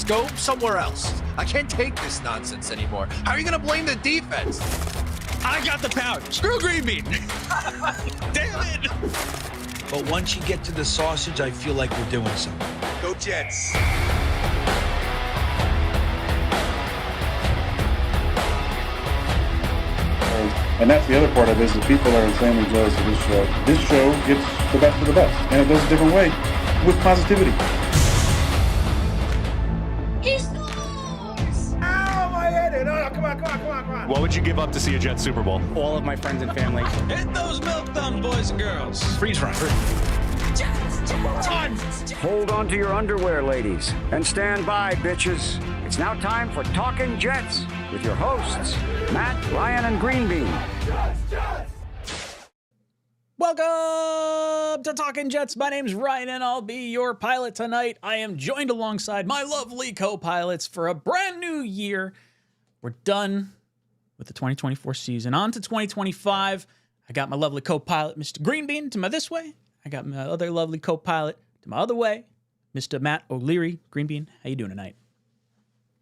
Go somewhere else. I can't take this nonsense anymore. How are you going to blame the defense? I got the power. Screw Green Bean. Damn it. But once you get to the sausage, I feel like we're doing something. Go Jets. And that's the other part of it, is the people are insanely jealous of this show. This show gets the best of the best, and it does a different way, with positivity. He scores! Ow, my head! No, come on. What would you give up to see a Jets Super Bowl? All of my friends and family. Hit those milk thumbs, boys and girls. Freeze run. Hold on to your underwear, ladies, and stand by, bitches. It's now time for Talkin' Jets with your hosts, Matt, Ryan, and Green Bean. Welcome to Talkin' Jets. My name's Ryan, and I'll be your pilot tonight. I am joined alongside my lovely co-pilots for a brand new year. We're done with the 2024 season. On to 2025. I got my lovely co-pilot, Mr. Green Bean, to my this way. I got my other lovely co-pilot to my other way, Mr. Matt O'Leary. Green Bean, how you doing tonight?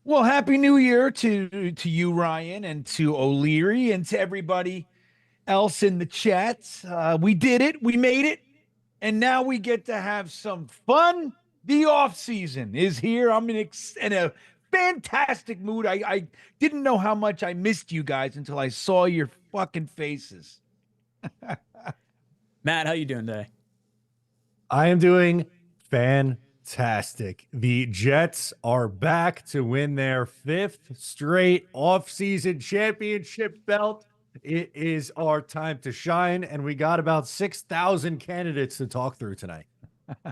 Well, Happy New Year to you, Ryan, and to O'Leary, and to everybody else in the chat. We did it. We made it. And now we get to have some fun. The off season is here. I'm in a fantastic mood. I didn't know how much I missed you guys until I saw your fucking faces. Matt, how you doing today? I am doing fantastic. The Jets are back to win their 5th straight offseason championship belt. It is our time to shine, and we got about 6,000 candidates to talk through tonight.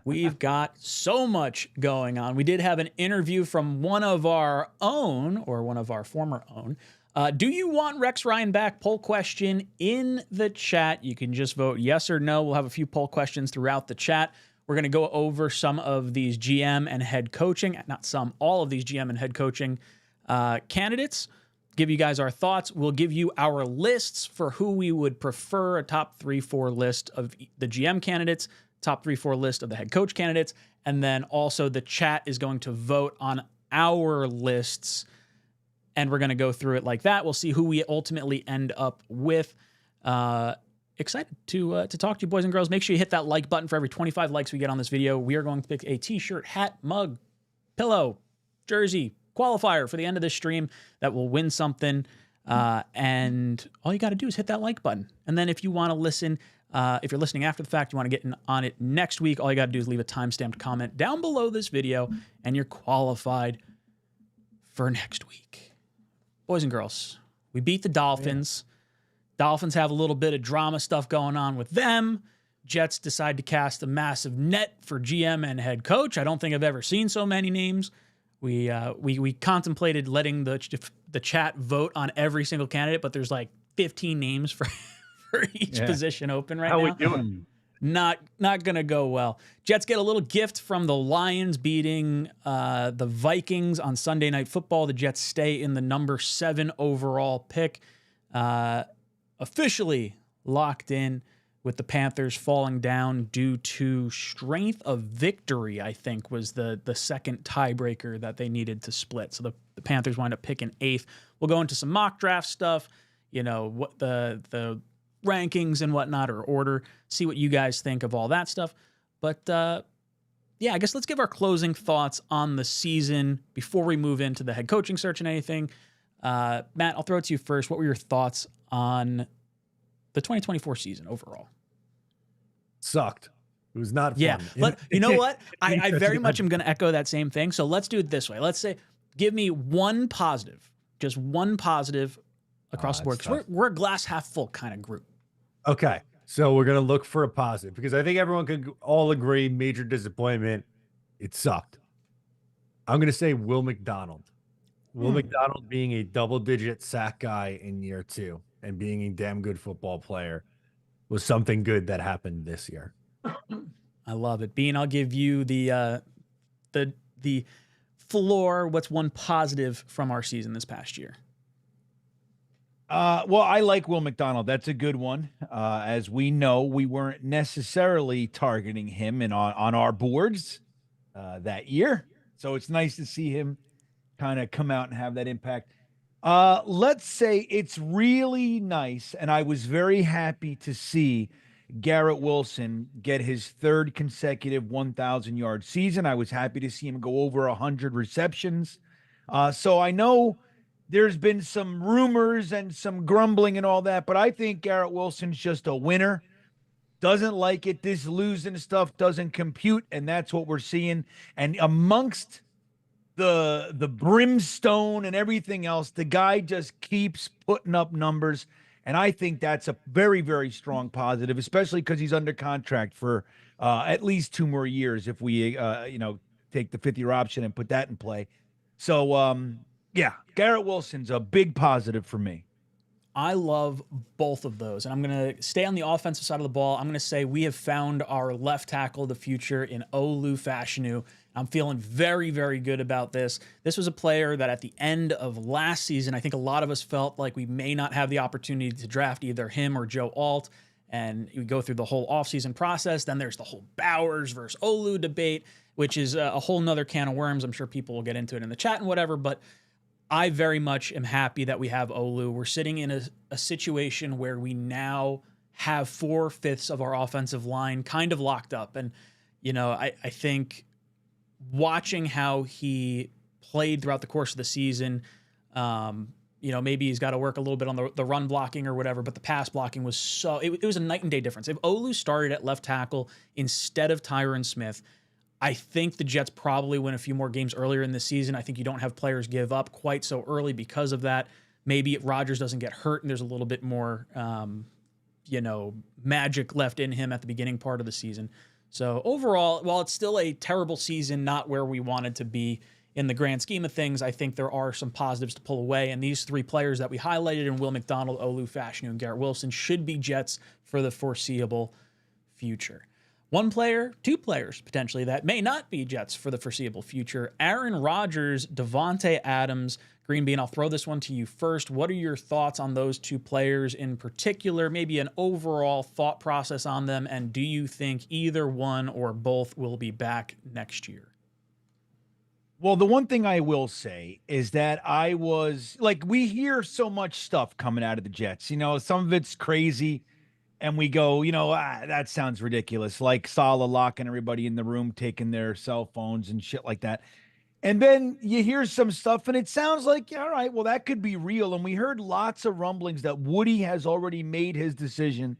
We've got so much going on. We did have an interview from one of our own, or one of our former own. Do you want Rex Ryan back? Poll question in the chat. You can just vote yes or no. We'll have a few poll questions throughout the chat. We're going to go over some of these GM and head coaching, not some, all of these GM and head coaching candidates. Give you guys our thoughts. We'll give you our lists for who we would prefer, a top 3-4 list of the GM candidates, top 3-4 list of the head coach candidates, and then also the chat is going to vote on our lists, and we're going to go through it like that. We'll see who we ultimately end up with. Excited to talk to you, boys and girls. Make sure you hit that like button for every 25 likes we get on this video. We are going to pick a t-shirt, hat, mug, pillow, jersey, qualifier for the end of this stream that will win something. And all you got to do is hit that like button. And then if you want to listen, if you're listening after the fact, you want to get on it next week, all you got to do is leave a timestamped comment down below this video, and you're qualified for next week. Boys and girls, we beat the Dolphins. Yeah. Dolphins have a little bit of drama stuff going on with them. Jets decide to cast a massive net for GM and head coach. I don't think I've ever seen so many names. We contemplated letting the chat vote on every single candidate, but there's like 15 names for each position open right now. How we doing? Not going to go well. Jets get a little gift from the Lions beating the Vikings on Sunday Night Football. The Jets stay in the number 7 overall pick. Officially locked in, with the Panthers falling down due to strength of victory, I think, was the second tiebreaker that they needed to split. So the Panthers wind up picking 8th. We'll go into some mock draft stuff, what the rankings and whatnot, or order, see what you guys think of all that stuff. But yeah, I guess let's give our closing thoughts on the season before we move into the head coaching search and anything. Matt, I'll throw it to you first. What were your thoughts on the 2024 season overall? Sucked. It was not fun. Yeah, but you know what? I very much am going to echo that same thing. So let's do it this way. Let's say, give me one positive, just one positive across the board. Because we're a glass half full kind of group. Okay, so we're going to look for a positive, because I think everyone can all agree, major disappointment. It sucked. I'm going to say Will McDonald. Will McDonald being a double-digit sack guy in year 2 and being a damn good football player was something good that happened this year. I love it. Bean, I'll give you the floor. What's one positive from our season this past year? Well, I like Will McDonald. That's a good one. As we know, we weren't necessarily targeting him on our boards that year. So it's nice to see him kind of come out and have that impact. Let's say it's really nice, and I was very happy to see Garrett Wilson get his third consecutive 1,000-yard season. I was happy to see him go over 100 receptions. So I know there's been some rumors and some grumbling and all that, but I think Garrett Wilson's just a winner. Doesn't like it. This losing stuff doesn't compute, and that's what we're seeing. And amongst the brimstone and everything else, the guy just keeps putting up numbers, and I think that's a very, very strong positive, especially because he's under contract for at least 2 more years if we take the 5th-year option and put that in play. So yeah, Garrett Wilson's a big positive for me. I love both of those. And I'm going to stay on the offensive side of the ball. I'm going to say we have found our left tackle of the future in 𝐒𝐿 I'm feeling very, very good about this. This was a player that at the end of last season, I think a lot of us felt like we may not have the opportunity to draft either him or Joe Alt. And we go through the whole offseason process. Then there's the whole Bowers versus Olu debate, which is a whole nother can of worms. I'm sure people will get into it in the chat and whatever, but I very much am happy that we have Olu. We're sitting in a situation where we now have 4/5 of our offensive line kind of locked up. And, I think watching how he played throughout the course of the season, maybe he's got to work a little bit on the run blocking or whatever, but the pass blocking was it was a night and day difference. If Olu started at left tackle instead of Tyron Smith, I think the Jets probably win a few more games earlier in the season. I think you don't have players give up quite so early because of that. Maybe Rodgers doesn't get hurt and there's a little bit more, magic left in him at the beginning part of the season. So overall, while it's still a terrible season, not where we wanted to be in the grand scheme of things, I think there are some positives to pull away. And these 3 players that we highlighted in Will McDonald, 𝐒𝐿, and Garrett Wilson should be Jets for the foreseeable future. 1 player, 2 players potentially that may not be Jets for the foreseeable future. Aaron Rodgers, Davante Adams, Green Bean. I'll throw this one to you first. What are your thoughts on those 2 players in particular? Maybe an overall thought process on them. And do you think either one or both will be back next year? Well, the one thing I will say is that I was like, we hear so much stuff coming out of the Jets. Some of it's crazy. And we go, that sounds ridiculous. Like Saleh locking everybody in the room, taking their cell phones and shit like that. And then you hear some stuff and it sounds like, all right, well, that could be real. And we heard lots of rumblings that Woody has already made his decision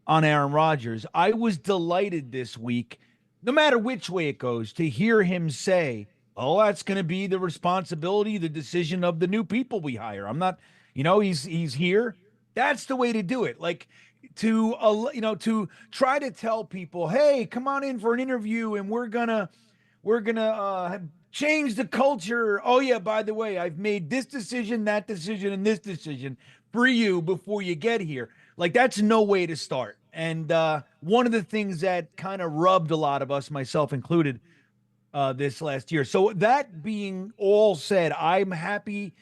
on Aaron Rodgers. I was delighted this week, no matter which way it goes, to hear him say, oh, that's going to be the responsibility, the decision of the new people we hire. I'm not, he's here. That's the way to do it. Like, to try to tell people, hey, come on in for an interview and we're gonna change the culture. Oh yeah, by the way, I've made this decision, that decision, and this decision for you before you get here. Like, that's no way to start. And one of the things that kind of rubbed a lot of us, myself included, this last year. So that being all said, I'm happy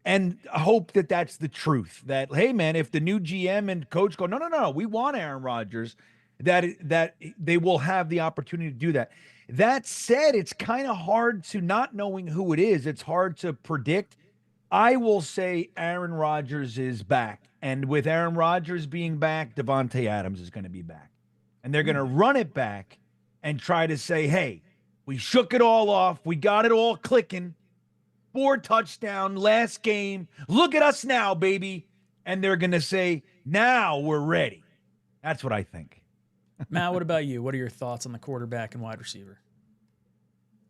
and hope that that's the truth. That, hey, man, if the new GM and coach go, no, we want Aaron Rodgers, that they will have the opportunity to do that. That said, it's kind of hard to, not knowing who it is, it's hard to predict. I will say Aaron Rodgers is back. And with Aaron Rodgers being back, Davante Adams is going to be back. And they're going to run it back and try to say, hey, we shook it all off. We got it all clicking. 4 touchdown last game. Look at us now, baby. And they're going to say, now we're ready. That's what I think. Matt, what about you? What are your thoughts on the quarterback and wide receiver?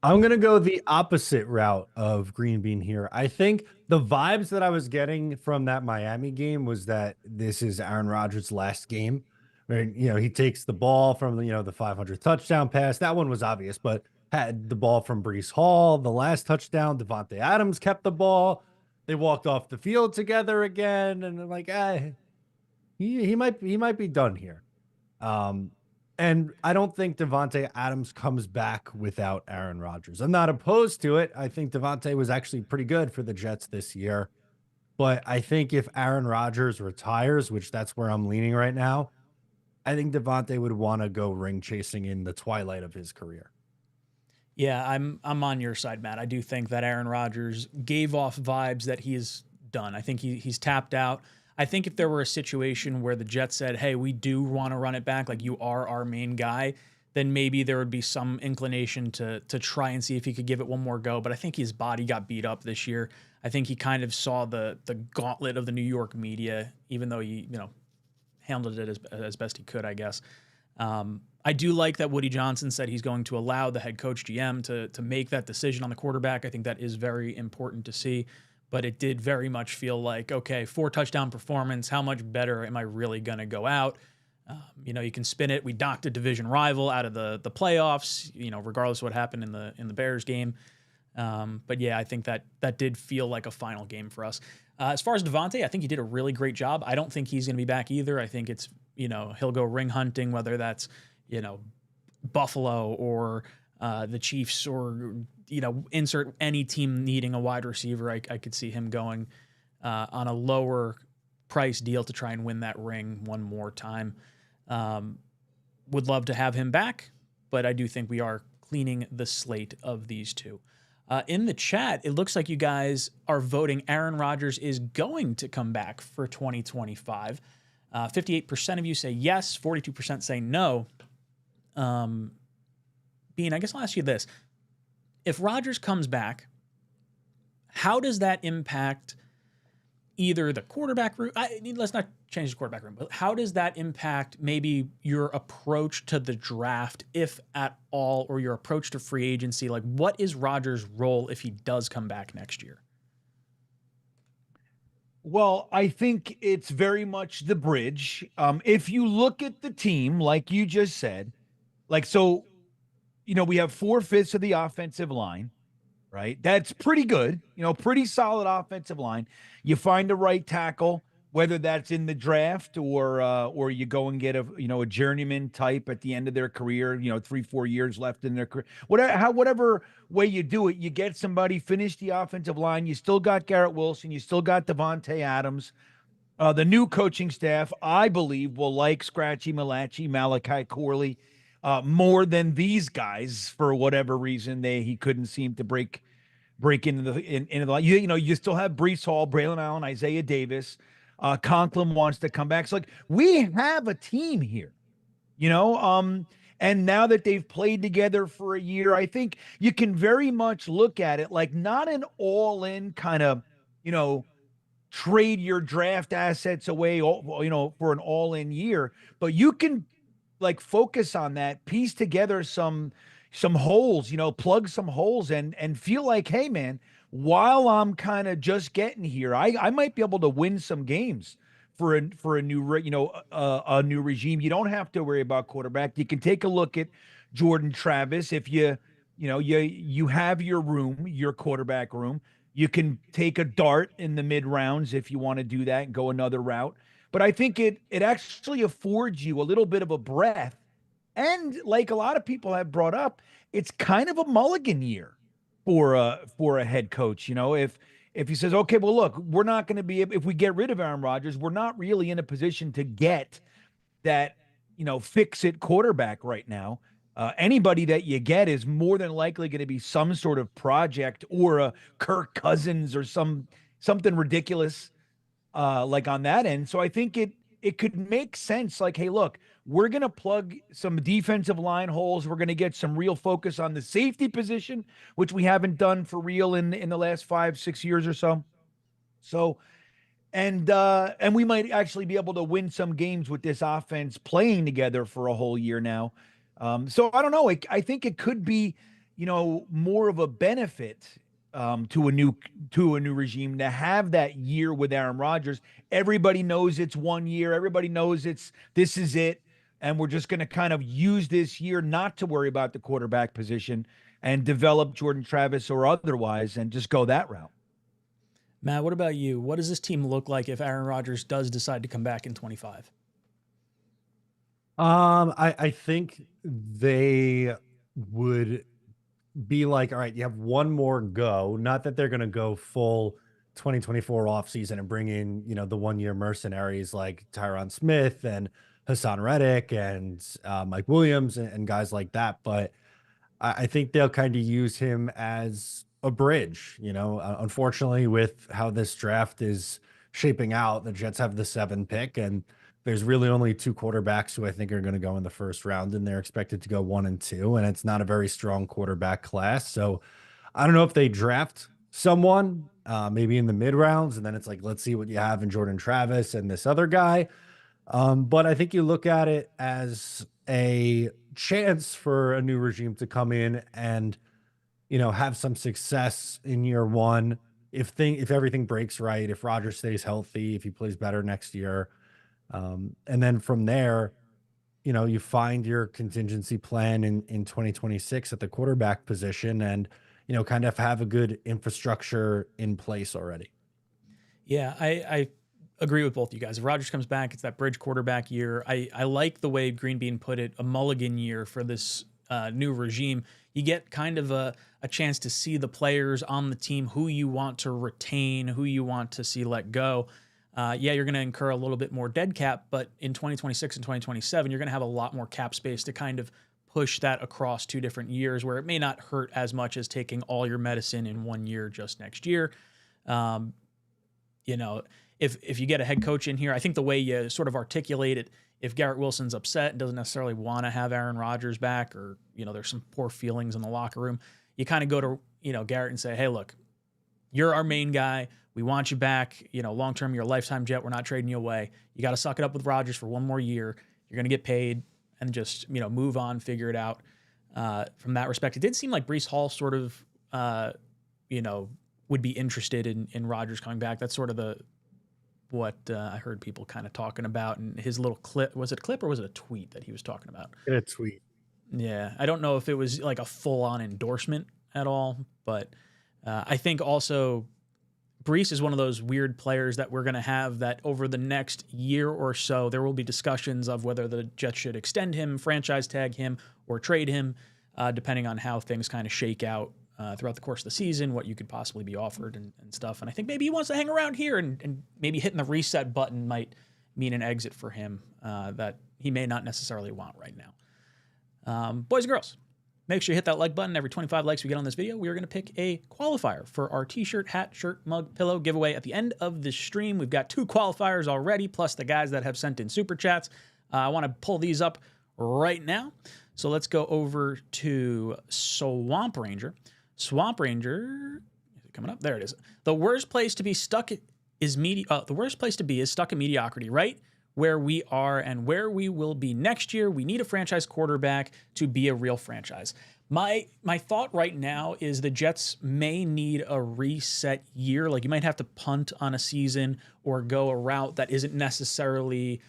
I'm going to go the opposite route of Green Bean here. I think the vibes that I was getting from that Miami game was that this is Aaron Rodgers' last game. He takes the ball from the 500 touchdown pass. That one was obvious, but had the ball from Breece Hall. The last touchdown, Davante Adams kept the ball. They walked off the field together again, and I'm like, he might be done here. And I don't think Davante Adams comes back without Aaron Rodgers. I'm not opposed to it. I think Davante was actually pretty good for the Jets this year. But I think if Aaron Rodgers retires, which that's where I'm leaning right now, I think Davante would want to go ring chasing in the twilight of his career. Yeah, I'm on your side, Matt. I do think that Aaron Rodgers gave off vibes that he's done. I think he's tapped out. I think if there were a situation where the Jets said, "Hey, we do want to run it back, like you are our main guy," then maybe there would be some inclination to try and see if he could give it one more go. But I think his body got beat up this year. I think he kind of saw the gauntlet of the New York media, even though he handled it as best he could, I guess. I do like that Woody Johnson said he's going to allow the head coach GM to make that decision on the quarterback. I think that is very important to see. But it did very much feel like, okay, 4 touchdown performance. How much better am I really going to go out? You can spin it. We knocked a division rival out of the playoffs, regardless of what happened in the Bears game. But yeah, I think that did feel like a final game for us. As far as Devontae, I think he did a really great job. I don't think he's going to be back either. I think it's, he'll go ring hunting, whether that's, Buffalo or the Chiefs or, insert any team needing a wide receiver. I could see him going on a lower price deal to try and win that ring one more time. Would love to have him back, but I do think we are cleaning the slate of these two. In the chat, it looks like you guys are voting Aaron Rodgers is going to come back for 2025. 58% of you say yes, 42% say no. Bean, I guess I'll ask you this. If Rodgers comes back, how does that impact either the quarterback room? Let's not change the quarterback room, but how does that impact maybe your approach to the draft, if at all, or your approach to free agency? Like, what is Rodgers' role if he does come back next year? Well, I think it's very much the bridge. If you look at the team, like you just said, we have 4/5 of the offensive line, right? That's pretty good, pretty solid offensive line. You find the right tackle, whether that's in the draft or you go and get a journeyman type at the end of their career, 3-4 years left in their career. Whatever way you do it, you get somebody, finish the offensive line. You still got Garrett Wilson, you still got Devontae Adams. The new coaching staff, I believe, will like Scratchy Malachi Corley more than these guys for whatever reason. He couldn't seem to break into the line. You still have Breece Hall, Braylon Allen, Isaiah Davis. Conklin wants to come back. So we have a team here, and now that they've played together for a year, I think you can very much look at it like not an all-in kind of, trade your draft assets away, for an all-in year, but you can focus on that, piece together some holes, plug some holes and feel like, hey man, while I'm kind of just getting here, I might be able to win some games for a new, a new regime. You don't have to worry about quarterback. You can take a look at Jordan Travis. If you have your room, your quarterback room, you can take a dart in the mid rounds if you want to do that and go another route. But I think it actually affords you a little bit of a breath. And like a lot of people have brought up, it's kind of a mulligan year for a head coach. If he says, okay, well, look, we're not going to be, if we get rid of Aaron Rodgers, we're not really in a position to get that, fix-it quarterback right now. Anybody that you get is more than likely going to be some sort of project or a Kirk Cousins or something ridiculous like on that end. So I think it could make sense. Like, hey, look, we're going to plug some defensive line holes. We're going to get some real focus on the safety position, which we haven't done for real in the last 5-6 years or so. So, and we might actually be able to win some games with this offense playing together for a whole year now. So I don't know. I think it could be, more of a benefit to a new regime to have that year with Aaron Rodgers. Everybody knows it's 1 year. Everybody knows this is it. And we're just going to kind of use this year not to worry about the quarterback position and develop Jordan Travis or otherwise and just go that route. Matt, what about you? What does this team look like if Aaron Rodgers does decide to come back in 25? I think they would be like, all right, you have one more go. Not that they're going to go full 2024 offseason and bring in, the 1 year mercenaries like Tyron Smith and Hassan Reddick and Mike Williams and guys like that. But I think they'll kind of use him as a bridge. Unfortunately, with how this draft is shaping out, the Jets have the 7th pick, and there's really only 2 quarterbacks who I think are going to go in the first round, and they're expected to go 1 and 2, and it's not a very strong quarterback class. So I don't know if they draft someone maybe in the mid rounds, and then it's like, let's see what you have in Jordan Travis and this other guy. But I think you look at it as a chance for a new regime to come in and, have some success in year 1. If everything breaks right, if Rodgers stays healthy, if he plays better next year. And then from there, you find your contingency plan in 2026 at the quarterback position and, kind of have a good infrastructure in place already. Yeah, I agree with both you guys. If Rodgers comes back, it's that bridge quarterback year. I like the way Green Bean put it, a mulligan year for this new regime. You get kind of a chance to see the players on the team, who you want to retain, who you want to see let go. Yeah, you're going to incur a little bit more dead cap, but in 2026 and 2027, you're going to have a lot more cap space to kind of push that across 2 different years where it may not hurt as much as taking all your medicine in 1 year just next year. If you get a head coach in here, I think the way you sort of articulate it, if Garrett Wilson's upset and doesn't necessarily want to have Aaron Rodgers back, or, there's some poor feelings in the locker room, you kind of go to, Garrett and say, hey, look, you're our main guy. We want you back. Long-term, you're a lifetime Jet. We're not trading you away. You got to suck it up with Rodgers for 1 more year. You're going to get paid and just, move on, figure it out. From that respect, it did seem like Breece Hall sort of, would be interested in Rodgers coming back. That's sort of what I heard people kind of talking about, and his little clip. Was it a clip or was it a tweet that he was talking about? A tweet. Yeah. I don't know if it was like a full-on endorsement at all, but I think also Breece is one of those weird players that we're going to have that over the next year or so, there will be discussions of whether the Jets should extend him, franchise tag him, or trade him, depending on how things kind of shake out throughout the course of the season, what you could possibly be offered and stuff. And I think maybe he wants to hang around here, and maybe hitting the reset button might mean an exit for him that he may not necessarily want right now. Boys and girls, make sure you hit that like button. Every 25 likes we get on this video, we are going to pick a qualifier for our t-shirt, hat, shirt, mug, pillow giveaway at the end of the stream. We've got 2 qualifiers already, plus the guys that have sent in super chats. I want to pull these up right now. So let's go over to Swamp Ranger. Swamp Ranger, is it coming up? There it is. The worst place to be stuck is the worst place to be is stuck in mediocrity, right? Where we are and where we will be next year. We need a franchise quarterback to be a real franchise. My thought right now is the Jets may need a reset year. Like, you might have to punt on a season or go a route that isn't necessarily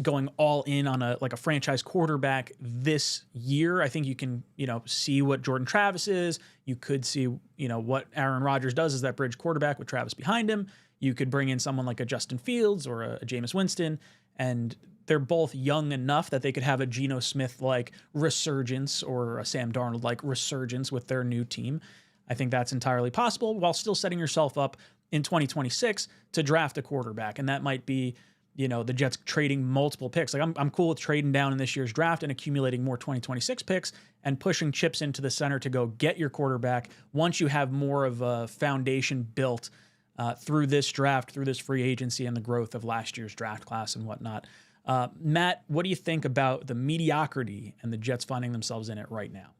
going all in on a franchise quarterback this year. I think you can, see what Jordan Travis is. You could see, what Aaron Rodgers does as that bridge quarterback with Travis behind him. You could bring in someone like a Justin Fields or a Jameis Winston, and they're both young enough that they could have a Geno Smith-like resurgence or a Sam Darnold-like resurgence with their new team. I think that's entirely possible while still setting yourself up in 2026 to draft a quarterback. And that might be, the Jets trading multiple picks. Like, I'm cool with trading down in this year's draft and accumulating more 2026 picks and pushing chips into the center to go get your quarterback once you have more of a foundation built through this draft, through this free agency and the growth of last year's draft class and whatnot. Matt, what do you think about the mediocrity and the Jets finding themselves in it right now?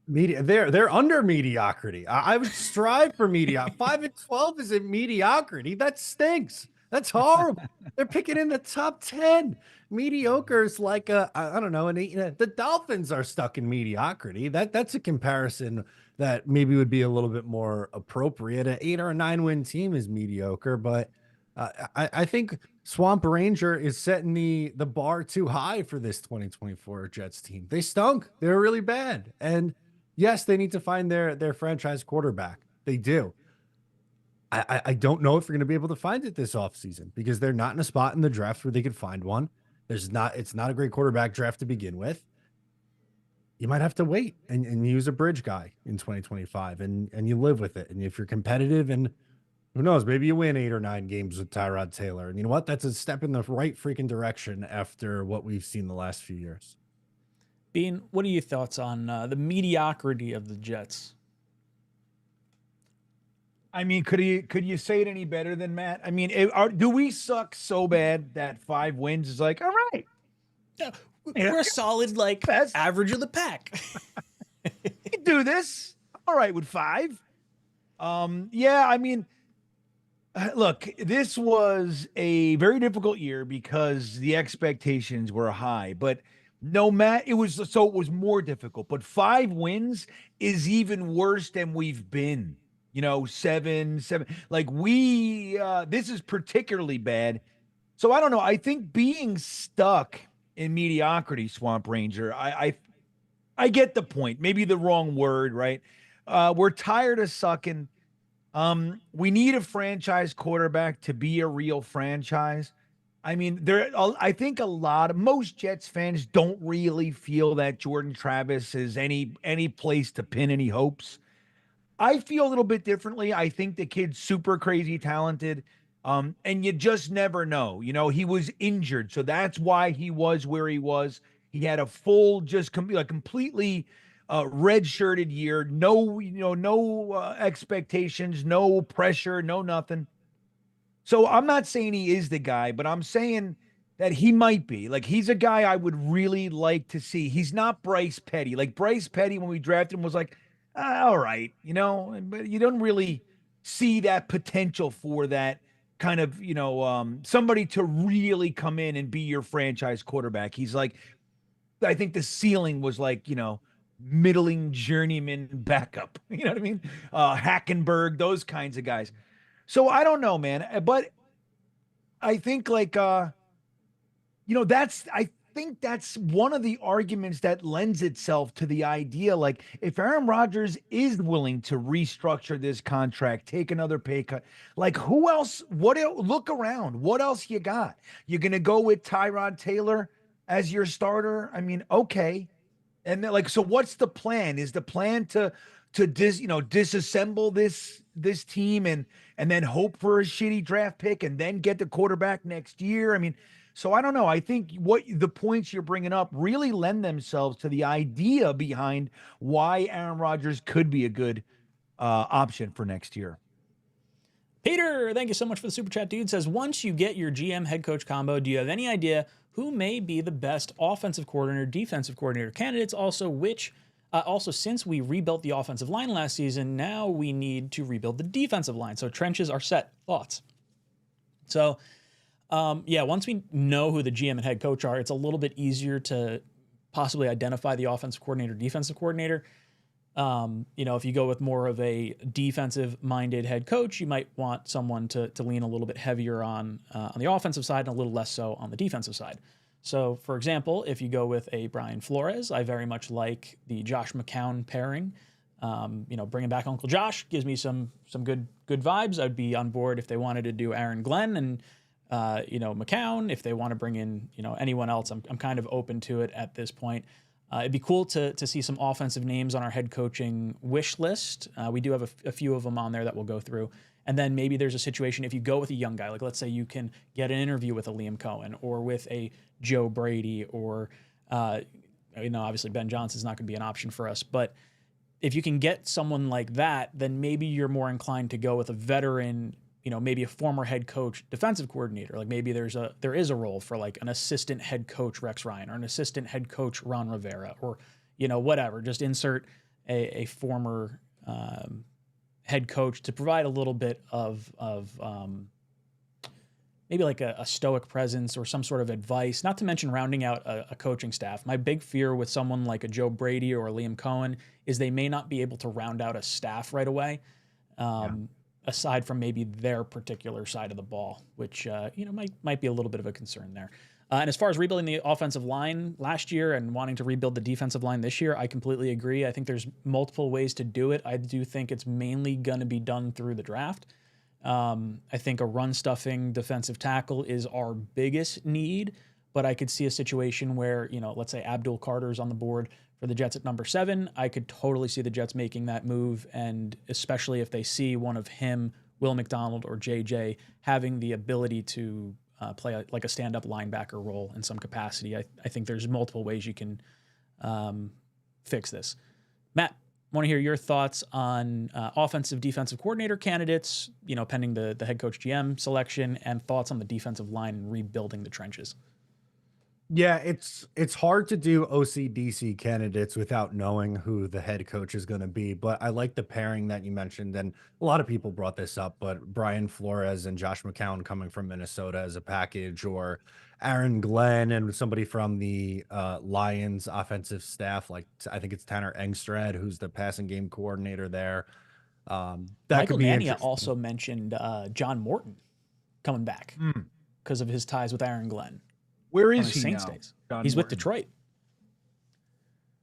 They're under mediocrity. I would strive for mediocrity. 5-12 isn't mediocrity. That stinks. That's horrible. They're picking in the top 10. Mediocre is like I don't know. The Dolphins are stuck in mediocrity. That's a comparison that maybe would be a little bit more appropriate. An 8 or a 9 win team is mediocre, but I think Swamp Ranger is setting the bar too high for this 2024 Jets team. They stunk. They were really bad. And yes, they need to find their franchise quarterback. They do. I don't know if you're going to be able to find it this offseason because they're not in a spot in the draft where they could find one. It's not a great quarterback draft to begin with. You might have to wait and use a bridge guy in 2025 and you live with it. And if you're competitive and who knows, maybe you win 8 or 9 games with Tyrod Taylor. And you know what? That's a step in the right freaking direction after what we've seen the last few years. Bean, what are your thoughts on the mediocrity of the Jets? I mean, could you say it any better than Matt? I mean, do we suck so bad that 5 wins is like, all right, Yeah, we're a solid, like, Best. average of the pack. we can do this. All right with 5. Yeah, I mean, look, this was a very difficult year because the expectations were high, but no matter it was more difficult. But 5 wins is even worse than we've been. 7. Like this is particularly bad. So I don't know. I think being stuck in mediocrity, Swamp Ranger, I get the point. Maybe the wrong word, right? We're tired of sucking. We need a franchise quarterback to be a real franchise. I mean, I think most Jets fans don't really feel that Jordan Travis is any place to pin any hopes. I feel a little bit differently. I think the kid's super crazy talented. And you just never know. He was injured, so that's why he was where he was. He had a full, completely red-shirted year. No expectations, no pressure, no nothing. So I'm not saying he is the guy, but I'm saying that he might be. Like, he's a guy I would really like to see. He's not Bryce Petty. Like, Bryce Petty, when we drafted him, was like, all right, but you don't really see that potential for that kind of, somebody to really come in and be your franchise quarterback. He's like, I think the ceiling was like, middling journeyman backup. You know what I mean? Hackenberg, those kinds of guys. So I don't know, man. But I think I think that's one of the arguments that lends itself to the idea. Like, if Aaron Rodgers is willing to restructure this contract, take another pay cut, like, who else? Look around. What else you got? You're going to go with Tyrod Taylor as your starter? I mean, okay. And then, so what's the plan? Is the plan to disassemble this team and then hope for a shitty draft pick and then get the quarterback next year? I mean, so I don't know. I think what the points you're bringing up really lend themselves to the idea behind why Aaron Rodgers could be a good option for next year. Peter, thank you so much for the super chat, dude. Says, once you get your GM head coach combo, do you have any idea who may be the best offensive coordinator, defensive coordinator candidates? Also, since we rebuilt the offensive line last season, now we need to rebuild the defensive line. So trenches are set. Thoughts? So, once we know who the GM and head coach are, it's a little bit easier to possibly identify the offensive coordinator, defensive coordinator. If you go with more of a defensive-minded head coach, you might want someone to lean a little bit heavier on the offensive side and a little less so on the defensive side. So, for example, if you go with a Brian Flores, I very much like the Josh McCown pairing. Bringing back Uncle Josh gives me some good vibes. I'd be on board if they wanted to do Aaron Glenn and McCown. If they want to bring in anyone else, I'm kind of open to it at this point. It'd be cool to see some offensive names on our head coaching wish list. We do have a few of them on there that we'll go through. And then maybe there's a situation if you go with a young guy, like let's say you can get an interview with a Liam Cohen or with a Joe Brady or, obviously Ben Johnson's not going to be an option for us. But if you can get someone like that, then maybe you're more inclined to go with a veteran, maybe a former head coach, defensive coordinator. Like maybe there is a role for like an assistant head coach Rex Ryan or an assistant head coach Ron Rivera or, whatever. Just insert a former head coach to provide a little bit of maybe like a stoic presence or some sort of advice, not to mention rounding out a coaching staff. My big fear with someone like a Joe Brady or a Liam Cohen is they may not be able to round out a staff right away. Aside from maybe their particular side of the ball, which might be a little bit of a concern there. And as far as rebuilding the offensive line last year and wanting to rebuild the defensive line this year, I completely agree. I think there's multiple ways to do it. I do think it's mainly going to be done through the draft. I think a run-stuffing defensive tackle is our biggest need, but I could see a situation where, let's say Abdul Carter's on the board for the Jets at number 7. I could totally see the Jets making that move, and especially if they see one of him, Will McDonald or JJ, having the ability to play like a stand-up linebacker role in some capacity. I think there's multiple ways you can fix this. Matt, want to hear your thoughts on offensive, defensive coordinator candidates, pending the head coach GM selection, and thoughts on the defensive line and rebuilding the trenches. Yeah, it's hard to do OC/DC candidates without knowing who the head coach is going to be. But I like the pairing that you mentioned, and a lot of people brought this up. But Brian Flores and Josh McCown coming from Minnesota as a package, or Aaron Glenn and somebody from the Lions offensive staff, like I think it's Tanner Engstrad, who's the passing game coordinator there. That Michael could be Nania also mentioned John Morton coming back because of his ties with Aaron Glenn. Where is he Saints now? days. John He's Morton. with Detroit.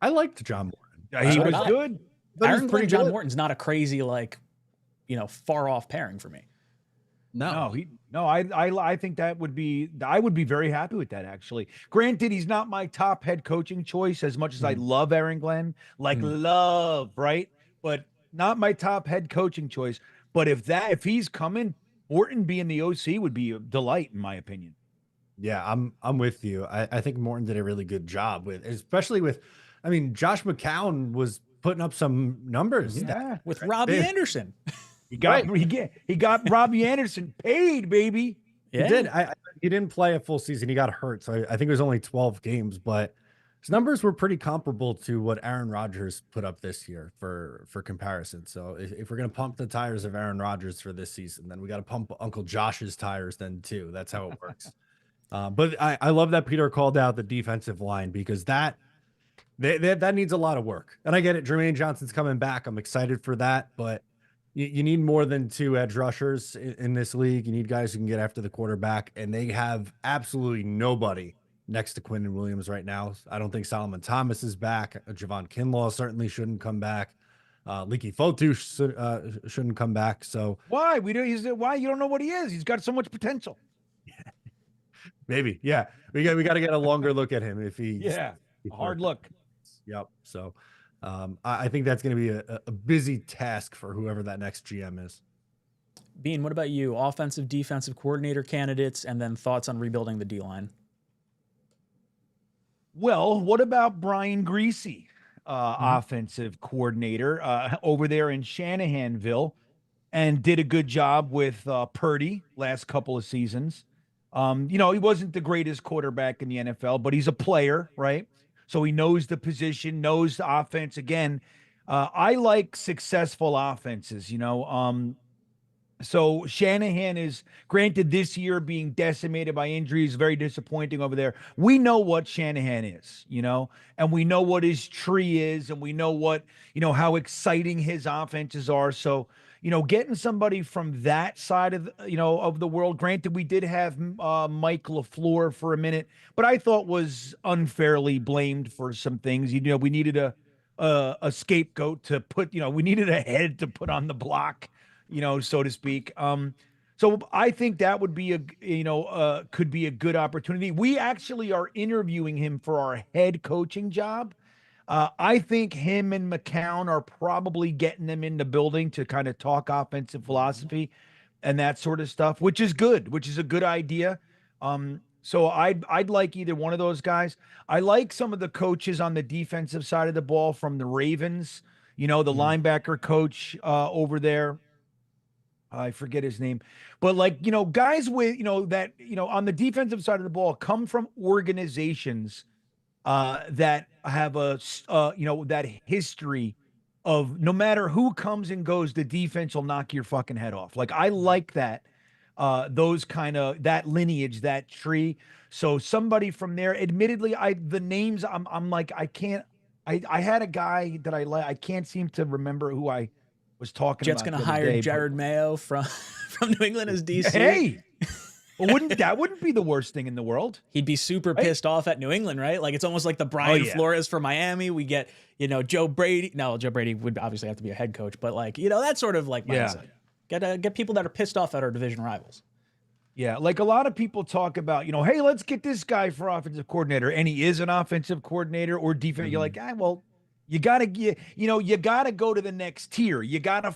I liked John Morton. Yeah, he So was did I. good. Aaron Glenn, John Morton's not a crazy, far off pairing for me. No, I think that would be, I would be very happy with that, actually. Granted, he's not my top head coaching choice as much as I love Aaron Glenn, love, right? But not my top head coaching choice. But if he's coming, Morton being the OC would be a delight, in my opinion. Yeah, I'm with you. I think Morton did a really good job especially with, Josh McCown was putting up some numbers. Yeah, with Robbie Anderson. He got Robbie Anderson paid, baby. Yeah. He did. He didn't play a full season. He got hurt, so I think it was only 12 games, but his numbers were pretty comparable to what Aaron Rodgers put up this year for comparison. So if we're gonna pump the tires of Aaron Rodgers for this season, then we got to pump Uncle Josh's tires then too. That's how it works. But I love that Peter called out the defensive line, because that needs a lot of work. And I get it. Jermaine Johnson's coming back. I'm excited for that, but you need more than 2 edge rushers in this league. You need guys who can get after the quarterback, and they have absolutely nobody next to Quinnen Williams right now. I don't think Solomon Thomas is back. Javon Kinlaw certainly shouldn't come back. Leaky Fotu shouldn't come back. So why? Why? You don't know what he is. He's got so much potential. Maybe. Yeah. We got to get a longer look at him if he. Yeah. A hard look. Yep. So I think that's going to be a busy task for whoever that next GM is. Bean, what about you? Offensive, defensive coordinator candidates, and then thoughts on rebuilding the D-line. Well, what about Brian Greasy, offensive coordinator over there in Shanahanville, and did a good job with Purdy last couple of seasons. He wasn't the greatest quarterback in the NFL, but he's a player, right? So he knows the position, knows the offense. Again, I like successful offenses, So Shanahan is, granted, this year being decimated by injuries, very disappointing over there. We know what Shanahan is, and we know what his tree is, and we know what, how exciting his offenses are. So, getting somebody from that side of, of the world, granted, we did have Mike LaFleur for a minute, but I thought was unfairly blamed for some things. We needed a scapegoat to put, we needed a head to put on the block, so to speak. So I think that would be could be a good opportunity. We actually are interviewing him for our head coaching job. I think him and McCown are probably getting them in the building to kind of talk offensive philosophy and that sort of stuff, which is good, which is a good idea. So I'd like either one of those guys. I like some of the coaches on the defensive side of the ball from the Ravens, the linebacker coach over there. I forget his name, but guys with, that, on the defensive side of the ball come from organizations that have that history of no matter who comes and goes, the defense will knock your fucking head off. I like that, those kind of, that lineage, that tree. So somebody from there, admittedly, the names I'm like, I can't, I had a guy that I can't seem to remember who I was talking Jet's about. Jet's going to hire Jared Mayo from New England as DC. Hey, well, wouldn't be the worst thing in the world. He'd be super pissed off at New England, right? It's almost like the Brian Flores for Miami. We get, Joe Brady. No, Joe Brady would obviously have to be a head coach, but that sort of mindset. Get people that are pissed off at our division rivals. Yeah, a lot of people talk about, hey, let's get this guy for offensive coordinator, and he is an offensive coordinator or defense. You're like, well, you gotta go to the next tier. You gotta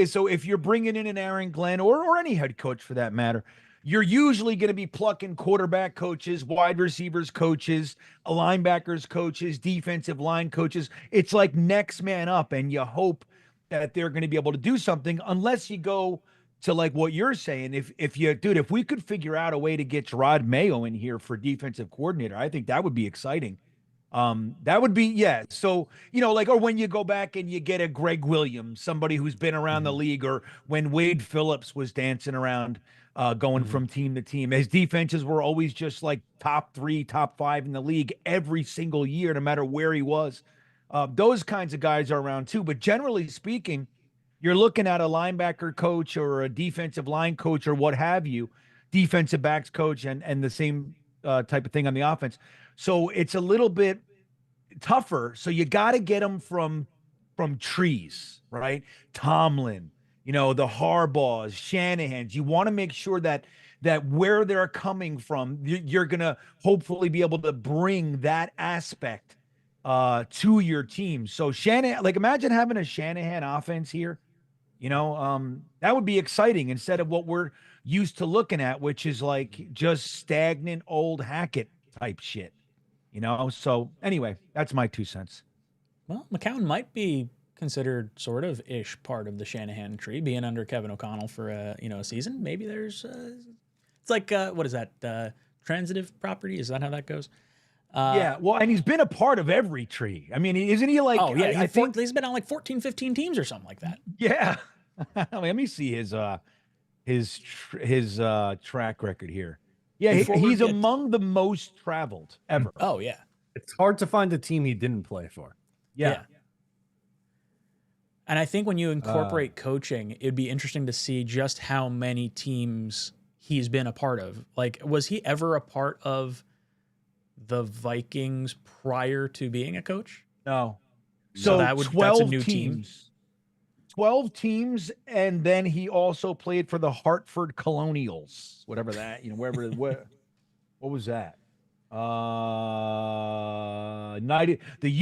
so if you're bringing in an Aaron Glenn or any head coach for that matter, you're usually going to be plucking quarterback coaches, wide receivers coaches, linebackers coaches, defensive line coaches. It's like next man up, and you hope that they're going to be able to do something, unless you go to like what you're saying. If we could figure out a way to get Gerard Mayo in here for defensive coordinator, I think that would be exciting. That would be, yeah. So, or when you go back and you get a Greg Williams, somebody who's been around the league, or when Wade Phillips was dancing around, going from team to team. His defenses were always just like top 3, top 5 in the league every single year, no matter where he was. Those kinds of guys are around too. But generally speaking, you're looking at a linebacker coach or a defensive line coach or what have you, defensive backs coach, and the same type of thing on the offense. So it's a little bit tougher. So you got to get them from trees, right? Tomlin, the Harbaughs, Shanahans. You want to make sure that where they're coming from, you're going to hopefully be able to bring that aspect to your team. So Shanahan, like imagine having a Shanahan offense here, that would be exciting instead of what we're used to looking at, which is like just stagnant old Hackett type shit, So anyway, that's my 2 cents. Well, McCown might be considered sort of ish part of the Shanahan tree, being under Kevin O'Connell for a season. Maybe there's it's like what is that? Transitive property? Is that how that goes? Yeah, well, and he's been a part of every tree. I mean, isn't he like? Oh yeah, I think he's been on like 14, 15 teams or something like that. Yeah. Let me see his track record here. Yeah, he's among the most traveled ever. Oh yeah, it's hard to find a team he didn't play for. Yeah. And I think when you incorporate coaching, it'd be interesting to see just how many teams he's been a part of. Like, was he ever a part of the Vikings prior to being a coach? No. So that's a new team. 12 teams, and then he also played for the Hartford Colonials, whatever that, wherever. What was that? The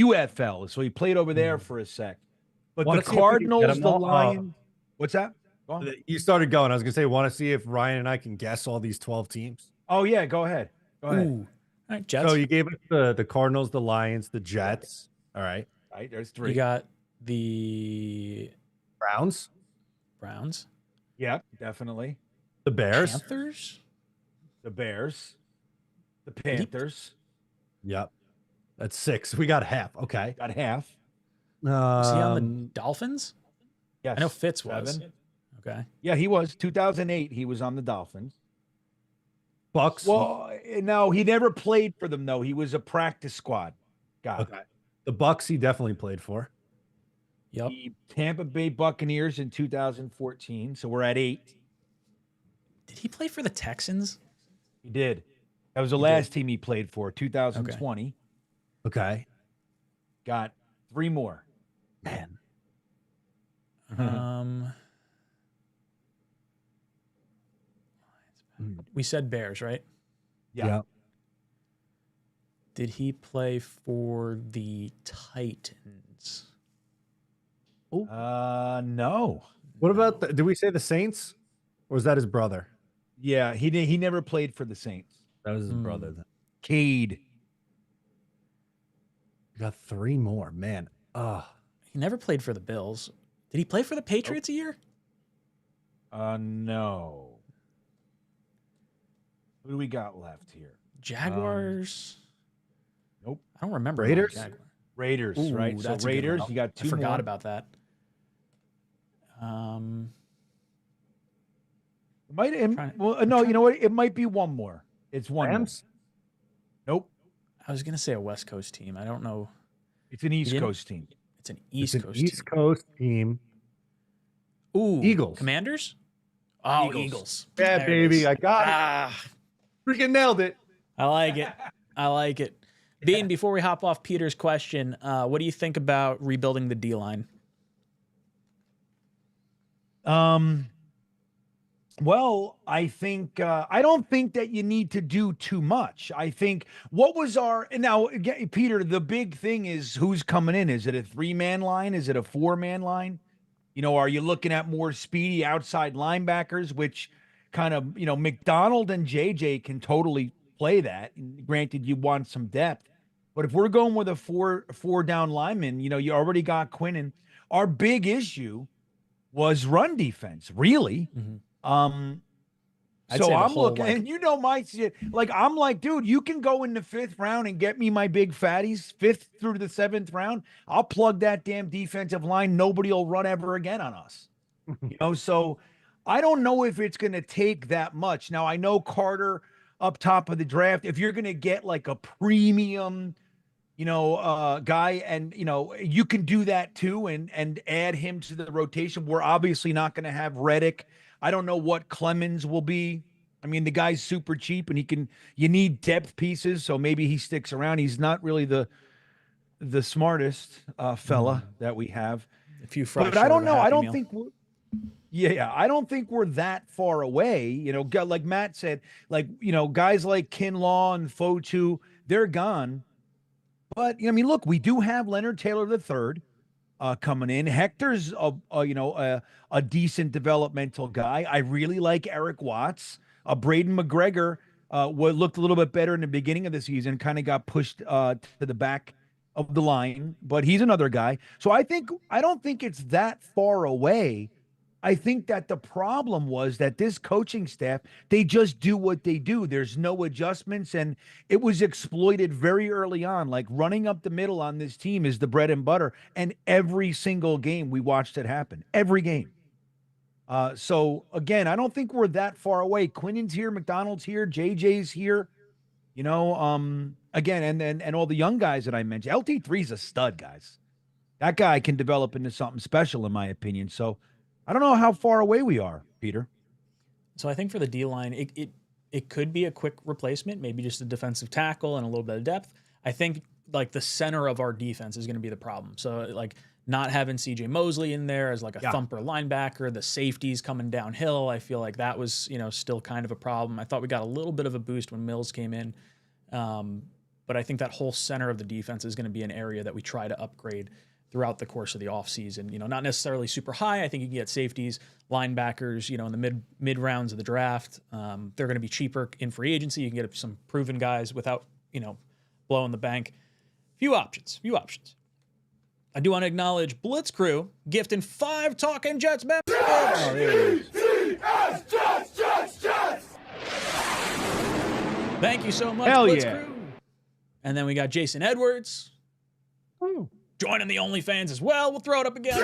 UFL. So he played over there for a sec. But the Cardinals, the Lions. What's that? You started going. I was gonna say, want to see if Ryan and I can guess all these 12 teams. Oh yeah, go ahead. Ooh. All right, Jets. So you gave us the Cardinals, the Lions, the Jets. All right. Right, there's 3. You got the Browns. Yeah, definitely. The Bears. Panthers. The Bears. The Panthers. Yep. That's 6. We got half. Okay. Got half. Was he on the Dolphins? Yes. I know Fitz was. 7. Okay. Yeah, he was. 2008, he was on the Dolphins. Bucks. Well, no, he never played for them, though. He was a practice squad guy. Okay. The Bucks he definitely played for. Yep. The Tampa Bay Buccaneers in 2014. So we're at 8. Did he play for the Texans? He did. That was the last team he played for, 2020. Okay. Got 3 more. Man. We said Bears, right? Yeah. Did he play for the Titans? No. What about did we say the Saints? Or was that his brother? Yeah, he never played for the Saints. That was his brother then. Cade. We got 3 more. Man. He never played for the Bills. Did he play for the Patriots a year? No. Who do we got left here? Jaguars. Nope. I don't remember. Raiders? Raiders, Ooh, right? So that's a good Raiders, one. you got 2 I forgot more. about that. No, you know what? It might be 1 more. It's 1 Rams? more. Nope. I was gonna say a West Coast team. I don't know. It's an East Coast team. It's an East Coast East team. Coast team. Ooh, Eagles. Commanders. Oh, Eagles. Yeah, There it baby. is. I got it. Freaking nailed it. I like it. I like it. Bean, before we hop off Peter's question, what do you think about rebuilding the D line? Well, I think I don't think that you need to do too much. I think what was now, Peter, the big thing is who's coming in. Is it a 3-man line? Is it a 4-man line? Are you looking at more speedy outside linebackers, which kind of, McDonald and JJ can totally play that. And granted, you want some depth, but if we're going with a four down lineman, you already got Quinnen. Our big issue was run defense, really. So I'm looking, and my shit. Like, I'm like, dude, you can go in the 5th round and get me my big fatties, 5th through the 7th round. I'll plug that damn defensive line. Nobody will run ever again on us. So I don't know if it's going to take that much. Now, I know Carter up top of the draft, if you're going to get like a premium, guy, and, you can do that too and add him to the rotation. We're obviously not going to have Reddick. I don't know what Clemens will be. I mean, the guy's super cheap, and you need depth pieces, so maybe he sticks around. He's not really the smartest fella that we have. A few fresh, but I don't know. I don't think I don't think we're that far away. Like Matt said, guys like Kinlaw and Fotu, they're gone. But look, we do have Leonard Taylor III. Coming in. Hector's a decent developmental guy. I really like Eric Watts. Braden McGregor looked a little bit better in the beginning of the season, kind of got pushed to the back of the line, but he's another guy. So I don't think it's that far away. I think that the problem was that this coaching staff, they just do what they do. There's no adjustments, and it was exploited very early on. Like, running up the middle on this team is the bread and butter, and every single game we watched it happen. Every game. So, again, I don't think we're that far away. Quinnen's here, McDonald's here, JJ's here. Again, and all the young guys that I mentioned. LT3's a stud, guys. That guy can develop into something special, in my opinion. So, I don't know how far away we are, Peter. So I think for the D-line, it could be a quick replacement, maybe just a defensive tackle and a little bit of depth. I think like the center of our defense is going to be the problem. So like not having CJ Mosley in there as like a thumper linebacker, the safeties coming downhill, I feel like that was, still kind of a problem. I thought we got a little bit of a boost when Mills came in. But I think that whole center of the defense is going to be an area that we try to upgrade throughout the course of the offseason. Not necessarily super high. I think you can get safeties, linebackers, in the mid rounds of the draft. They're going to be cheaper in free agency. You can get some proven guys without, blowing the bank. Few options. I do want to acknowledge Blitz Crew gifting 5 Talkin' Jets members. Oh, there it is. Thank you so much, Hell Blitz yeah. Crew. And then we got Jason Edwards. Joining the OnlyFans as well. We'll throw it up again.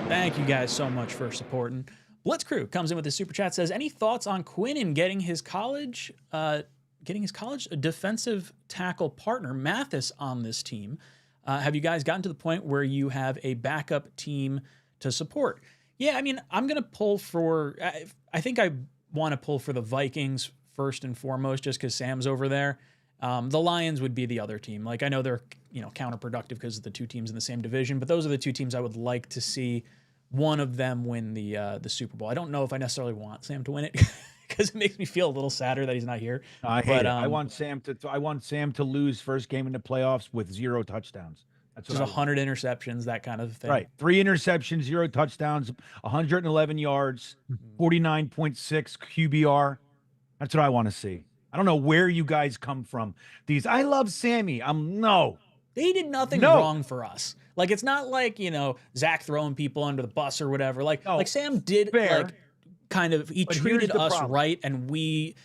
Thank you guys so much for supporting. Blitz Crew comes in with a super chat, says, any thoughts on Quinnen getting his college defensive tackle partner, Mathis, on this team? Have you guys gotten to the point where you have a backup team to support? Yeah, I mean, I'm going to pull for, I think I want to pull for the Vikings first and foremost, just because Sam's over there. The Lions would be the other team. Like, I know they're, counterproductive because of the 2 teams in the same division, but those are the 2 teams I would like to see one of them win the Super Bowl. I don't know if I necessarily want Sam to win it because it makes me feel a little sadder that he's not here. I hate it. I want Sam to lose first game in the playoffs with 0 touchdowns. That's just 100 interceptions, that kind of thing. Right. 3 interceptions, 0 touchdowns, 111 yards, 49.6 QBR. That's what I want to see. I don't know where you guys come from. I love Sammy. No. They did nothing wrong for us. Like, it's not like, Zach throwing people under the bus or whatever. Like Sam did, he treated us right, and we,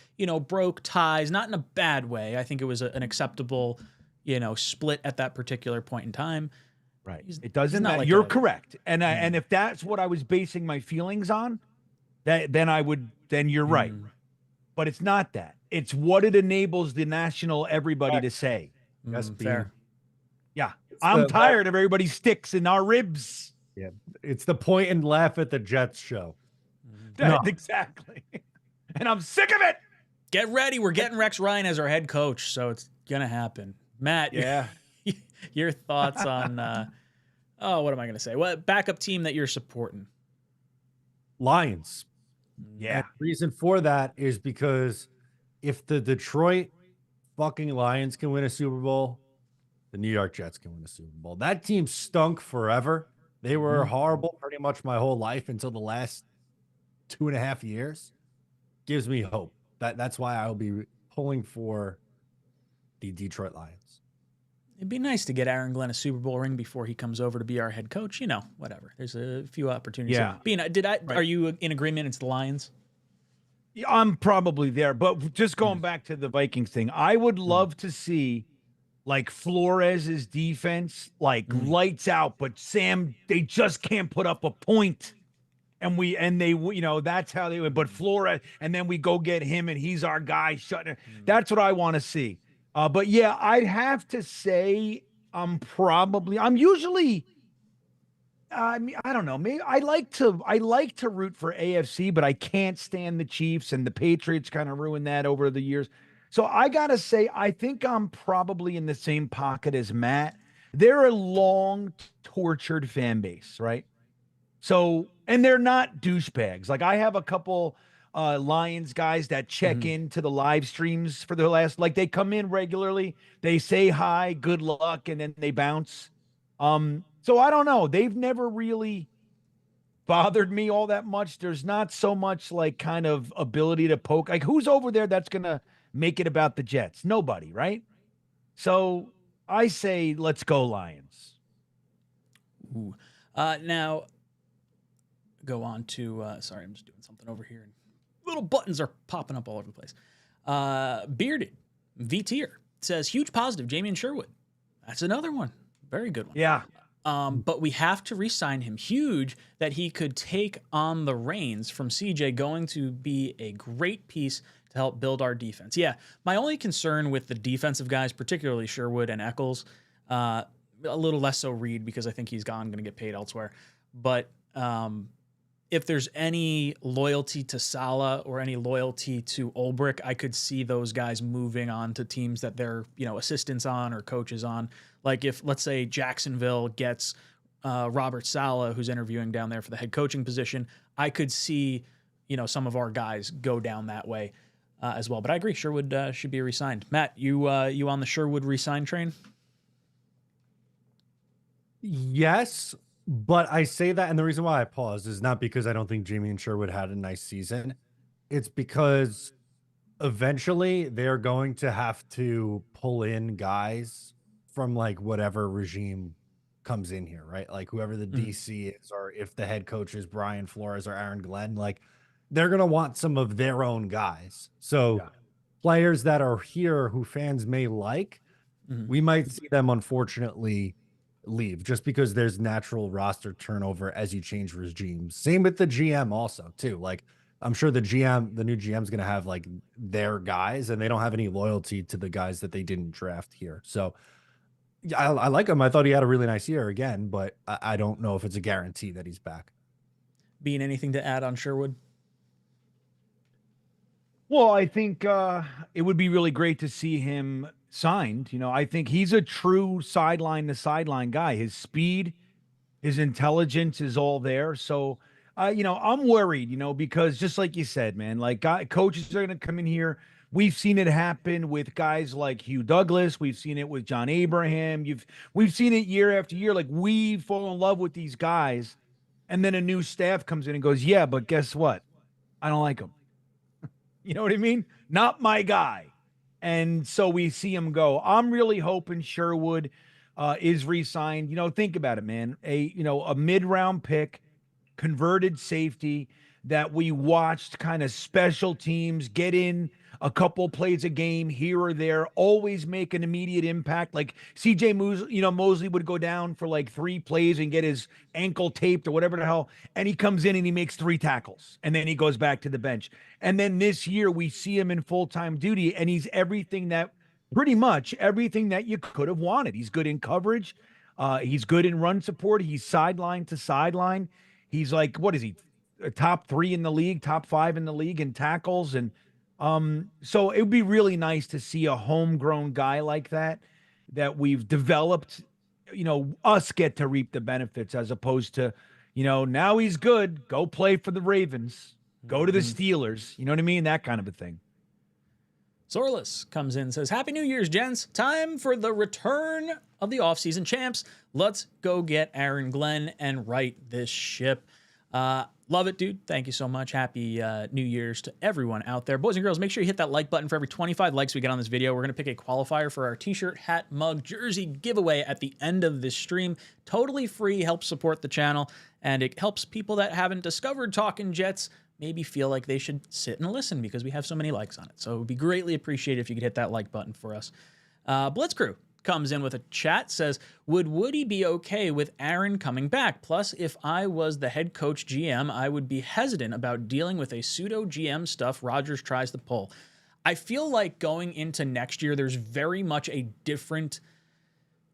broke ties, not in a bad way. I think it was an acceptable, split at that particular point in time. Right. It doesn't matter. Like you're correct. And and if that's what I was basing my feelings on, then you're right. But it's not that. It's what it enables the national everybody to say. Yes, fair. Yeah. I'm tired of everybody's sticks in our ribs. Yeah. It's the point and laugh at the Jets show. Exactly. And I'm sick of it. Get ready. We're getting Rex Ryan as our head coach, so it's going to happen. Matt, your thoughts on, what am I going to say? What backup team that you're supporting? Lions. Yeah. And the reason for that is because if the Detroit fucking Lions can win a Super Bowl, the New York Jets can win a Super Bowl. That team stunk forever. They were horrible pretty much my whole life until the last 2.5 years. Gives me hope. That's why I'll be pulling for the Detroit Lions. It'd be nice to get Aaron Glenn a Super Bowl ring before he comes over to be our head coach. You know, whatever. There's a few opportunities. Yeah. Are you in agreement? It's the Lions? Yeah, I'm probably there, but just going back to the Vikings thing, I would love to see like Flores's defense, like lights out, but Sam, they just can't put up a point. And they, that's how they would, but Flores, and then we go get him and he's our guy shutting it. That's what I want to see. But yeah, I'd have to say I'm usually, I mean, I don't know. Maybe I like to root for AFC, but I can't stand the Chiefs, and the Patriots kind of ruined that over the years. So I got to say, I think I'm probably in the same pocket as Matt. They're a long, tortured fan base, right? So, and they're not douchebags. Like I have a couple Lions guys that check into the live streams for the last, like they come in regularly, they say hi, good luck, and then they bounce. So I don't know. They've never really bothered me all that much. There's not so much like kind of ability to poke. Like who's over there that's going to make it about the Jets? Nobody, right? So I say, let's go Lions. Ooh. Now go on to, sorry, I'm just doing something over here. And little buttons are popping up all over the place. Bearded V-tier says, huge positive, Jamie Sherwood. That's another one. Very good one. Yeah. But we have to re-sign him. Huge that he could take on the reins from CJ, going to be a great piece to help build our defense. Yeah, my only concern with the defensive guys, particularly Sherwood and Eccles, a little less so Reed because I think he's going to get paid elsewhere. But if there's any loyalty to Saleh or any loyalty to Ulbrich, I could see those guys moving on to teams that they're, assistants on or coaches on. Like if, let's say, Jacksonville gets Robert Saleh, who's interviewing down there for the head coaching position, I could see, some of our guys go down that way as well. But I agree, Sherwood should be re-signed. Matt, you on the Sherwood re-sign train? Yes, but I say that, and the reason why I paused is not because I don't think Jamie and Sherwood had a nice season. It's because eventually they're going to have to pull in guys from like whatever regime comes in here, right? Like whoever the DC is, or if the head coach is Brian Flores or Aaron Glenn, like they're going to want some of their own guys. So players that are here who fans may like, we might see them unfortunately leave just because there's natural roster turnover as you change regimes. Same with the GM also too. Like I'm sure the new GM is going to have like their guys, and they don't have any loyalty to the guys that they didn't draft here. So I like him. I thought he had a really nice year again, but I don't know if it's a guarantee that he's back. Being anything to add on Sherwood? Well, I think it would be really great to see him signed. I think he's a true sideline to sideline guy. His speed, his intelligence is all there. So, I'm worried, because just like you said, man, like coaches are going to come in here. We've seen it happen with guys like Hugh Douglas. We've seen it with John Abraham. We've seen it year after year. Like we fall in love with these guys, and then a new staff comes in and goes, yeah, but guess what? I don't like him. You know what I mean? Not my guy. And so we see him go. I'm really hoping Sherwood is re-signed. Think about it, man. A mid-round pick, converted safety that we watched kind of special teams get in a couple plays a game here or there, always make an immediate impact. Like CJ Mosley would go down for like 3 plays and get his ankle taped or whatever the hell. And he comes in and he makes 3 tackles and then he goes back to the bench. And then this year we see him in full-time duty, and he's pretty much everything that you could have wanted. He's good in coverage. He's good in run support. He's sideline to sideline. He's like, what is he? Top 3 in the league, top 5 in the league in tackles. And so it would be really nice to see a homegrown guy like that we've developed, us get to reap the benefits, as opposed to, now he's good, go play for the Ravens, go to the Steelers. You know what I mean? That kind of a thing. Zorless comes in and says, Happy New Year's, gents. Time for the return of the offseason champs. Let's go get Aaron Glenn and right this ship. Love it, dude. Thank you so much. Happy New Year's to everyone out there. Boys and girls, make sure you hit that like button for every 25 likes we get on this video. We're going to pick a qualifier for our t-shirt, hat, mug, jersey giveaway at the end of this stream. Totally free, helps support the channel, and it helps people that haven't discovered Talkin' Jets maybe feel like they should sit and listen because we have so many likes on it. So it would be greatly appreciated if you could hit that like button for us. Blitzcrew comes in with a chat, says, would Woody be okay with Aaron coming back? Plus, if I was the head coach GM, I would be hesitant about dealing with a pseudo GM stuff Rodgers tries to pull. I feel like going into next year, there's very much a different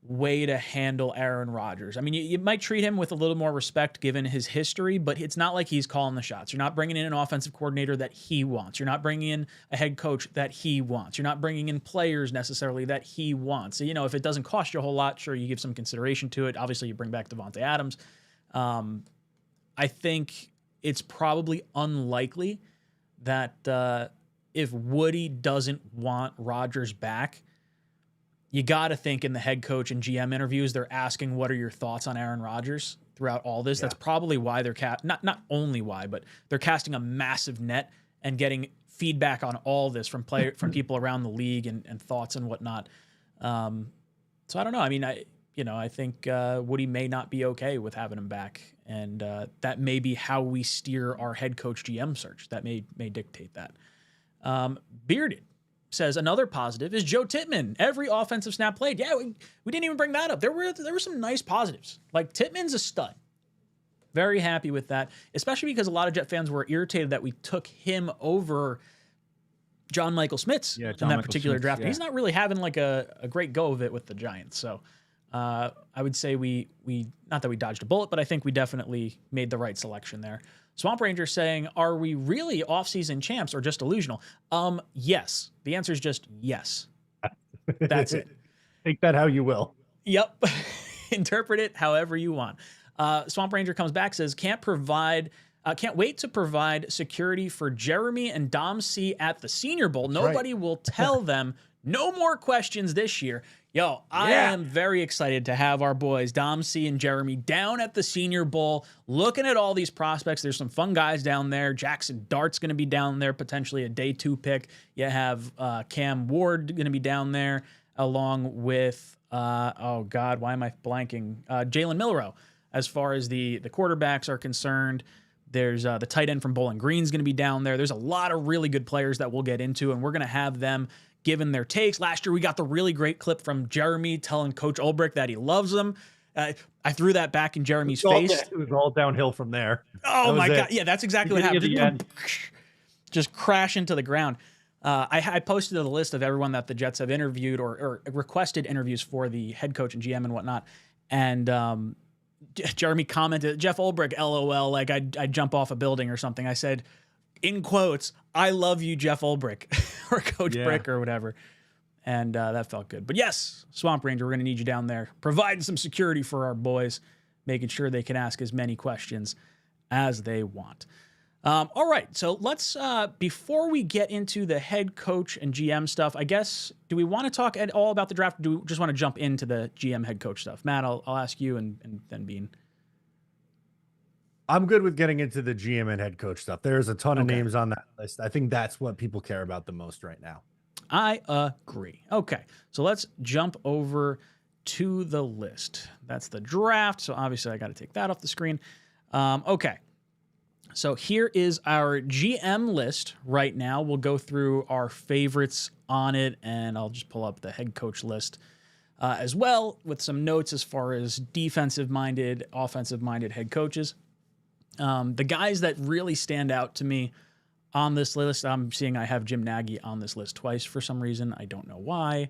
way to handle Aaron Rodgers. I mean, you might treat him with a little more respect given his history, but it's not like he's calling the shots. You're not bringing in an offensive coordinator that he wants. You're not bringing in a head coach that he wants. You're not bringing in players necessarily that he wants. So, you know, if it doesn't cost you a whole lot, sure, you give some consideration to it. Obviously, you bring back Devontae Adams. I think it's probably unlikely that if Woody doesn't want Rodgers back, you got to think in the head coach and GM interviews, they're asking, what are your thoughts on Aaron Rodgers throughout all this? Yeah. That's probably why they're not only why, but they're casting a massive net and getting feedback on all this from people around the league and thoughts and whatnot. So I don't know. I mean, I think Woody may not be okay with having him back, and that may be how we steer our head coach GM search. That may dictate that. Bearded says another positive is Joe Tittman. Every offensive snap played. Yeah, we didn't even bring that up. There were some nice positives. Like, Tittman's a stud. Very happy with that, especially because a lot of Jet fans were irritated that we took him over John Michael Schmitz in that particular draft. Yeah. He's not really having like a great go of it with the Giants. So I would say we not that we dodged a bullet, but I think we definitely made the right selection there. Swamp Ranger saying, are we really off-season champs or just delusional? Yes. The answer is just yes. That's it. Take that how you will. Yep. Interpret it however you want. Swamp Ranger comes back, says, can't wait to provide security for Jeremy and Dom C at the Senior Bowl. That's Nobody will tell them no more questions this year. Yo, I am very excited to have our boys, Dom C and Jeremy, down at the Senior Bowl, looking at all these prospects. There's some fun guys down there. Jackson Dart's going to be down there, potentially a day 2 pick. You have Cam Ward going to be down there, along with, oh God, why am I blanking? Jalen Milroe. As far as the quarterbacks are concerned, there's the tight end from Bowling Green's going to be down there. There's a lot of really good players that we'll get into, and we're going to have them given their takes. Last year, we got the really great clip from Jeremy telling Coach Ulbrich that he loves him. I threw that back in Jeremy's face. It was all downhill from there. Oh, my God. Yeah, that's exactly what happened. Just crash into the ground. I posted a list of everyone that the Jets have interviewed or requested interviews for the head coach and GM and whatnot. And Jeremy commented, Jeff Ulbrich, LOL, like I'd jump off a building or something. I said, in quotes, I love you, Jeff Ulbrich, or Coach Brick or whatever. And that felt good. But yes, Swamp Ranger, we're going to need you down there, providing some security for our boys, making sure they can ask as many questions as they want. All right, so let's, before we get into the head coach and GM stuff, I guess, do we want to talk at all about the draft? Or do we just want to jump into the GM head coach stuff? Matt, I'll ask you and then Bean. I'm good with getting into the GM and head coach stuff. There's a ton of names on that list. I think that's what people care about the most right now. I agree. Okay, so let's jump over to the list. That's the draft, so obviously I got to take that off the screen. Okay, so here is our GM list right now. We'll go through our favorites on it, and I'll just pull up the head coach list as well with some notes as far as defensive-minded, offensive-minded head coaches. The guys that really stand out to me on this list, I'm seeing I have Jim Nagy on this list twice for some reason. I don't know why.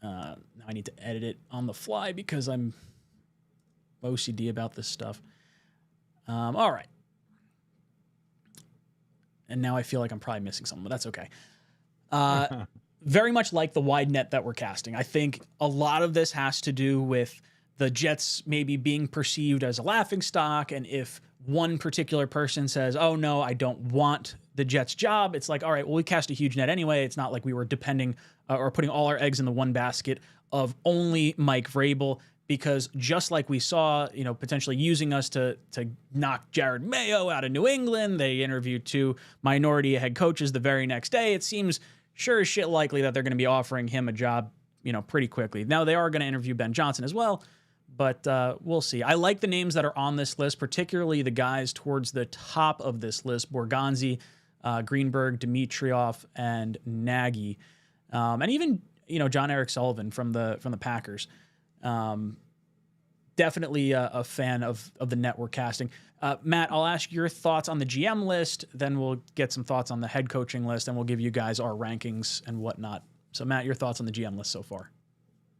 Now I need to edit it on the fly because I'm OCD about this stuff. All right. And now I feel like I'm probably missing something, but that's okay. Very much like the wide net that we're casting. I think a lot of this has to do with the Jets maybe being perceived as a laughingstock, and if one particular person says, oh no, I don't want the Jets job, it's like, all right, well, we cast a huge net anyway. It's not like we were depending or putting all our eggs in the one basket of only Mike Vrabel, because just like we saw, potentially using us to knock Jared Mayo out of New England, they interviewed 2 minority head coaches the very next day. It seems sure as shit likely that they're going to be offering him a job, pretty quickly. Now, they are going to interview Ben Johnson as well, but we'll see. I like the names that are on this list, particularly the guys towards the top of this list: Borgonzi, Greenberg, Dimitroff, and Nagy, and even John Eric Sullivan from the Packers. Definitely a fan of the network casting. Matt, I'll ask your thoughts on the GM list, then we'll get some thoughts on the head coaching list, and we'll give you guys our rankings and whatnot. So, Matt, your thoughts on the GM list so far?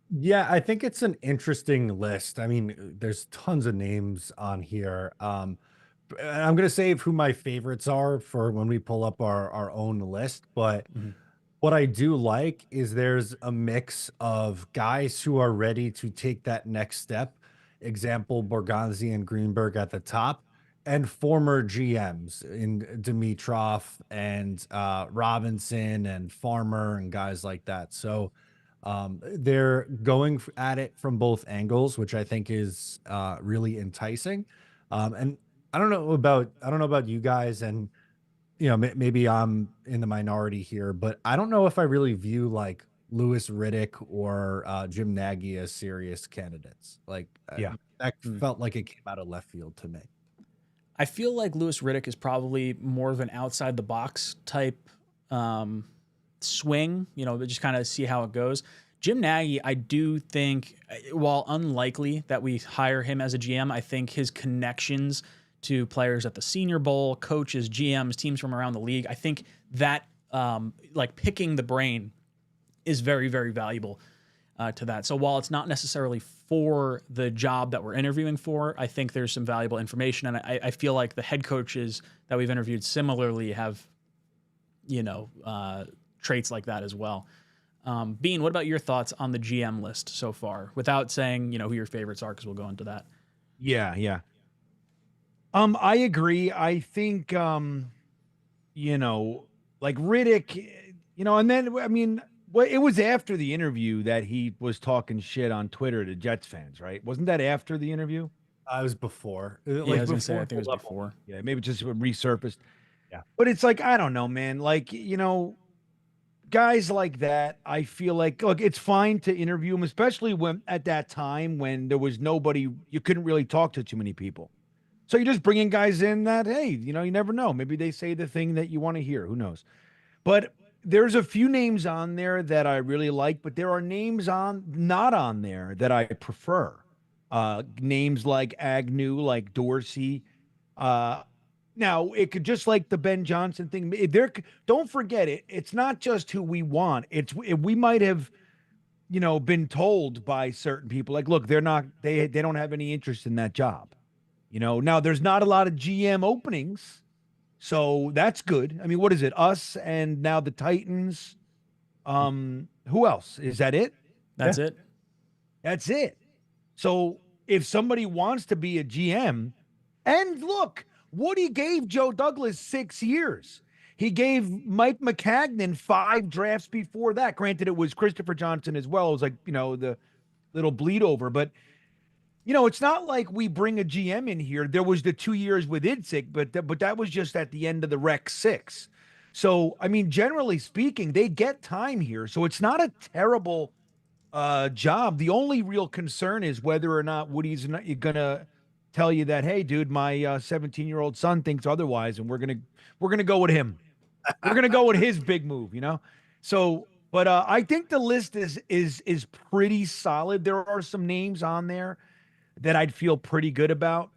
Yeah, I think it's an interesting list. I mean, there's tons of names on here. I'm going to save who my favorites are for when we pull up our own list. But what I do like is there's a mix of guys who are ready to take that next step. Example, Borgonzi and Greenberg at the top, and former GMs in Dimitroff and Robinson and Farmer and guys like that. So they're going at it from both angles, which I think is really enticing. And I don't know about you guys, and maybe I'm in the minority here, but I don't know if I really view like Louis Riddick or Jim Nagy as serious candidates. Like, that felt like it came out of left field to me. I feel like Louis Riddick is probably more of an outside the box type swing, just kind of see how it goes. Jim Nagy, I do think, while unlikely that we hire him as a GM, I think his connections to players at the Senior Bowl, coaches, GMs, teams from around the league, I think that like picking the brain is very, very valuable to that. So while it's not necessarily for the job that we're interviewing for, I think there's some valuable information. And I feel like the head coaches that we've interviewed similarly have, traits like that as well. Bean, what about your thoughts on the GM list so far, without saying, who your favorites are, because we'll go into that. Yeah. I agree. I think, like Riddick, and then, I mean, it was after the interview that he was talking shit on Twitter to Jets fans, right? Wasn't that after the interview? It was before. I was gonna say, I think it was before. Yeah, maybe just resurfaced. Yeah. But it's like, I don't know, man. Like, guys like that, I feel like, look, it's fine to interview them, especially when at that time when there was nobody, you couldn't really talk to too many people. So you're just bringing guys in that, hey, you never know. Maybe they say the thing that you want to hear. Who knows? But there's a few names on there that I really like, but there are names not on there that I prefer. Names like Agnew, like Dorsey. Now it could, just like the Ben Johnson thing. Don't forget it. It's not just who we want. We might have, been told by certain people, like, look, they don't have any interest in that job. Now there's not a lot of GM openings. So that's good. I mean, what is it? Us and now the Titans. Who else? Is that it? That's it. That's it. So if somebody wants to be a GM, and look, Woody gave Joe Douglas 6 years. He gave Mike McCagnon 5 drafts before that. Granted, it was Christopher Johnson as well. It was like, the little bleed over, but it's not like we bring a GM in here. There was the 2 years with Idzik, but that was just at the end of the Rec 6. So, I mean, generally speaking, they get time here. So it's not a terrible job. The only real concern is whether or not Woody's going to tell you that, hey, dude, my 17-year-old son thinks otherwise, and we're going to go with him. We're going to go with his big move, So, but I think the list is pretty solid. There are some names on there that I'd feel pretty good about,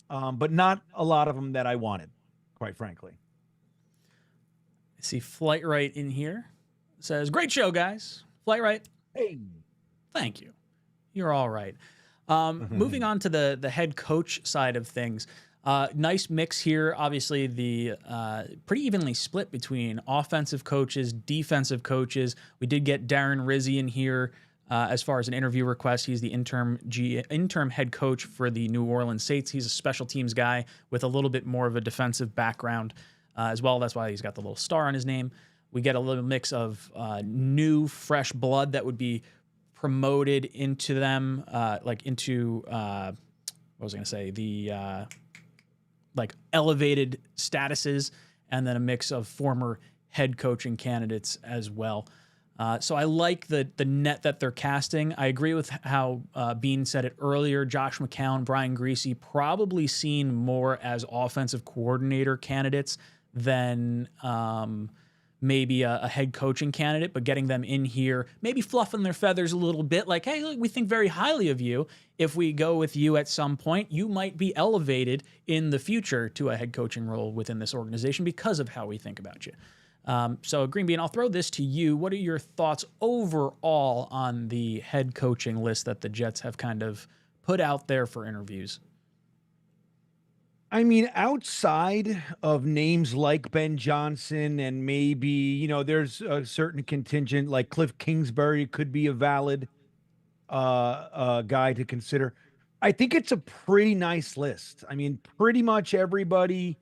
but not a lot of them that I wanted, quite frankly. I see Flight Right in here. It says, great show, guys. Flight Right. Hey. Thank you. You're all right. Moving on to the head coach side of things. Nice mix here. Obviously, the pretty evenly split between offensive coaches, defensive coaches. We did get Darren Rizzi in here. As far as an interview request, he's the interim head coach for the New Orleans Saints. He's a special teams guy with a little bit more of a defensive background. as well. That's why he's got the little star on his name. We get a little mix of new, fresh blood that would be promoted into them, into what was I going to say? The like elevated statuses, and then a mix of former head coaching candidates as well. So I like the net that they're casting. I agree with how Bean said it earlier. Josh McCown, Brian Griese, probably seen more as offensive coordinator candidates than maybe a head coaching candidate, but getting them in here, maybe fluffing their feathers a little bit, like, hey, look, we think very highly of you. If we go with you at some point, you might be elevated in the future to a head coaching role within this organization because of how we think about you. So Green Bean, I'll throw this to you. What are your thoughts overall on the head coaching list that the Jets have kind of put out there for interviews? I mean, outside of names like Ben Johnson and maybe, there's a certain contingent like Cliff Kingsbury could be a valid guy to consider. I think it's a pretty nice list. I mean, pretty much everybody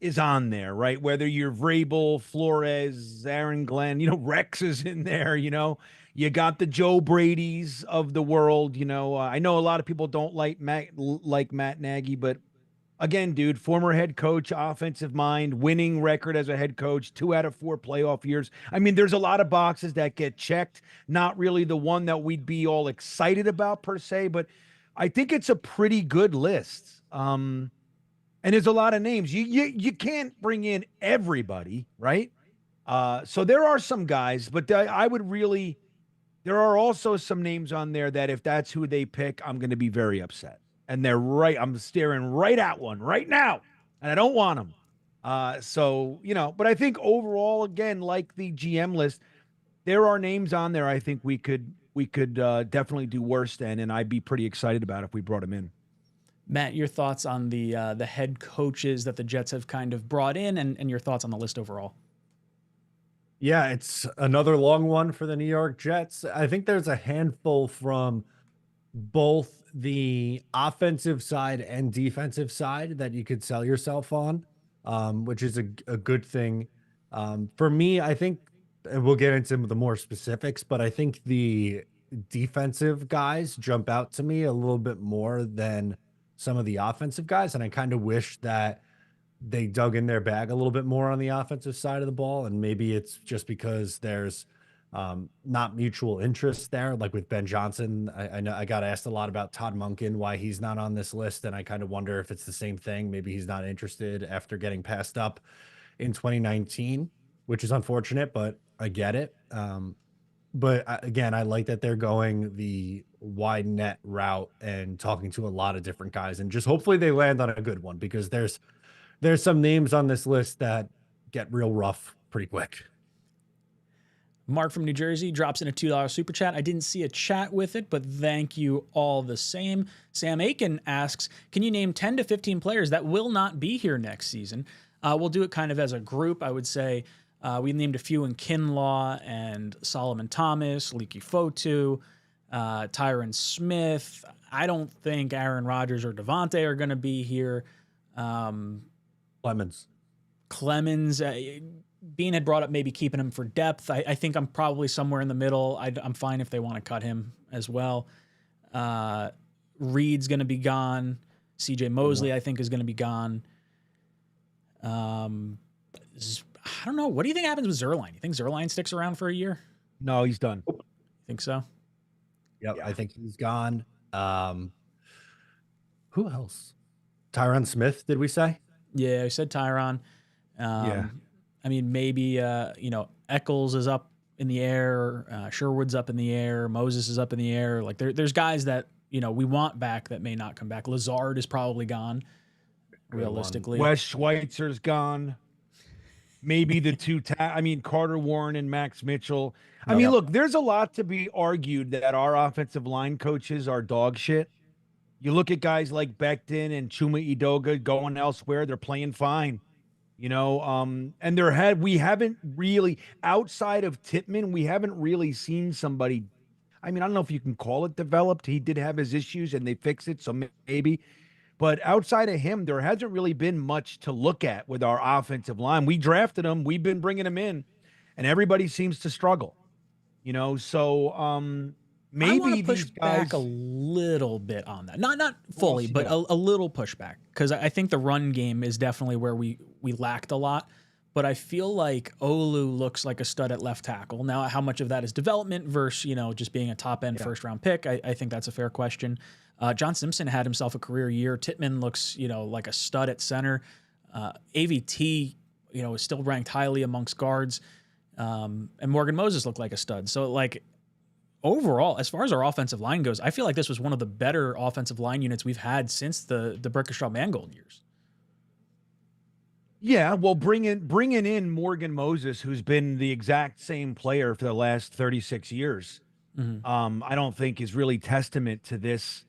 is on there, right? Whether you're Vrabel, Flores, Aaron Glenn, Rex is in there, you got the Joe Brady's of the world, I know a lot of people don't like Matt Nagy, but again, dude, former head coach, offensive mind, winning record as a head coach, 2 out of 4 playoff years. I mean, there's a lot of boxes that get checked. Not really the one that we'd be all excited about per se, but I think it's a pretty good list. And there's a lot of names. You can't bring in everybody, right? So there are some guys, but there are also some names on there that if that's who they pick, I'm going to be very upset. And I'm staring right at one right now, and I don't want them. But I think overall, again, like the GM list, there are names on there I think we could definitely do worse than, and I'd be pretty excited about if we brought them in. Matt, your thoughts on the head coaches that the Jets have kind of brought in, and your thoughts on the list overall? Yeah, it's another long one for the New York Jets. I think there's a handful from both the offensive side and defensive side that you could sell yourself on, which is a good thing. For me, I think, and we'll get into the more specifics, but I think the defensive guys jump out to me a little bit more than some of the offensive guys. And I kind of wish that they dug in their bag a little bit more on the offensive side of the ball. And maybe it's just because there's not mutual interest there. Like with Ben Johnson, I know I got asked a lot about Todd Monken, why he's not on this list. And I kind of wonder if it's the same thing. Maybe he's not interested after getting passed up in 2019, which is unfortunate, but I get it. But again, I like that they're going the wide net route and talking to a lot of different guys, and just hopefully they land on a good one, because there's some names on this list that get real rough pretty quick. Mark from New Jersey drops in a $2 super chat. I didn't see a chat with it, but thank you all the same. Sam Aiken asks, can you name 10 to 15 players that will not be here next season? We'll do it kind of as a group. I would say we named a few in Kinlaw and Solomon Thomas, Leaky Fotu, Tyron Smith. I don't think Aaron Rodgers or Devontae are going to be here. Clemens. Bean had brought up maybe keeping him for depth. I think I'm probably somewhere in the middle. I'm fine if they want to cut him as well. Reed's going to be gone. CJ Mosley, I think, is going to be gone. I don't know. What do you think happens with Zuerlein? You think Zuerlein sticks around for a year? No, he's done. Think so? Yep, yeah. I think he's gone. Who else? Tyron Smith, did we say? Yeah, I said Tyron. Yeah. I mean, maybe, Eccles is up in the air. Sherwood's up in the air. Moses is up in the air. Like there's guys that, we want back that may not come back. Lazard is probably gone, realistically. Wes Schweitzer's gone. Maybe the two, Carter Warren and Max Mitchell. I mean, look, there's a lot to be argued that our offensive line coaches are dog shit. You look at guys like Becton and Chuma Edoga going elsewhere. They're playing fine. And we haven't really, outside of Tippmann, we haven't really seen somebody. I mean, I don't know if you can call it developed. He did have his issues and they fixed it, so maybe. But outside of him, there hasn't really been much to look at with our offensive line. We drafted him, we've been bringing him in, and everybody seems to struggle. So I want maybe to push these guys back a little bit on that. Not fully, but a little pushback, because I think the run game is definitely where we lacked a lot. But I feel like Olu looks like a stud at left tackle. Now, how much of that is development versus, just being a top-end first-round pick? I think that's a fair question. John Simpson had himself a career year. Tittman looks, like a stud at center. AVT, is still ranked highly amongst guards. And Morgan Moses looked like a stud. So, overall, as far as our offensive line goes, I feel like this was one of the better offensive line units we've had since the Brickashaw-Mangold years. Yeah, well, bringing in Morgan Moses, who's been the exact same player for the last 36 years, I don't think is really testament to this.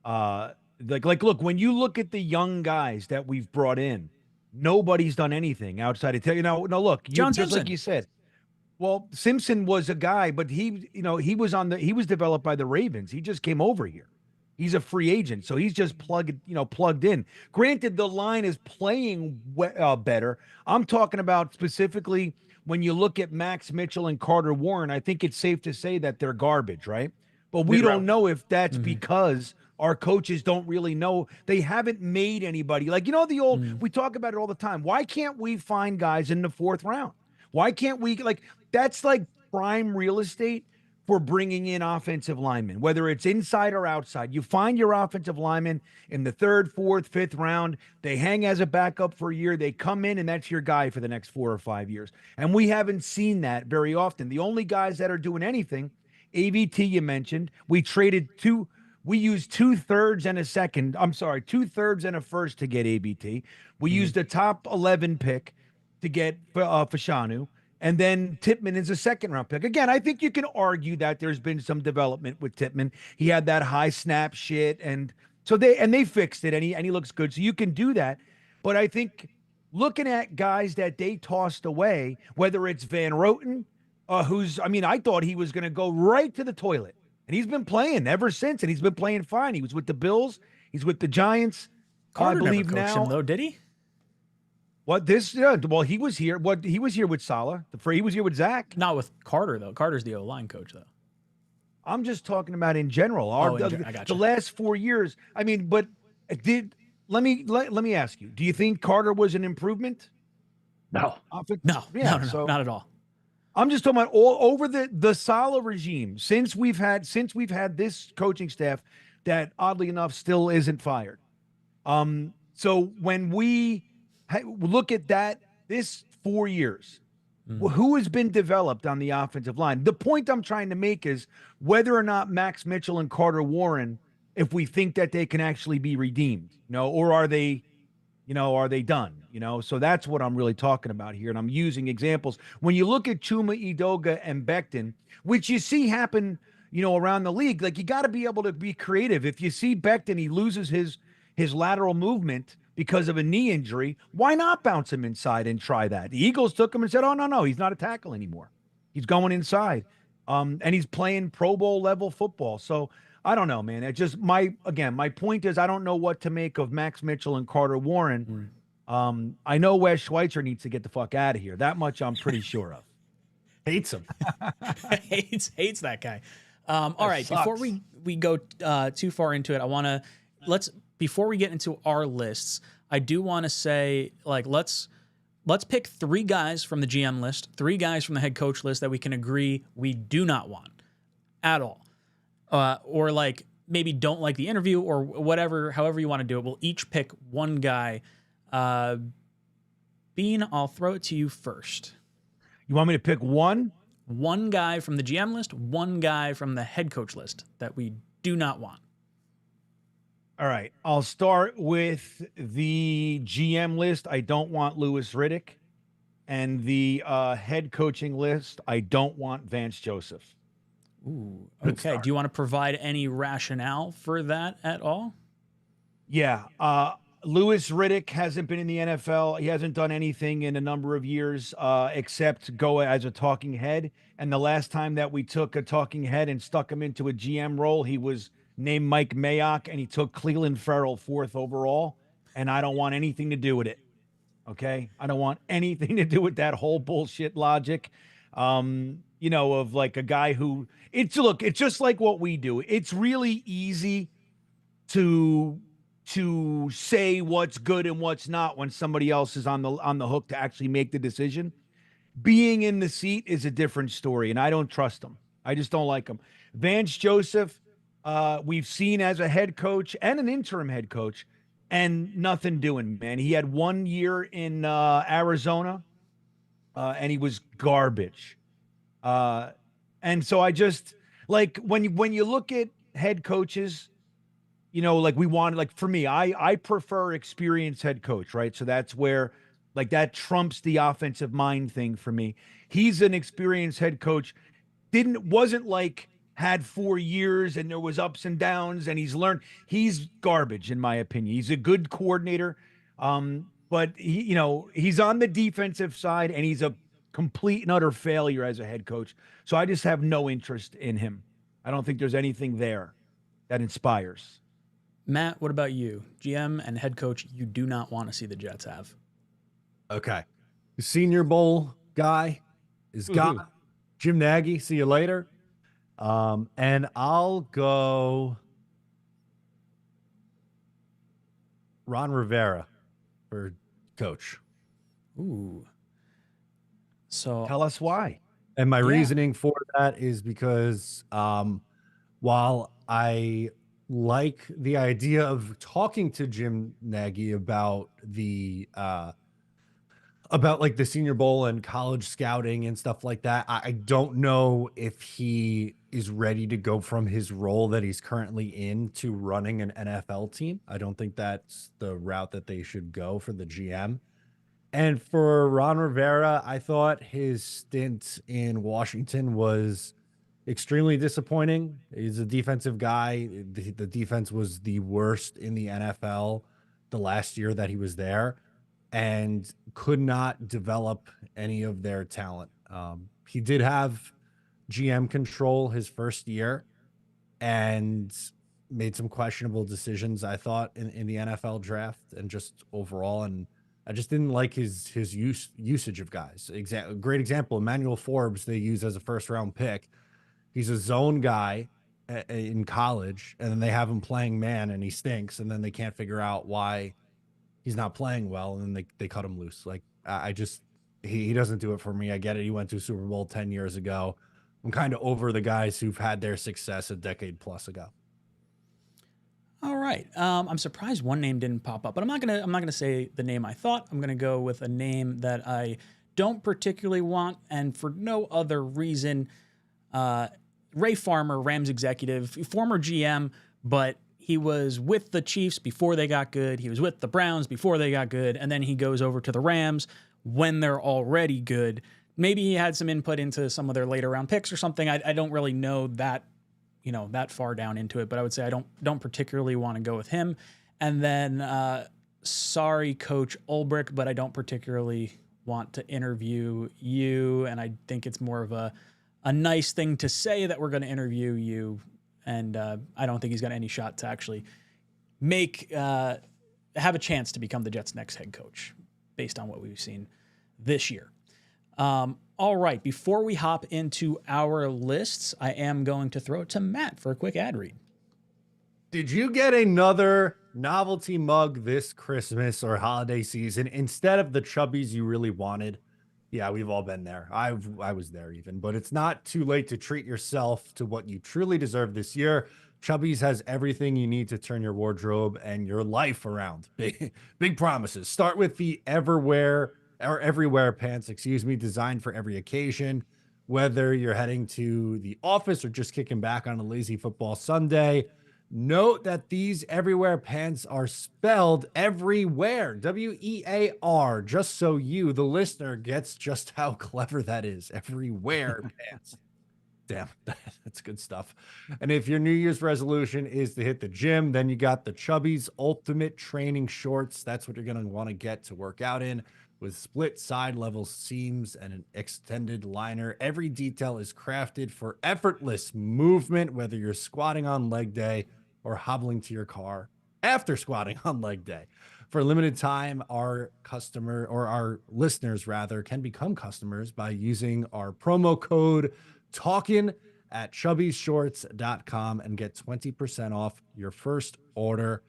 Look, when you look at the young guys that we've brought in, nobody's done anything outside of no. Look, John just Simpson. like you said. Well, Simpson was a guy, but he was developed by the Ravens. He just came over here. He's a free agent, so he's just plugged in. Granted, the line is playing better. I'm talking about specifically when you look at Max Mitchell and Carter Warren. I think it's safe to say that they're garbage, right? But we don't know if that's because our coaches don't really know. They haven't made anybody. The old, we talk about it all the time. Why can't we find guys in the 4th round? Why can't we, that's prime real estate for bringing in offensive linemen, whether it's inside or outside. You find your offensive linemen in the 3rd, 4th, 5th round. They hang as a backup for a year. They come in, and that's your guy for the next 4 or 5 years. And we haven't seen that very often. The only guys that are doing anything, AVT you mentioned, we used 2/3 and a second. I'm sorry, 2/3 and a first to get AVT. We used a top 11 pick to get Fashanu. And then Tittman is a 2nd-round pick. Again, I think you can argue that there's been some development with Tittman. He had that high snap shit, and so they fixed it, and he looks good. So you can do that. But I think looking at guys that they tossed away, whether it's Van Roten, I thought he was going to go right to the toilet, and he's been playing ever since, and he's been playing fine. He was with the Bills, he's with the Giants. Carter I believe never coached him, though, did he? What this? Well, he was here. He was here with Saleh. He was here with Zach. Not with Carter though. Carter's the O-line coach though. I'm just talking about in general. I got The you. last 4 years. Let me ask you. Do you think Carter was an improvement? No. No, Yeah, no, not at all. I'm just talking about all over the Saleh regime since we've had this coaching staff that oddly enough still isn't fired. So when we look at this 4 years, who has been developed on the offensive line? The point I'm trying to make is whether or not Max Mitchell and Carter Warren, if we think that they can actually be redeemed, or are they done? So that's what I'm really talking about here. And I'm using examples. When you look at Chuma Edoga and Becton, which you see happen, around the league, you got to be able to be creative. If you see Becton, he loses his lateral movement because of a knee injury, why not bounce him inside and try that? The Eagles took him and said, oh, no, he's not a tackle anymore. He's going inside. And he's playing Pro Bowl level football. So I don't know, man. It just my point is I don't know what to make of Max Mitchell and Carter Warren. I know Wes Schweitzer needs to get the fuck out of here. That much I'm pretty sure of. Hates him. hates that guy. All right, sucks. before we go too far into it, before we get into our lists, I do want to say, let's pick 3 guys from the GM list, 3 guys from the head coach list that we can agree we do not want at all. Or maybe don't like the interview or whatever, however you want to do it. We'll each pick 1 guy. Bean, I'll throw it to you first. You want me to pick one? 1 guy from the GM list, 1 guy from the head coach list that we do not want. All right. I'll start with the GM list. I don't want Louis Riddick. And the head coaching list, I don't want Vance Joseph. Ooh, okay. Do you want to provide any rationale for that at all? Yeah. Louis Riddick hasn't been in the NFL. He hasn't done anything in a number of years except go as a talking head. And the last time that we took a talking head and stuck him into a GM role, he was named Mike Mayock, and he took Cleveland Farrell 4th overall, and I don't want anything to do with it. Okay, I don't want anything to do with that whole bullshit logic. Of like a guy who it's just like what we do. It's really easy to say what's good and what's not when somebody else is on the hook to actually make the decision. Being in the seat is a different story, and I don't trust him. I just don't like him. Vance Joseph, we've seen as a head coach and an interim head coach, and nothing doing, man. He had 1 year in Arizona, and he was garbage. And so I just like when you look at head coaches, like we want, like for me, I prefer experienced head coach, right? So that's where like that trumps the offensive mind thing for me. He's an experienced head coach. Wasn't like had 4 years and there was ups and downs and he's garbage in my opinion. He's a good coordinator. But he's on the defensive side and he's a complete and utter failure as a head coach. So I just have no interest in him. I don't think there's anything there that inspires. Matt, what about you? GM and head coach you do not want to see the Jets have. Okay. The Senior Bowl guy is gone. Jim Nagy, see you later. And I'll go Ron Rivera for coach. Ooh. So tell us why. And my reasoning for that is because while I like the idea of talking to Jim Nagy about like the Senior Bowl and college scouting and stuff like that, I don't know if he is ready to go from his role that he's currently in to running an NFL team. I don't think that's the route that they should go for the GM. And for Ron Rivera, I thought his stint in Washington was extremely disappointing. He's a defensive guy. The defense was the worst in the NFL the last year that he was there and could not develop any of their talent. He did have GM control his first year and made some questionable decisions, I thought, in the NFL draft and just overall. And I just didn't like his usage of guys. Great example, Emmanuel Forbes, they use as a first-round pick. He's a zone guy in college, and then they have him playing man, and he stinks, and then they can't figure out why he's not playing well, and then they cut him loose. Like, he doesn't do it for me. I get it. He went to a Super Bowl 10 years ago. I'm kind of over the guys who've had their success a decade plus ago. All right. I'm surprised one name didn't pop up, but I'm not gonna say the name I thought. I'm gonna go with a name that I don't particularly want, and for no other reason. Ray Farmer, Rams executive, former GM, but he was with the Chiefs before they got good. He was with the Browns before they got good, and then he goes over to the Rams when they're already good. Maybe he had some input into some of their later round picks or something. I don't really know that. That far down into it, but I would say I don't particularly want to go with him. And then, sorry, Coach Ulbrich, but I don't particularly want to interview you. And I think it's more of a nice thing to say that we're going to interview you. And I don't think he's got any shot to actually have a chance to become the Jets' next head coach based on what we've seen this year. All right, before we hop into our lists, I am going to throw it to Matt for a quick ad read. Did you get another novelty mug this Christmas or holiday season instead of the Chubbies you really wanted? Yeah, we've all been there. I was there even, but it's not too late to treat yourself to what you truly deserve this year. Chubbies has everything you need to turn your wardrobe and your life around. Big promises. Start with the Everwear pants, designed for every occasion. Whether you're heading to the office or just kicking back on a lazy football Sunday, note that these Everywhere pants are spelled everywhere, W-E-A-R, just so you, the listener, gets just how clever that is. Everywhere pants. Damn, that's good stuff. And if your New Year's resolution is to hit the gym, then you got the Chubbies Ultimate Training Shorts. That's what you're going to want to get to work out in. With split side level seams and an extended liner, every detail is crafted for effortless movement, whether you're squatting on leg day or hobbling to your car after squatting on leg day. For a limited time, our listeners rather can become customers by using our promo code Talkin at chubbyshorts.com and get 20% off your first order.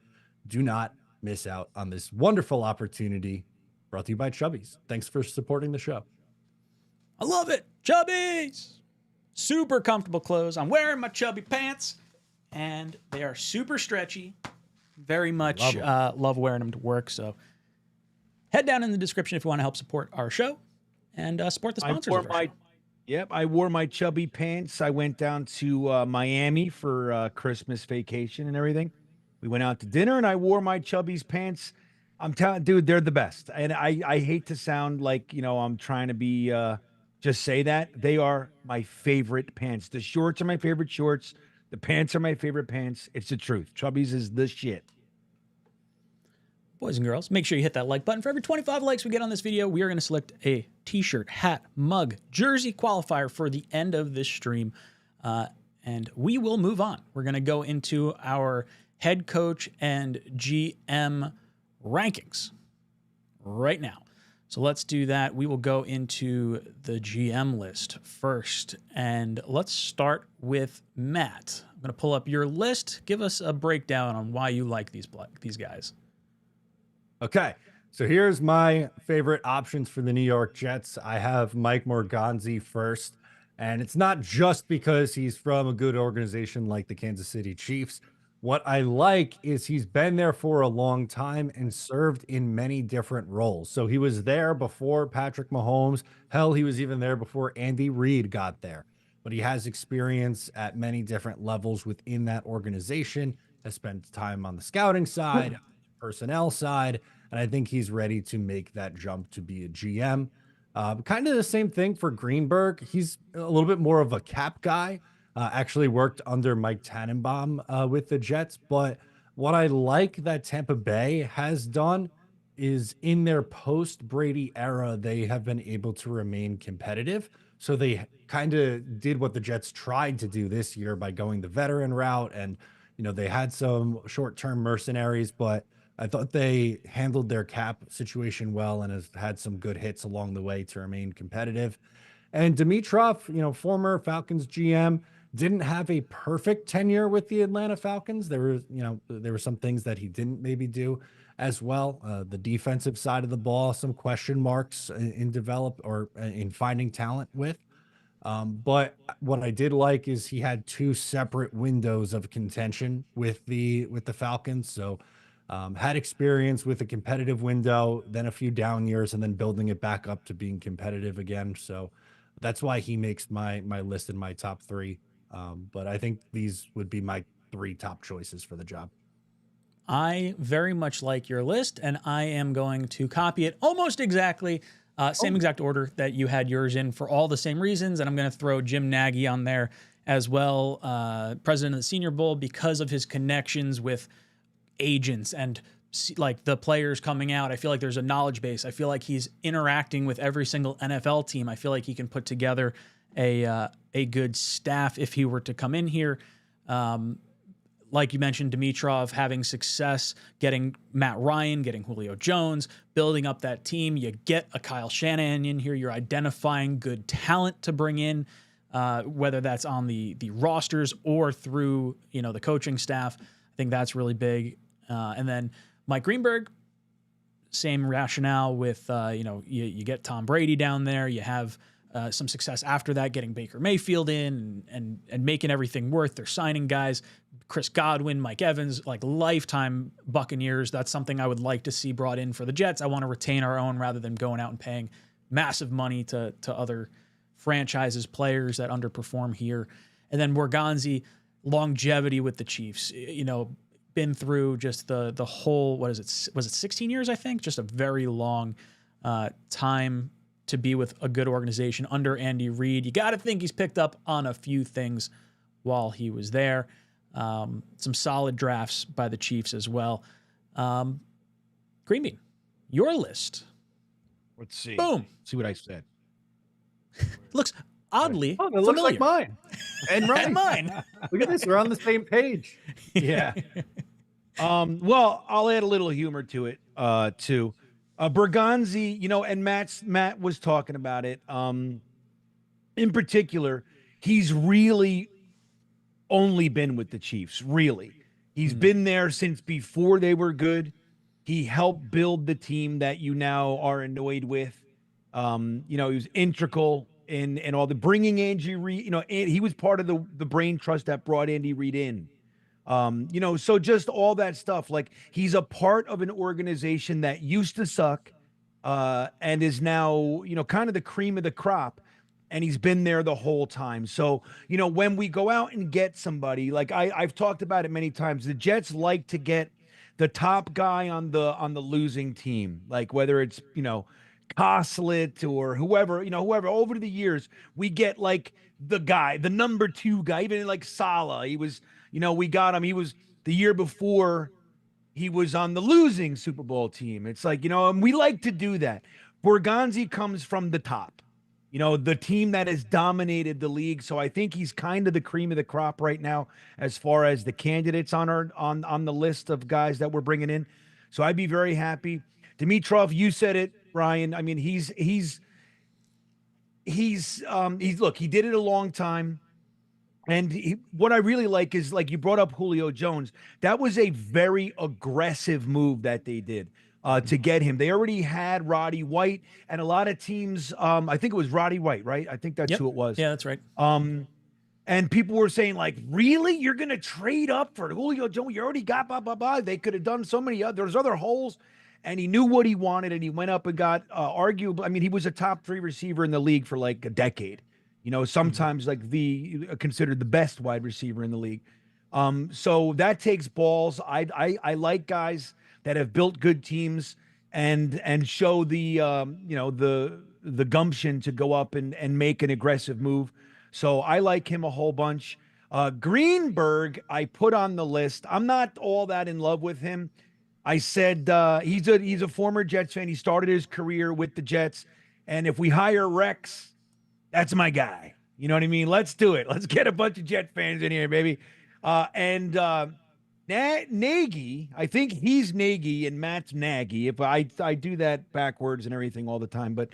Do not miss out on this wonderful opportunity, brought to you by Chubbies. Thanks for supporting the show. I love it. Chubbies. Super comfortable clothes. I'm wearing my chubby pants, and they are super stretchy. Very much love wearing them to work. So head down in the description if you want to help support our show and support the sponsors of our show. Yep, I wore my chubby pants. I went down to Miami for Christmas vacation and everything. We went out to dinner, and I wore my chubby's pants. I'm telling, dude, they're the best. And I hate to sound like, I'm trying to be just say that. They are my favorite pants. The shorts are my favorite shorts. The pants are my favorite pants. It's the truth. Chubbies is the shit. Boys and girls, make sure you hit that like button. For every 25 likes we get on this video, we are going to select a t-shirt, hat, mug, jersey qualifier for the end of this stream. And we will move on. We're going to go into our head coach and GM rankings right now. So let's do that. We will go into the GM list first. And let's start with Matt. I'm going to pull up your list. Give us a breakdown on why you like these guys. Okay, so here's my favorite options for the New York Jets. I have Mike Morganzi first, and it's not just because he's from a good organization like the Kansas City Chiefs. What I like is he's been there for a long time and served in many different roles. So he was there before Patrick Mahomes. Hell, he was even there before Andy Reid got there. But he has experience at many different levels within that organization, has spent time on the scouting side, personnel side, and I think he's ready to make that jump to be a GM. Kind of the same thing for Greenberg. He's a little bit more of a cap guy. Actually worked under Mike Tannenbaum with the Jets. But what I like that Tampa Bay has done is in their post-Brady era, they have been able to remain competitive. So they kind of did what the Jets tried to do this year by going the veteran route. And, they had some short-term mercenaries, but I thought they handled their cap situation well and has had some good hits along the way to remain competitive. And Dimitroff, former Falcons GM, didn't have a perfect tenure with the Atlanta Falcons. There were some things that he didn't maybe do as well. The defensive side of the ball, some question marks in finding talent with. But what I did like is he had two separate windows of contention with the Falcons. So had experience with a competitive window, then a few down years, and then building it back up to being competitive again. So that's why he makes my list in my top three. But I think these would be my three top choices for the job. I very much like your list, and I am going to copy it almost exactly, same exact order that you had yours in for all the same reasons. And I'm going to throw Jim Nagy on there as well, president of the Senior Bowl, because of his connections with agents and like the players coming out. I feel like there's a knowledge base. I feel like he's interacting with every single NFL team. I feel like he can put together a good staff if he were to come in here. Like you mentioned, Dimitroff having success, getting Matt Ryan, getting Julio Jones, building up that team. You get a Kyle Shanahan in here. You're identifying good talent to bring in, whether that's on the rosters or through, the coaching staff. I think that's really big. And then Mike Greenberg, same rationale with, you get Tom Brady down there. You have some success after that, getting Baker Mayfield in and making everything worth. They're signing guys, Chris Godwin, Mike Evans, like lifetime Buccaneers. That's something I would like to see brought in for the Jets. I want to retain our own rather than going out and paying massive money to other franchises, players that underperform here. And then Morganzi, longevity with the Chiefs, been through just the whole, was it 16 years, I think? Just a very long time to be with a good organization under Andy Reid. You got to think he's picked up on a few things while he was there. Some solid drafts by the Chiefs as well. Green Bean, your list. Let's see. Boom. See what I said. Looks oddly Oh, that familiar. looks like mine. And And mine. Look at this. We're on the same page. Yeah. Well, I'll add a little humor to it, too. Berganzi, you know, and Matt was talking about it. In particular, he's really only been with the Chiefs, really. He's been there since before they were good. He helped build the team that you now are annoyed with. You know, he was integral in all the bringing Andy Reid, you know, and he was part of the brain trust that brought Andy Reid in. You know, so just all that stuff. Like, he's a part of an organization that used to suck, and is now, you know, kind of the cream of the crop. And he's been there the whole time. So, you know, when we go out and get somebody, like I've talked about it many times, the Jets like to get the top guy on the losing team, like whether it's, you know, Coslet or whoever over the years, we get like the guy, the number 2 guy, even like Salah. He was, you know, we got him. He was the year before he was on the losing Super Bowl team. It's like, you know, and we like to do that. Borgonzi comes from the top, you know, the team that has dominated the league. So I think he's kind of the cream of the crop right now, as far as the candidates on the list of guys that we're bringing in. So I'd be very happy. Dimitrov, you said it, Ryan. I mean, he's look, he did it a long time. And what I really like is, like, you brought up Julio Jones. That was a very aggressive move that they did to get him. They already had Roddy White, and a lot of teams, I think it was Roddy White, right? I think that's who it was. Yeah, that's right. And people were saying, like, really? You're going to trade up for Julio Jones? You already got blah, blah, blah. They could have done so many other, there's other holes. And he knew what he wanted, and he went up and got arguably, I mean, he was a top 3 receiver in the league for like a decade. You know, sometimes like considered the best wide receiver in the league. So that takes balls. I like guys that have built good teams and show the you know, the gumption to go up and make an aggressive move. So I like him a whole bunch. Greenberg, I put on the list. I'm not all that in love with him. I said he's a former Jets fan. He started his career with the Jets, and if we hire Rex, that's my guy. You know what I mean? Let's do it. Let's get a bunch of Jet fans in here, baby. And Nagy, I think he's Nagy and Matt's Nagy. If I do that backwards and everything all the time. But,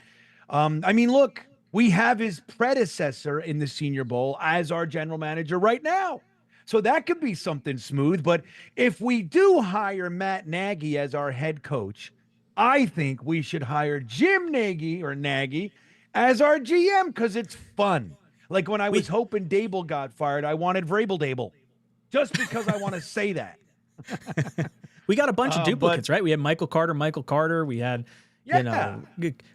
I mean, look, we have his predecessor in the Senior Bowl as our general manager right now. So that could be something smooth. But if we do hire Matt Nagy as our head coach, I think we should hire Jim Nagy as our GM, because it's fun. Like when I was hoping Dable got fired, I wanted Vrabel Dable, just because I want to say that. We got a bunch of duplicates, right? We had Michael Carter. We had, you know,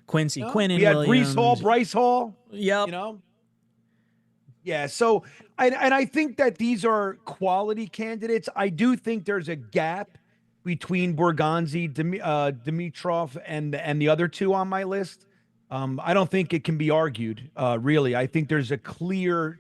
Quincy Quinn and Williams. Bryce Hall. Yep. You know? Yeah, so and I think that these are quality candidates. I do think there's a gap between Borgonzi, Dimitrov, and the other 2 on my list. I don't think it can be argued, really. I think there's a clear,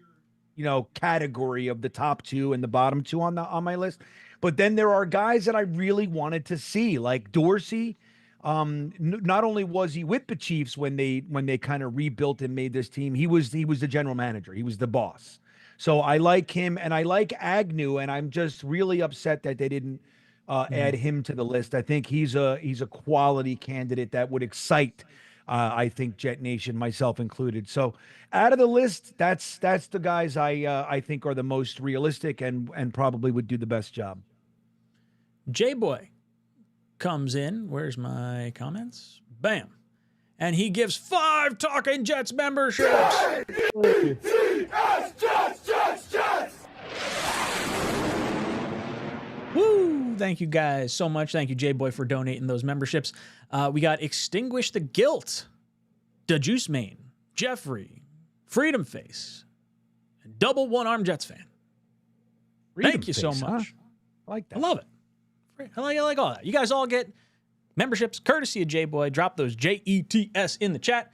you know, category of the top 2 and the bottom 2 on my list. But then there are guys that I really wanted to see, like Dorsey. Not only was he with the Chiefs when they kind of rebuilt and made this team, he was the general manager. He was the boss. So I like him, and I like Agnew, and I'm just really upset that they didn't add him to the list. I think he's a quality candidate that would excite, I think, Jet Nation, myself included. So out of the list, that's the guys I think are the most realistic and probably would do the best job. J-Boy comes in. Where's my comments? Bam. And he gives 5 Talking Jets memberships. Woo! Thank you guys so much. Thank you, J-Boy, for donating those memberships. We got Extinguish the Guilt, Da Juice Main, Jeffrey, Freedom Face, and Double One-Arm Jets fan. Thank you so much. Huh? I like that. I love it. I like all that. You guys all get memberships courtesy of J-Boy. Drop those JETS in the chat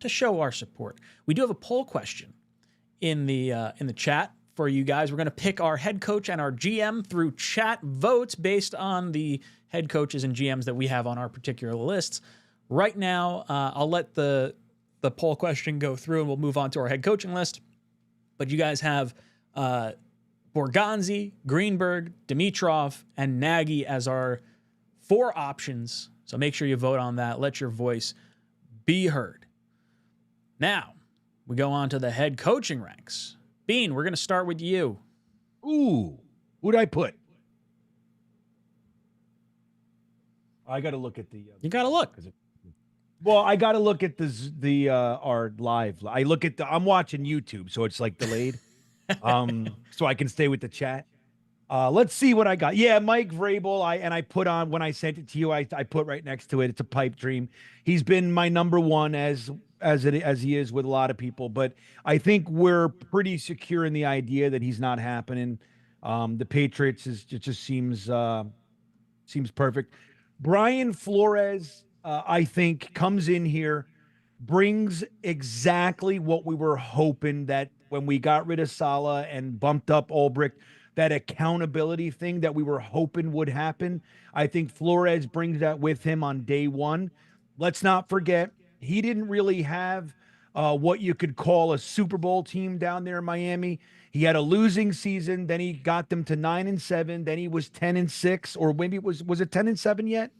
to show our support. We do have a poll question in the chat for you guys. We're going to pick our head coach and our GM through chat votes based on the head coaches and GMs that we have on our particular lists. Right now, I'll let the the poll question go through, and we'll move on to our head coaching list. But you guys have Borgonzi, Greenberg, Dimitrov, and Nagy as our 4 options. So make sure you vote on that. Let your voice be heard. Now, we go on to the head coaching ranks. Bean, we're going to start with you. Ooh, who'd I put? I got to look at the. You got to look. Well, I got to look at our live. I look at I'm watching YouTube, so it's like delayed. So I can stay with the chat. Let's see what I got. Yeah, Mike Vrabel. I put on when I sent it to you. I put right next to it. It's a pipe dream. He's been my number one as he is with a lot of people, but I think we're pretty secure in the idea that he's not happening. The Patriots just seems perfect. Brian Flores, I think, comes in here, brings exactly what we were hoping that when we got rid of Saleh and bumped up Ulbrich, that accountability thing that we were hoping would happen. I think Flores brings that with him on day one. Let's not forget, he didn't really have what you could call a Super Bowl team down there in Miami. He had a losing season. Then he got them to 9-7. Then he was 10-6, or maybe it was it 10-7 yet?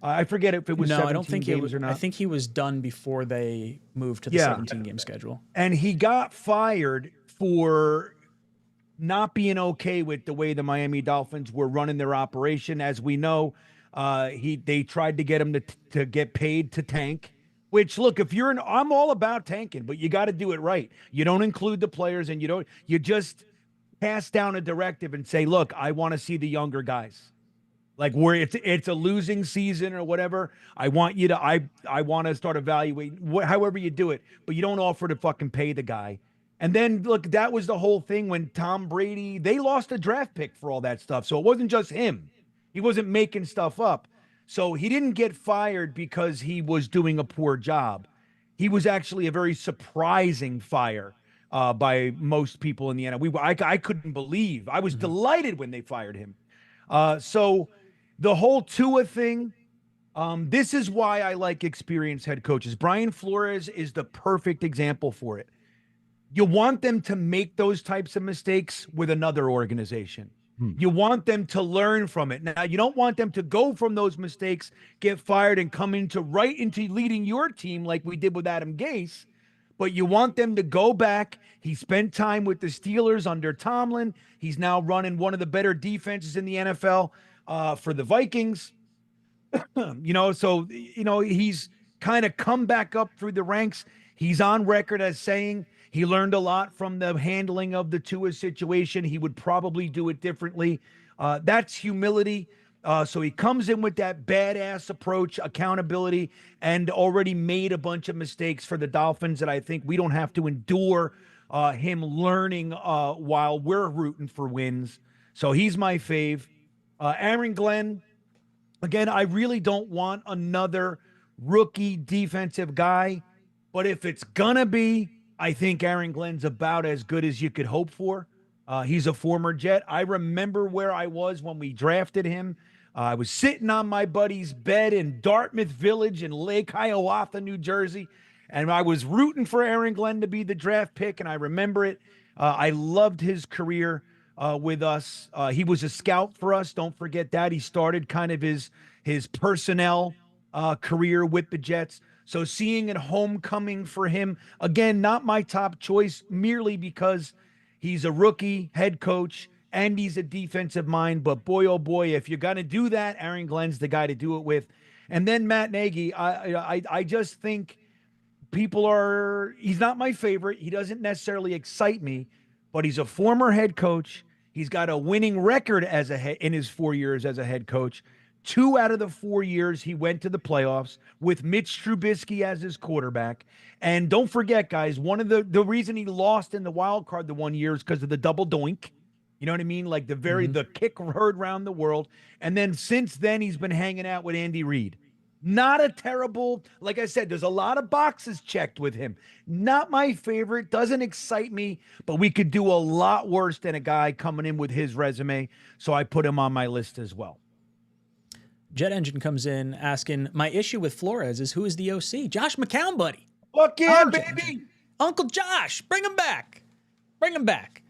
I forget if it was. No, I don't think games it was. or not. I think he was done before they moved to the 17-game schedule. And he got fired for not being okay with the way the Miami Dolphins were running their operation. As we know, they tried to get him to get paid to tank. Which, look, if you're I'm all about tanking, but you got to do it right. You don't include the players, and you just pass down a directive and say, look, I want to see the younger guys. Like where it's a losing season or whatever. I want you to, I want to start evaluating however you do it, but you don't offer to fucking pay the guy. And then look, that was the whole thing when Tom Brady, they lost a draft pick for all that stuff. So it wasn't just him. He wasn't making stuff up. So he didn't get fired because he was doing a poor job. He was actually a very surprising fire by most people in the NFL. I couldn't believe. I was delighted when they fired him. So the whole Tua thing, this is why I like experienced head coaches. Brian Flores is the perfect example for it. You want them to make those types of mistakes with another organization. You want them to learn from it. Now, you don't want them to go from those mistakes, get fired, and come right into leading your team like we did with Adam Gase. But you want them to go back. He spent time with the Steelers under Tomlin. He's now running one of the better defenses in the NFL for the Vikings. He's kind of come back up through the ranks. He's on record as saying he learned a lot from the handling of the Tua situation. He would probably do it differently. That's humility. So he comes in with that badass approach, accountability, and already made a bunch of mistakes for the Dolphins that I think we don't have to endure him learning while we're rooting for wins. So he's my fave. Aaron Glenn, again, I really don't want another rookie defensive guy, but if it's gonna be, I think Aaron Glenn's about as good as you could hope for. He's a former Jet. I remember where I was when we drafted him. I was sitting on my buddy's bed in Dartmouth Village in Lake Hiawatha, New Jersey, and I was rooting for Aaron Glenn to be the draft pick, and I remember it. I loved his career with us. He was a scout for us. Don't forget that. He started kind of his personnel career with the Jets. So seeing a homecoming for him, again, not my top choice, merely because he's a rookie head coach and he's a defensive mind. But boy, oh boy, if you're going to do that, Aaron Glenn's the guy to do it with. And then Matt Nagy, I just think he's not my favorite. He doesn't necessarily excite me, but he's a former head coach. He's got a winning record in his 4 years as a head coach. 2 out of the 4 years he went to the playoffs with Mitch Trubisky as his quarterback. And don't forget, guys, one of the reason he lost in the wild card the 1 year is because of the double doink. You know what I mean? Like the kick heard around the world. And then since then, he's been hanging out with Andy Reid. Not a terrible, like I said, there's a lot of boxes checked with him. Not my favorite, doesn't excite me, but we could do a lot worse than a guy coming in with his resume. So I put him on my list as well. Jet Engine comes in asking, my issue with Flores is who is the OC? Josh McCown, buddy. Fuck yeah, Uncle- baby. Uncle Josh, bring him back. Bring him back.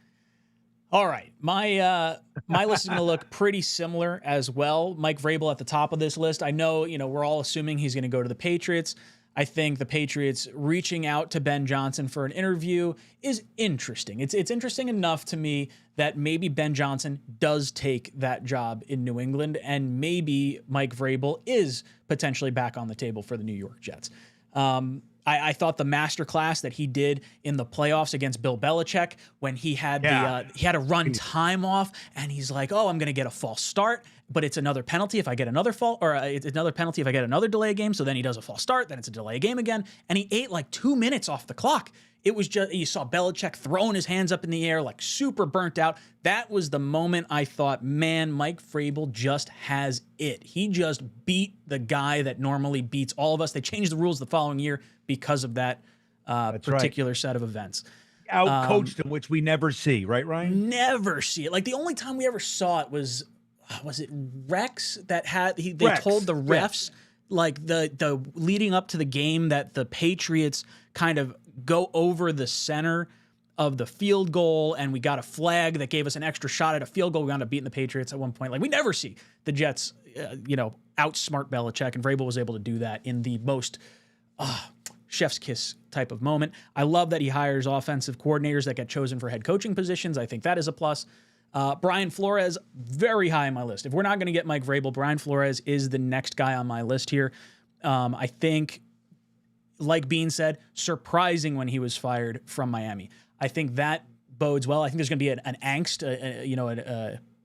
All right, my list is going to look pretty similar as well. Mike Vrabel at the top of this list. I know, we're all assuming he's going to go to the Patriots. I think the Patriots reaching out to Ben Johnson for an interview is interesting. It's interesting enough to me that maybe Ben Johnson does take that job in New England, and maybe Mike Vrabel is potentially back on the table for the New York Jets. I thought the masterclass that he did in the playoffs against Bill Belichick when he had he had to run time off, and he's like, "Oh, I'm going to get a false start, but it's another penalty if I get another it's another penalty if I get another delay game." So then he does a false start, then it's a delay game again, and he ate like 2 minutes off the clock. It was just, you saw Belichick throwing his hands up in the air, like super burnt out. That was the moment I thought, man, Mike Vrabel just has it. He just beat the guy that normally beats all of us. They changed the rules the following year because of that particular set of events. Out-coached him, which we never see, right, Ryan? Never see it. Like the only time we ever saw it was it Rex that had, they Rex, told the refs, like the leading up to the game, that the Patriots kind of go over the center of the field goal, and we got a flag that gave us an extra shot at a field goal. We wound up beating the Patriots at one point. Like we never see the Jets, outsmart Belichick, and Vrabel was able to do that in the most chef's kiss type of moment. I love that he hires offensive coordinators that get chosen for head coaching positions. I think that is a plus. Brian Flores, very high on my list. If we're not going to get Mike Vrabel, Brian Flores is the next guy on my list here. I think, like Bean said, surprising when he was fired from Miami. I think that bodes well. I think there's going to be an angst,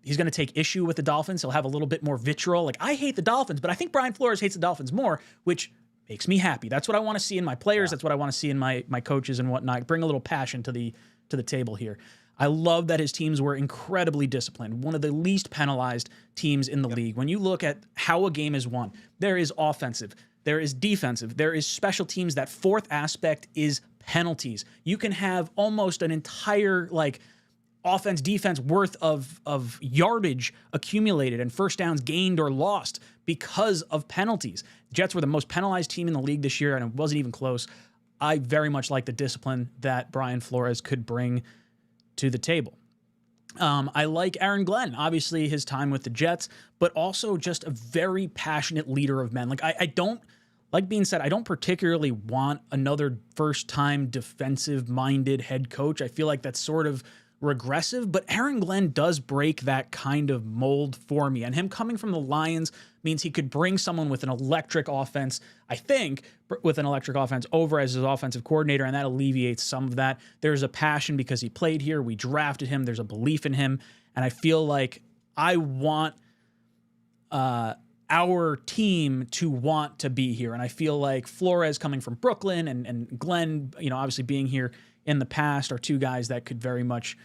he's going to take issue with the Dolphins. He'll have a little bit more vitriol. Like, I hate the Dolphins, but I think Brian Flores hates the Dolphins more, which makes me happy. That's what I want to see in my players. That's what I want to see in my coaches and whatnot. Bring a little passion to the table here. I love that his teams were incredibly disciplined. One of the least penalized teams in the league. When you look at how a game is won, there is offensive, there is defensive, there is special teams. That fourth aspect is penalties. You can have almost an entire offense, defense worth of yardage accumulated and first downs gained or lost because of penalties. Jets were the most penalized team in the league this year, and it wasn't even close. I very much like the discipline that Brian Flores could bring to the table. I like Aaron Glenn, obviously his time with the Jets, but also just a very passionate leader of men. I don't, like being said, I don't particularly want another first-time defensive-minded head coach. I feel like that's sort of regressive, but Aaron Glenn does break that kind of mold for me. And him coming from the Lions means he could bring someone with an electric offense, I think, with an electric offense over as his offensive coordinator, and that alleviates some of that. There's a passion because he played here. We drafted him. There's a belief in him. And I feel like I want our team to want to be here. And I feel like Flores coming from Brooklyn and Glenn, obviously being here in the past, are two guys that could very much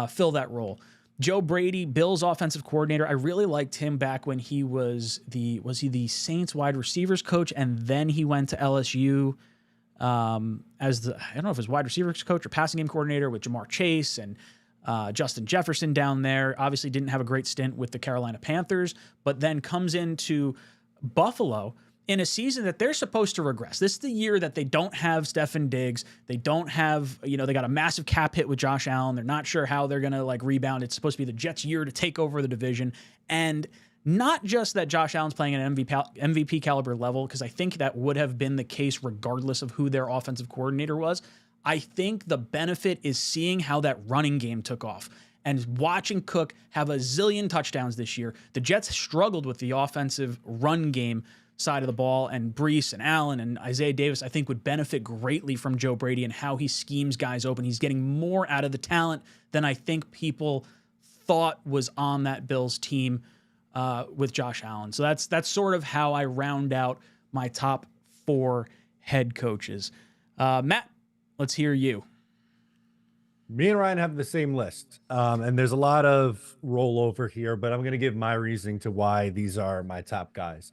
fill that role. Joe Brady, Bills offensive coordinator. I really liked him back when he was the Saints wide receivers coach, and then he went to LSU as I don't know if it was wide receivers coach or passing game coordinator with Jamar Chase and Justin Jefferson down there. Obviously didn't have a great stint with the Carolina Panthers, but then comes into Buffalo in a season that they're supposed to regress. This is the year that they don't have Stefon Diggs. They don't have, they got a massive cap hit with Josh Allen. They're not sure how they're going to rebound. It's supposed to be the Jets' year to take over the division. And not just that Josh Allen's playing at an MVP caliber level, because I think that would have been the case regardless of who their offensive coordinator was. I think the benefit is seeing how that running game took off and watching Cook have a zillion touchdowns this year. The Jets struggled with the offensive run game side of the ball, and Brees and Allen and Isaiah Davis, I think, would benefit greatly from Joe Brady and how he schemes guys open. He's getting more out of the talent than I think people thought was on that Bills team with Josh Allen. So that's sort of how I round out my top 4 head coaches. Matt, let's hear you. Me and Ryan have the same list, and there's a lot of rollover here, but I'm going to give my reasoning to why these are my top guys.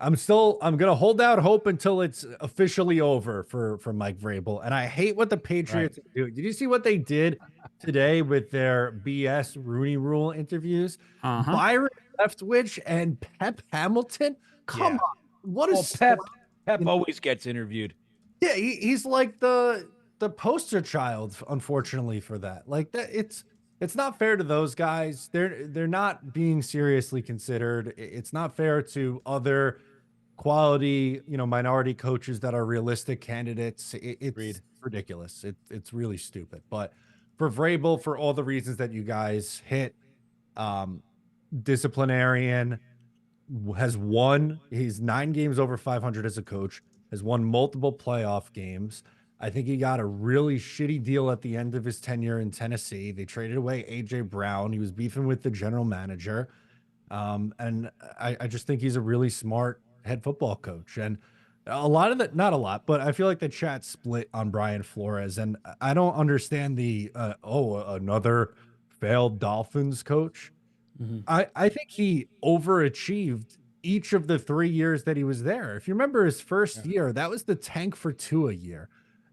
I'm going to hold out hope until it's officially over for Mike Vrabel. And I hate what the Patriots do. Did you see what they did today with their BS Rooney Rule interviews? Byron Leftwich and Pep Hamilton? Come on. What is Pep always gets interviewed. Yeah, he's like the poster child, unfortunately, for that. Like that, it's not fair to those guys. They're not being seriously considered. It's not fair to other quality, minority coaches that are realistic candidates. It's ridiculous. It's really stupid. But for Vrabel, for all the reasons that you guys hit, um, disciplinarian, has won. He's 9 games over 500 as a coach, has won multiple playoff games. I think he got a really shitty deal at the end of his tenure in Tennessee. They traded away AJ Brown. He was beefing with the general manager. And I just think he's a really smart head football coach. And a lot of that, not a lot, but I feel like the chat split on Brian Flores. And I don't understand the, another failed Dolphins coach. I think he overachieved each of the 3 years that he was there. If you remember his first year, that was the tank for Tua year.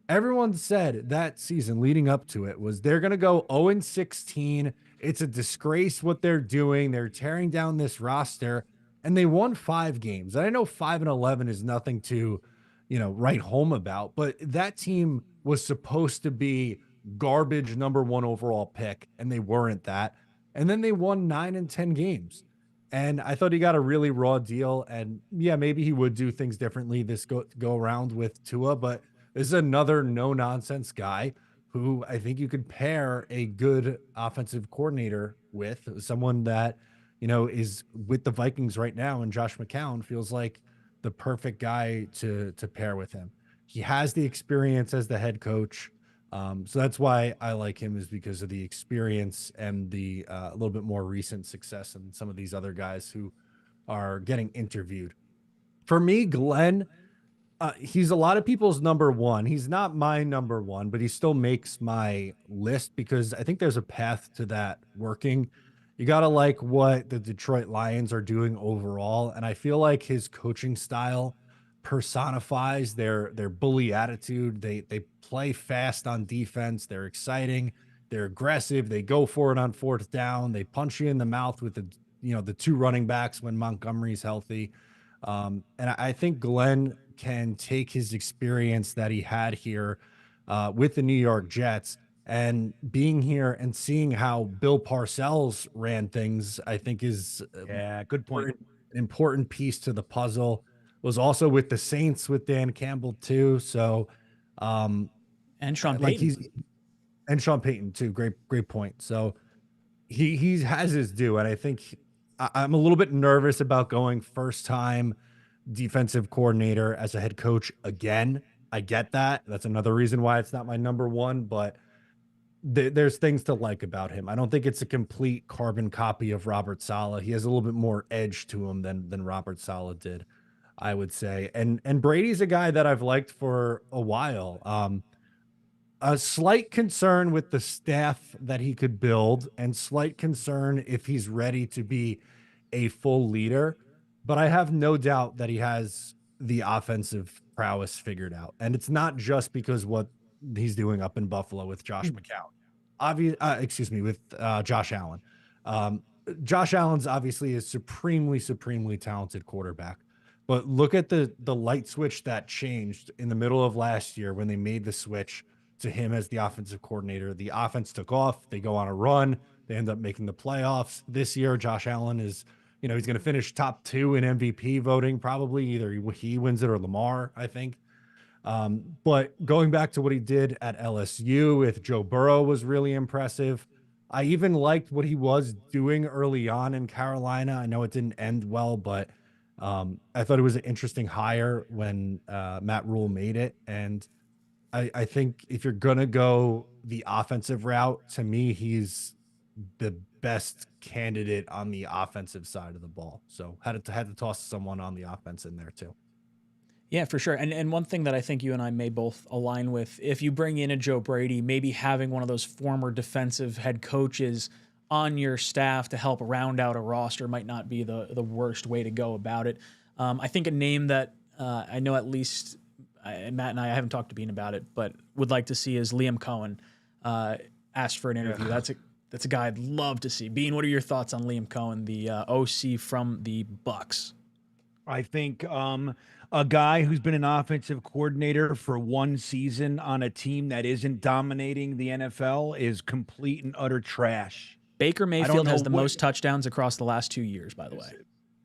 Everyone said that season leading up to it was they're going to go 0-16. It's a disgrace what they're doing. They're tearing down this roster, and they won 5 games. I know 5-11 is nothing to, write home about, but that team was supposed to be garbage #1 overall pick, and they weren't that. And then they won 9 and 10 games. And I thought he got a really raw deal. And yeah, maybe he would do things differently this go around with Tua, but this is another no nonsense guy who I think you could pair a good offensive coordinator with, someone that, is with the Vikings right now. And Josh McCown feels like the perfect guy to pair with him. He has the experience as the head coach. So that's why I like him, is because of the experience and the a little bit more recent success than some of these other guys who are getting interviewed. For me, Glenn, he's a lot of people's #1. He's not my #1, but he still makes my list because I think there's a path to that working. You got to like what the Detroit Lions are doing overall. And I feel like his coaching style personifies their bully attitude. They play fast on defense. They're exciting. They're aggressive. They go for it on 4th down. They punch you in the mouth with the 2 running backs when Montgomery's healthy. And I think Glenn can take his experience that he had here with the New York Jets and being here and seeing how Bill Parcells ran things, I think is good point. An important piece to the puzzle. Was also with the Saints with Dan Campbell too. So, and Sean Payton. And Sean Payton too. Great point. So he has his due. And I think I'm a little bit nervous about going first time defensive coordinator as a head coach again. I get that. That's another reason why it's not my #1, but there's things to like about him. I don't think it's a complete carbon copy of Robert Saleh. He has a little bit more edge to him than Robert Saleh did, I would say. And Brady's a guy that I've liked for a while. A slight concern with the staff that he could build, and slight concern if he's ready to be a full leader. But I have no doubt that he has the offensive prowess figured out. And it's not just because what he's doing up in Buffalo with Josh McCown. With Josh Allen. Josh Allen's obviously a supremely talented quarterback. But look at the light switch that changed in the middle of last year when they made the switch to him as the offensive coordinator. The offense took off. They go on a run. They end up making the playoffs. This year, Josh Allen is, he's going to finish top 2 in MVP voting, probably. Either he wins it or Lamar, I think. But going back to what he did at LSU with Joe Burrow was really impressive. I even liked what he was doing early on in Carolina. I know it didn't end well, but I thought it was an interesting hire when Matt Rule made it. And I think if you're going to go the offensive route, to me, he's the best candidate on the offensive side of the ball. So had to toss someone on the offense in there too. Yeah, for sure. And one thing that I think you and I may both align with, if you bring in a Joe Brady, maybe having one of those former defensive head coaches on your staff to help round out a roster might not be the worst way to go about it. I think a name that I know at least Matt and I haven't talked to Bean about it, but would like to see is Liam Cohen asked for an interview. Yeah. That's a guy I'd love to see. Bean, what are your thoughts on Liam Cohen, the OC from the Bucks? I think a guy who's been an offensive coordinator for one season on a team that isn't dominating the NFL is complete and utter trash. Baker Mayfield know has the what- most touchdowns across the last 2 years, by the way.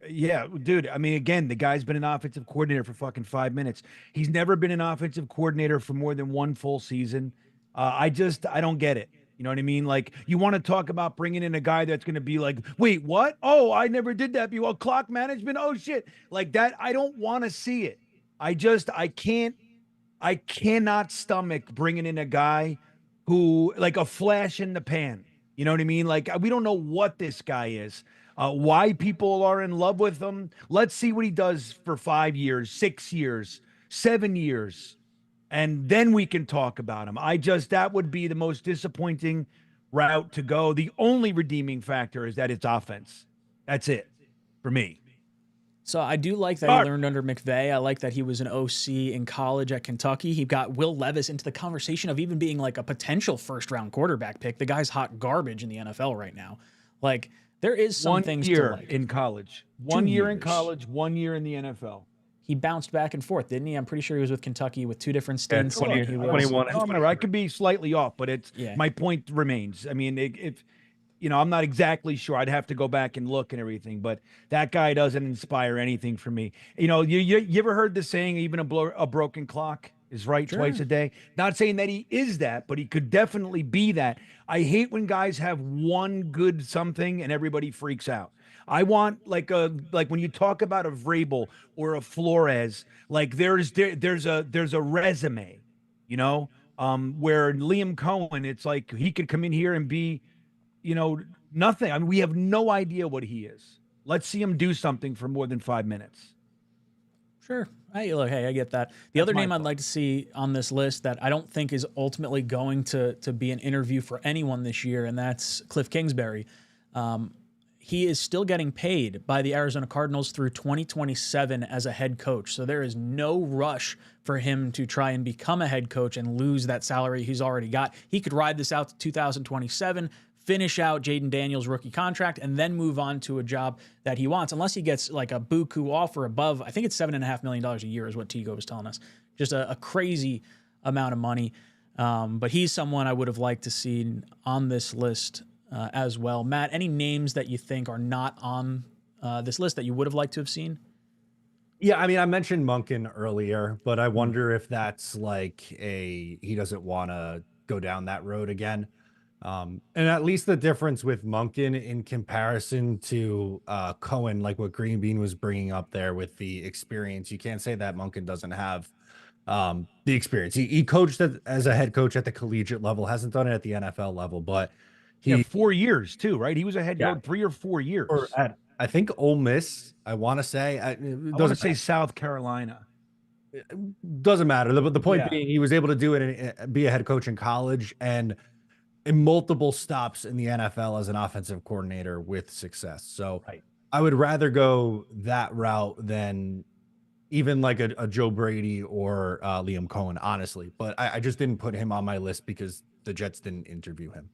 Yeah, dude. I mean, again, the guy's been an offensive coordinator for fucking 5 minutes. He's never been an offensive coordinator for more than one full season. I don't get it. You know what I mean? Like, you want to talk about bringing in a guy that's going to be like, wait, what? Oh, I never did that before. Clock management. Oh shit. Like that. I don't want to see it. I cannot stomach bringing in a guy who like a flash in the pan. You know what I mean? Like, we don't know what this guy is. Why people are in love with him. Let's see what he does for 5 years, 6 years, 7 years. And then we can talk about him. That would be the most disappointing route to go. The only redeeming factor is that it's offense. That's it for me. So I do like that he learned under McVay. I like that he was an OC in college at Kentucky. He got Will Levis into the conversation of even being like a potential first-round quarterback pick. The guy's hot garbage in the NFL right now. Like, there is some things to like. In college. 1 year in college, 1 year in the NFL. He bounced back and forth, didn't he? I'm pretty sure he was with Kentucky with 2 different stints. 21. I could be slightly off, but my point remains. I mean, if I'm not exactly sure. I'd have to go back and look and everything, but that guy doesn't inspire anything for me. You ever heard the saying, even a broken clock is right twice a day? Not saying that he is that, but he could definitely be that. I hate when guys have one good something and everybody freaks out. I want like when you talk about a Vrabel or a Flores, like there's a resume, where Liam Cohen, it's like he could come in here and be, nothing. I mean, we have no idea what he is. Let's see him do something for more than 5 minutes. Sure. Hey, I get that. The other name I'd like to see on this list that I don't think is ultimately going to be an interview for anyone this year, and that's Cliff Kingsbury. He is still getting paid by the Arizona Cardinals through 2027 as a head coach. So there is no rush for him to try and become a head coach and lose that salary he's already got. He could ride this out to 2027, finish out Jaden Daniels' rookie contract, and then move on to a job that he wants, unless he gets like a buku offer above, I think it's $7.5 million a year is what Tigo was telling us. Just a crazy amount of money. But he's someone I would have liked to see on this list as well. Matt, any names that you think are not on this list that you would have liked to have seen? Yeah, I mean, I mentioned Monken earlier, but I wonder if that's like he doesn't want to go down that road again. And at least the difference with Monken in comparison to Cohen, like what Green Bean was bringing up there with the experience, you can't say that Monken doesn't have the experience. He coached as a head coach at the collegiate level, hasn't done it at the NFL level, but he 4 years too, right? He was a head coach 3 or 4 years. Or at, I think Ole Miss, I want to say. I want to say South Carolina. Doesn't matter. The point being, he was able to do it and be a head coach in college and in multiple stops in the NFL as an offensive coordinator with success. So I would rather go that route than even like a Joe Brady or Liam Cohen, honestly. But I just didn't put him on my list because the Jets didn't interview him.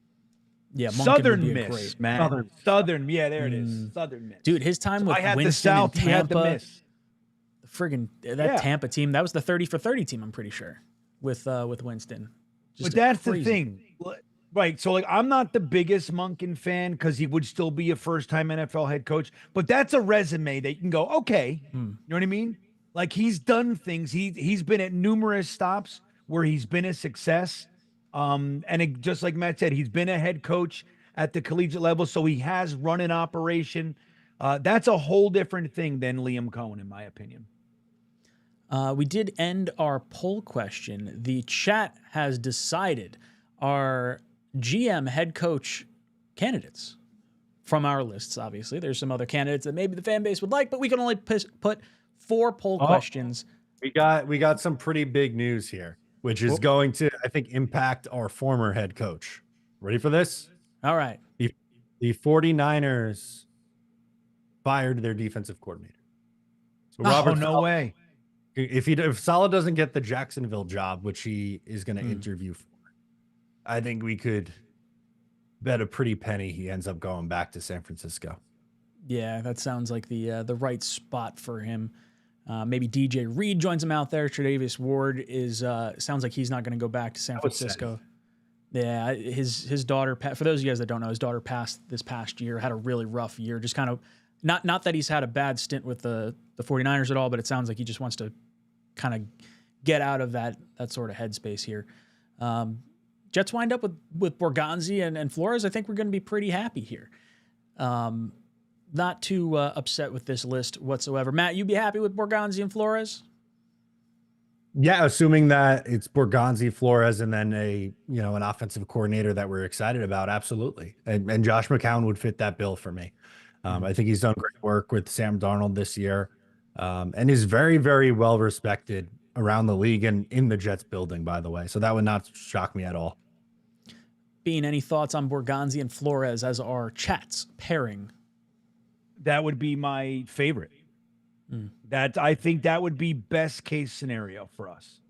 Yeah, Southern Miss, man. Southern, yeah, there it is. Southern Miss. Dude, his time with Winston the South, and Tampa, you had the Miss. The friggin' Tampa team, that was the 30 for 30 team, I'm pretty sure, with Winston. But that's the thing. Right. So, like, I'm not the biggest Monken fan because he would still be a first-time NFL head coach. But that's a resume that you can go, okay. You know what I mean? Like, he's done things. He's been at numerous stops where he's been a success. Just like Matt said, he's been a head coach at the collegiate level. So he has run an operation. That's a whole different thing than Liam Cohen, in my opinion. We did end our poll question. The chat has decided our GM head coach candidates from our lists. Obviously, there's some other candidates that maybe the fan base would like, but we can only put 4 poll questions. We got some pretty big news here, which is going to, I think, impact our former head coach. Ready for this? All right. The 49ers fired their defensive coordinator. So Robert no way. If Saleh doesn't get the Jacksonville job, which he is going to interview for, I think we could bet a pretty penny he ends up going back to San Francisco. Yeah, that sounds like the right spot for him. Maybe DJ Reed joins him out there. Tre'Davious Ward is sounds like he's not going to go back to San Francisco. Yeah, his daughter. For those of you guys that don't know, his daughter passed this past year. Had a really rough year. Just kind of not that he's had a bad stint with the 49ers at all, but it sounds like he just wants to kind of get out of that sort of headspace here. Jets wind up with Borgonzi and Flores. I think we're going to be pretty happy here. Not too upset with this list whatsoever. Matt, you be happy with Borgonzi and Flores? Yeah, assuming that it's Borgonzi, Flores, and then an offensive coordinator that we're excited about. Absolutely. And Josh McCown would fit that bill for me. I think he's done great work with Sam Darnold this year, and is very, very well respected around the league and in the Jets building, by the way. So that would not shock me at all. Bean, any thoughts on Borgonzi and Flores as our Chats pairing? That would be my favorite. I think that would be best case scenario for us.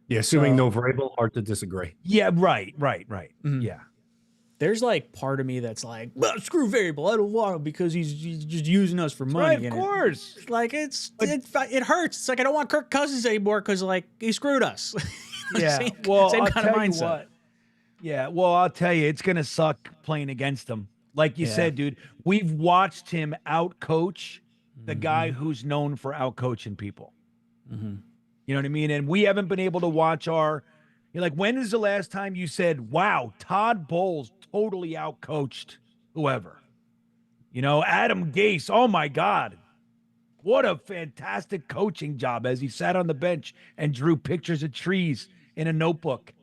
Yeah, assuming no Vrabel, hard to disagree. Yeah, right. Yeah. There's like part of me that's like, well, screw Variable. I don't want him because he's just using us for money. Right, of course. It hurts. It's like I don't want Kirk Cousins anymore because like he screwed us. Yeah. same I'll kind of tell you mindset. what. Yeah. Well, I'll tell you, it's gonna suck playing against him. Like you said, dude, we've watched him out-coach the guy who's known for out-coaching people. You know what I mean? And we haven't been able to watch you're like, when is the last time you said, wow, Todd Bowles totally out-coached whoever? Adam Gase, oh my God. What a fantastic coaching job as he sat on the bench and drew pictures of trees in a notebook.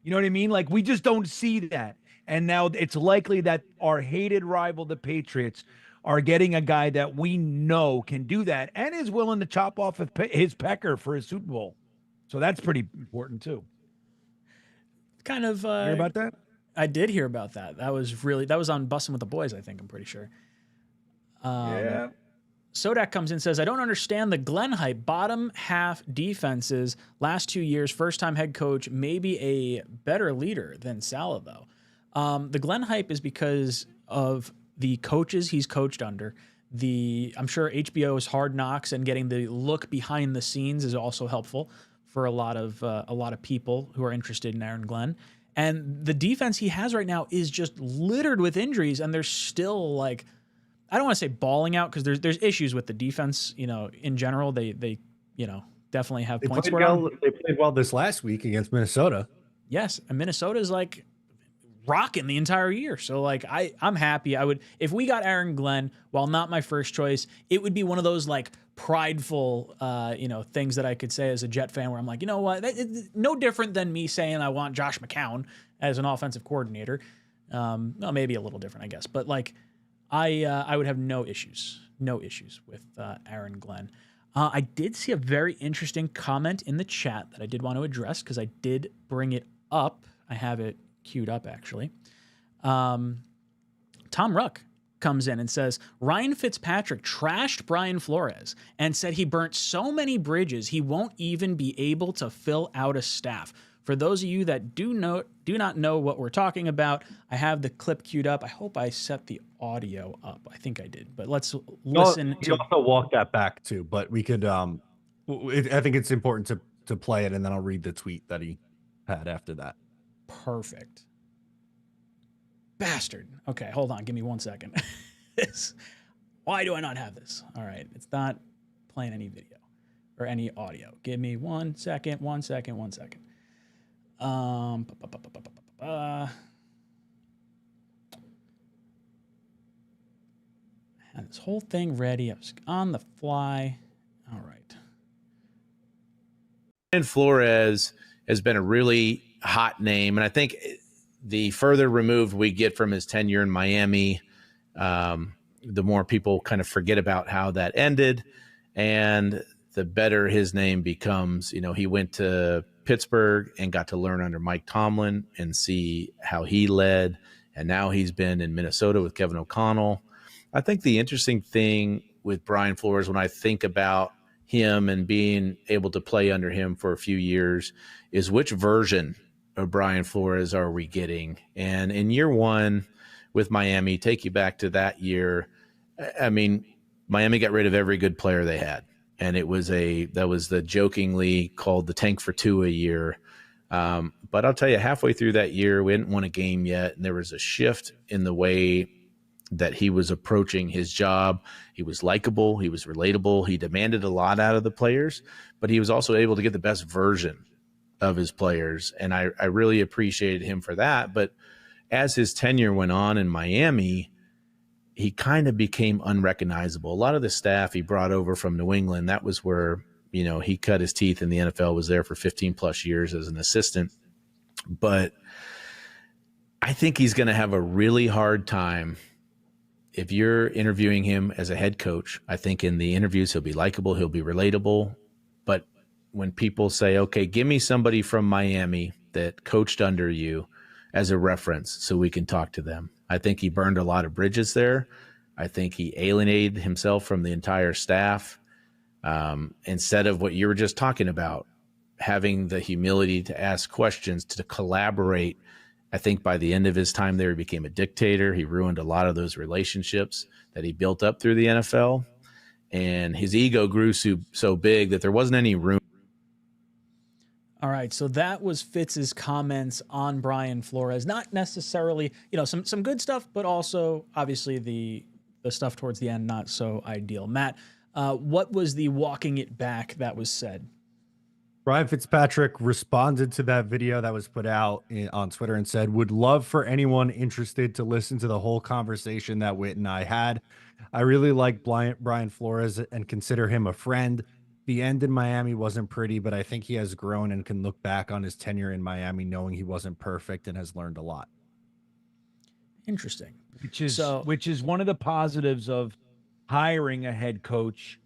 You know what I mean? Like, we just don't see that. And now it's likely that our hated rival, the Patriots, are getting a guy that we know can do that and is willing to chop off his pecker for his Super Bowl. So that's pretty important too. Kind of hear about that? I did hear about that. That was on Bussin' with the Boys, I think. I'm pretty sure. Yeah. Sodak comes in and says, I don't understand the Glenn hype. Bottom half defenses last 2 years, first-time head coach, maybe a better leader than Saleh, though. The Glenn hype is because of the coaches he's coached under. I'm sure HBO's Hard Knocks and getting the look behind the scenes is also helpful for a lot of people who are interested in Aaron Glenn. And the defense he has right now is just littered with injuries, and they're still like, I don't want to say balling out because there's issues with the defense. In general, they definitely have points. They played well this last week against Minnesota. Yes, and Minnesota's like rocking the entire year. So like I'm happy. If we got Aaron Glenn, while not my first choice, it would be one of those like prideful things that I could say as a Jet fan where I'm like, you know what? No different than me saying I want Josh McCown as an offensive coordinator. Well, maybe a little different, I guess. But like I would have no issues with Aaron Glenn. I did see a very interesting comment in the chat that I did want to address because I did bring it up. I have it queued up, actually. Tom Ruck comes in and says, Ryan Fitzpatrick trashed Brian Flores and said he burnt so many bridges he won't even be able to fill out a staff. For those of you that do not know what we're talking about, I have the clip queued up. I hope I set the audio up. I think I did, but let's listen. You also walk that back too, but we could. I think it's important to play it, and then I'll read the tweet that he had after that. Perfect. Bastard. Okay, hold on. Give me 1 second. Why do I not have this? All right, it's not playing any video or any audio. Give me 1 second. 1 second. 1 second. I had this whole thing ready. I was on the fly. All right. And Flores has been a really hot name, and I think the further removed we get from his tenure in Miami, the more people kind of forget about how that ended, and the better his name becomes. He went to Pittsburgh and got to learn under Mike Tomlin and see how he led, and now he's been in Minnesota with Kevin O'Connell. I think the interesting thing with Brian Flores, when I think about him and being able to play under him for a few years, is which version of Brian Flores are we getting? And in year one with Miami, take you back to that year, I mean, Miami got rid of every good player they had, and that was the jokingly called the tank for two a year. But I'll tell you, halfway through that year, we hadn't won a game yet, and there was a shift in the way that he was approaching his job. He was likable, he was relatable, he demanded a lot out of the players, but he was also able to get the best version of his players, and I really appreciated him for that. But as his tenure went on in Miami, he kind of became unrecognizable. A lot of the staff he brought over from New England, that was where, you know, he cut his teeth in the NFL, was there for 15 plus years as an assistant. But I think he's going to have a really hard time if you're interviewing him as a head coach. I think in the interviews, he'll be likable, he'll be relatable. But when people say, okay, give me somebody from Miami that coached under you as a reference so we can talk to them, I think he burned a lot of bridges there. I think he alienated himself from the entire staff. Instead of what you were just talking about, having the humility to ask questions, to collaborate. I think by the end of his time there, he became a dictator. He ruined a lot of those relationships that he built up through the NFL. And his ego grew so big that there wasn't any room. All right, so that was Fitz's comments on Brian Flores. Not necessarily, you know, some good stuff, but also obviously the stuff towards the end not so ideal. Matt, what was the walking it back that was said? Brian Fitzpatrick responded to that video that was put out on Twitter and said, would love for anyone interested to listen to the whole conversation that Whit and I had. I really like Brian Flores and consider him a friend. The end in Miami wasn't pretty, but I think he has grown and can look back on his tenure in Miami knowing he wasn't perfect and has learned a lot. Interesting. Which is one of the positives of hiring a head coach,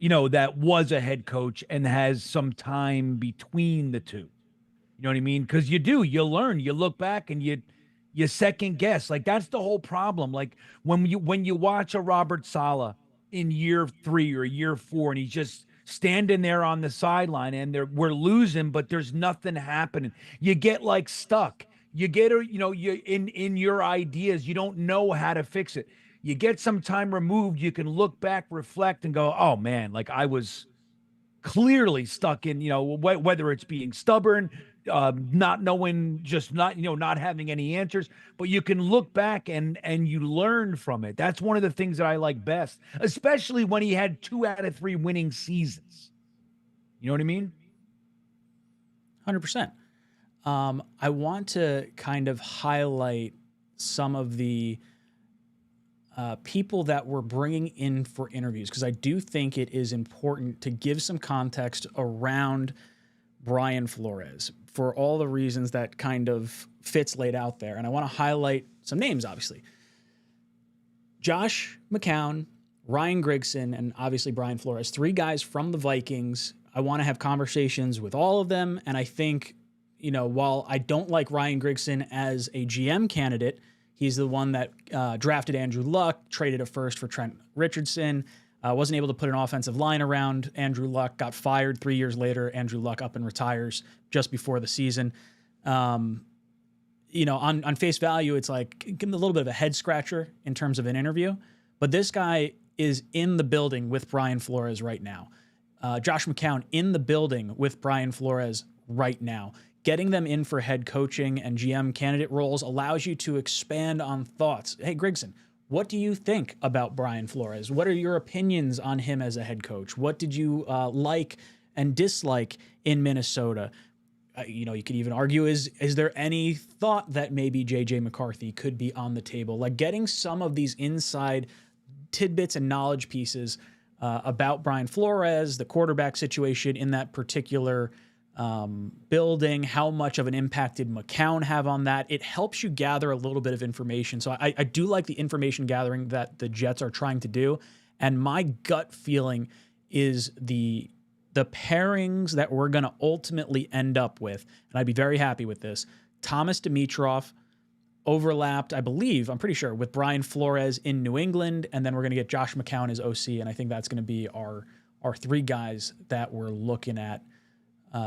you know, that was a head coach and has some time between the two. You know what I mean? Because you learn, you look back and you second guess. Like, that's the whole problem. Like when you watch a Robert Saleh in year 3 or year 4, and he's just standing there on the sideline and we're losing, but there's nothing happening. You get like stuck. You get, you know, you in your ideas, you don't know how to fix it. You get some time removed, you can look back, reflect, and go, oh man, like I was clearly stuck in, you know, whether it's being stubborn, not knowing, just not, you know, not having any answers, but you can look back and you learn from it. That's one of the things that I like best, especially when he had 2 out of 3 winning seasons. You know what I mean? 100%. I want to kind of highlight some of the people that we're bringing in for interviews, because I do think it is important to give some context around Brian Flores for all the reasons that kind of Fitz laid out there. And I want to highlight some names, obviously. Josh McCown, Ryan Grigson, and obviously Brian Flores, 3 guys from the Vikings. I want to have conversations with all of them. And I think, you know, while I don't like Ryan Grigson as a GM candidate, he's the one that drafted Andrew Luck, traded a first for Trent Richardson, wasn't able to put an offensive line around Andrew Luck, got fired 3 years later. Andrew Luck up and retires just before the season. You know, on face value, it's like, give him a little bit of a head scratcher in terms of an interview. But this guy is in the building with Brian Flores right now. Josh McCown in the building with Brian Flores right now. Getting them in for head coaching and GM candidate roles allows you to expand on thoughts. Hey, Grigson, what do you think about Brian Flores? What are your opinions on him as a head coach? What did you like and dislike in Minnesota? You know, you could even argue, is there any thought that maybe J.J. McCarthy could be on the table? Like, getting some of these inside tidbits and knowledge pieces about Brian Flores, the quarterback situation in that particular building, how much of an impact did McCown have on that? It helps you gather a little bit of information. So I do like the information gathering that the Jets are trying to do. And my gut feeling is the pairings that we're going to ultimately end up with, and I'd be very happy with this. Thomas Dimitroff overlapped, I believe, I'm pretty sure, with Brian Flores in New England, and then we're going to get Josh McCown as OC, and I think that's going to be our 3 guys that we're looking at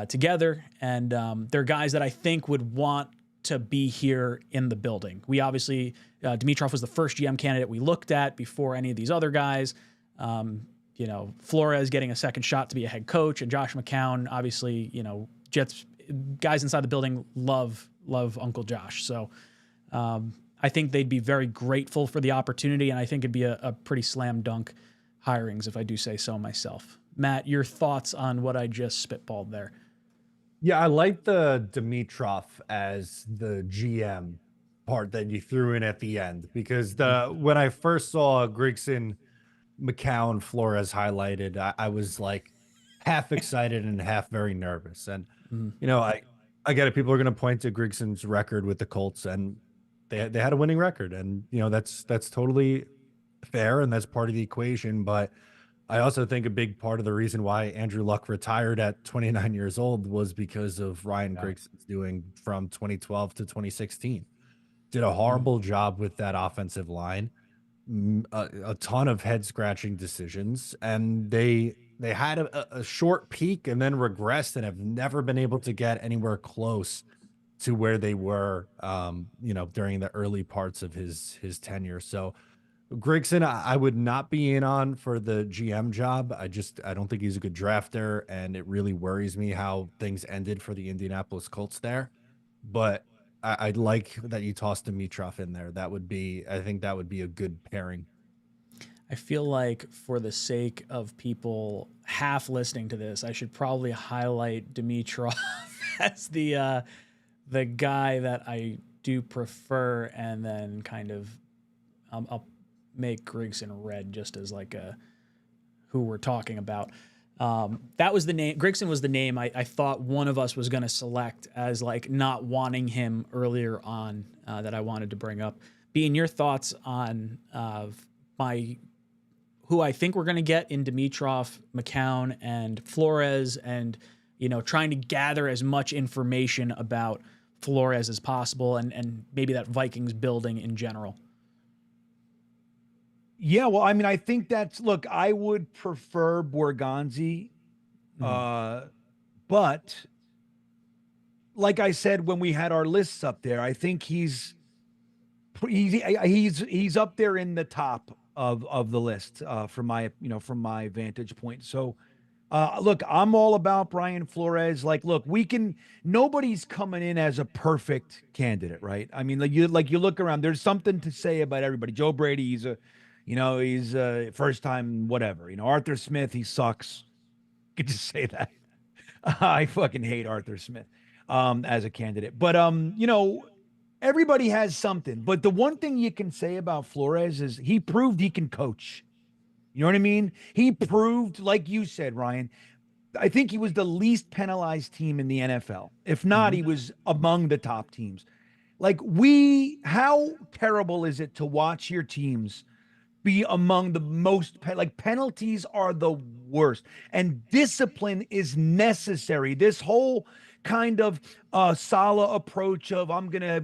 together. And they're guys that I think would want to be here in the building. We obviously, Dimitrov was the first GM candidate we looked at before any of these other guys. You know, Flores getting a second shot to be a head coach, and Josh McCown, obviously, you know, Jets guys inside the building love Uncle Josh. So I think they'd be very grateful for the opportunity, and I think it'd be a pretty slam dunk hirings, if I do say so myself. Matt, your thoughts on what I just spitballed there? Yeah, I like the Dimitrov as the GM part that you threw in at the end, because when I first saw 𝐒𝐿'𝐿, McCown, Flores highlighted, I was like half excited and half very nervous. And you know, I get it. People are going to point to 𝐒𝐿'S record with the Colts, and they had a winning record, and you know that's totally fair, and that's part of the equation. But I also think a big part of the reason why Andrew Luck retired at 29 years old was because of Ryan 𝐒𝐿'S doing from 2012 to 2016. Did a horrible job with that offensive line, a ton of head scratching decisions, and they had a short peak and then regressed and have never been able to get anywhere close to where they were, you know, during the early parts of his tenure. So 𝐒𝐿'S, I would not be in on for the GM job. I don't think he's a good drafter, and it really worries me how things ended for the Indianapolis Colts there. But I'd like that you tossed Dimitrov in there. I think that would be a good pairing. I feel like for the sake of people half listening to this, I should probably highlight Dimitrov as the guy that I do prefer, and then kind of I'll make 𝐒𝐿'S in red just as like who we're talking about. That was the name. 𝐒𝐿'S was the name I thought one of us was going to select as like not wanting him earlier on, that I wanted to bring up. Being your thoughts on who I think we're going to get in Dimitrov, McCown, and Flores, and, you know, trying to gather as much information about Flores as possible, and maybe that Vikings building in general. Yeah, well, I mean, I think look, I would prefer Borgonzi, but like I said when we had our lists up there, I think he's up there in the top of the list from my vantage point. So look, I'm all about Brian Flores. Like, look, nobody's coming in as a perfect candidate, right? I mean, you look around, there's something to say about everybody. Joe Brady, he's first time, whatever. You know, Arthur Smith, he sucks. You could just say that. I fucking hate Arthur Smith as a candidate. But you know, everybody has something. But the one thing you can say about Flores is he proved he can coach. You know what I mean? He proved, like you said, Ryan, I think he was the least penalized team in the NFL. If not, he was among the top teams. Like, how terrible is it to watch your teams be among the most, penalties are the worst, and discipline is necessary. This whole kind of Saleh approach of I'm gonna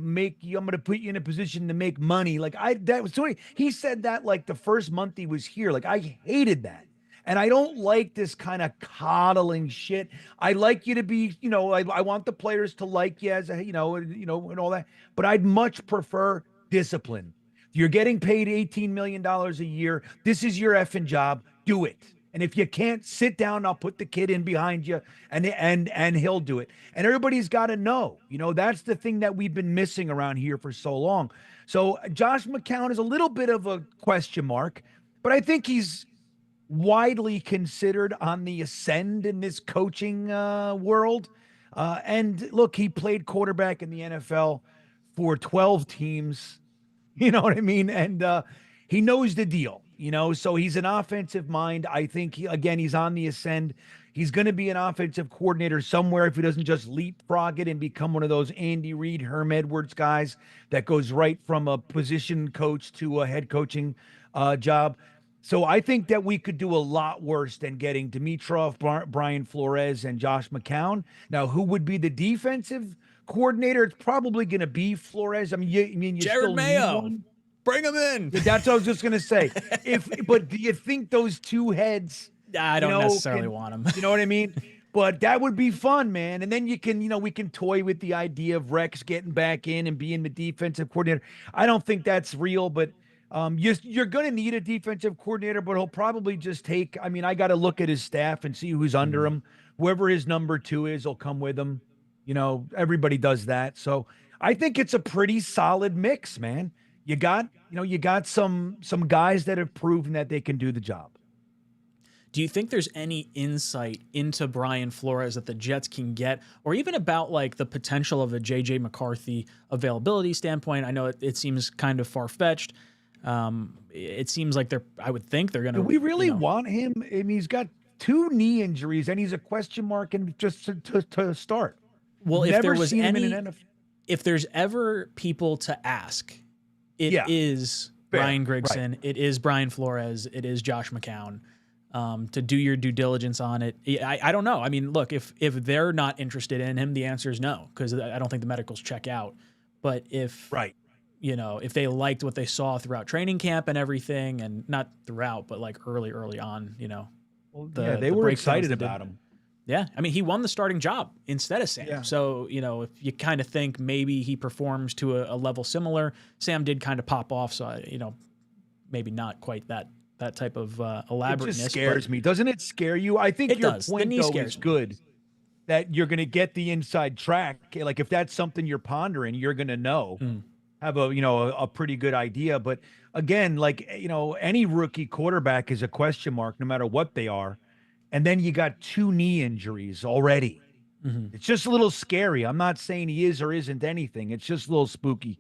put you in a position to make money. He said that like the first month he was here. Like, I hated that. And I don't like this kind of coddling shit. I like you to be, you know, I want the players to like you as a, and all that. But I'd much prefer discipline. You're getting paid $18 million a year. This is your effing job. Do it. And if you can't, sit down. I'll put the kid in behind you, and he'll do it. And everybody's got to know. You know, that's the thing that we've been missing around here for so long. So Josh McCown is a little bit of a question mark, but I think he's widely considered on the ascend in this coaching world. And look, he played quarterback in the NFL for 12 teams. You know what I mean? And he knows the deal, so he's an offensive mind. I think, he's on the ascend. He's going to be an offensive coordinator somewhere if he doesn't just leapfrog it and become one of those Andy Reid, Herm Edwards guys that goes right from a position coach to a head coaching job. So I think that we could do a lot worse than getting Dimitrov, Brian Flores, and Josh McCown. Now, who would be the defensive coordinator? It's probably going to be Flores. I mean, you Jared still Mayo. need one. Bring him in. That's what I was just going to say. But do you think those two heads? I don't necessarily want him. You know what I mean? But that would be fun, man. And then you can, we can toy with the idea of Rex getting back in and being the defensive coordinator. I don't think that's real, but you're going to need a defensive coordinator, but he'll probably just take, I got to look at his staff and see who's under him. Whoever his number 2 is will come with him. Everybody does that. So I think it's a pretty solid mix, man. You got some guys that have proven that they can do the job. Do you think there's any insight into Brian Flores that the Jets can get, or even about like the potential of a JJ McCarthy availability standpoint? I know it seems kind of far-fetched. It seems like I would think they're going to. Do we really want him? I mean, he's got 2 knee injuries and he's a question mark and just to start. Well, Never if there was seen him in an NFL. If there's ever people to ask, it is Ryan Grigson, right. It is Brian Flores, it is Josh McCown. To do your due diligence on it. I don't know. I mean, look, if they're not interested in him, the answer is no, because I don't think the medicals check out. But if if they liked what they saw throughout training camp and everything, and not throughout, but like early on, they were excited about him. Yeah, I mean, he won the starting job instead of Sam. Yeah. So, if you kind of think maybe he performs to a level similar, Sam did kind of pop off. So, maybe not quite that type of elaborateness. It just scares me. Doesn't it scare you? I think your point, though, is good. That you're going to get the inside track. Like, if that's something you're pondering, you're going to know. Have a pretty good idea. But again, like, any rookie quarterback is a question mark no matter what they are. And then you got 2 knee injuries already. It's just a little scary. I'm not saying he is or isn't anything. It's just a little spooky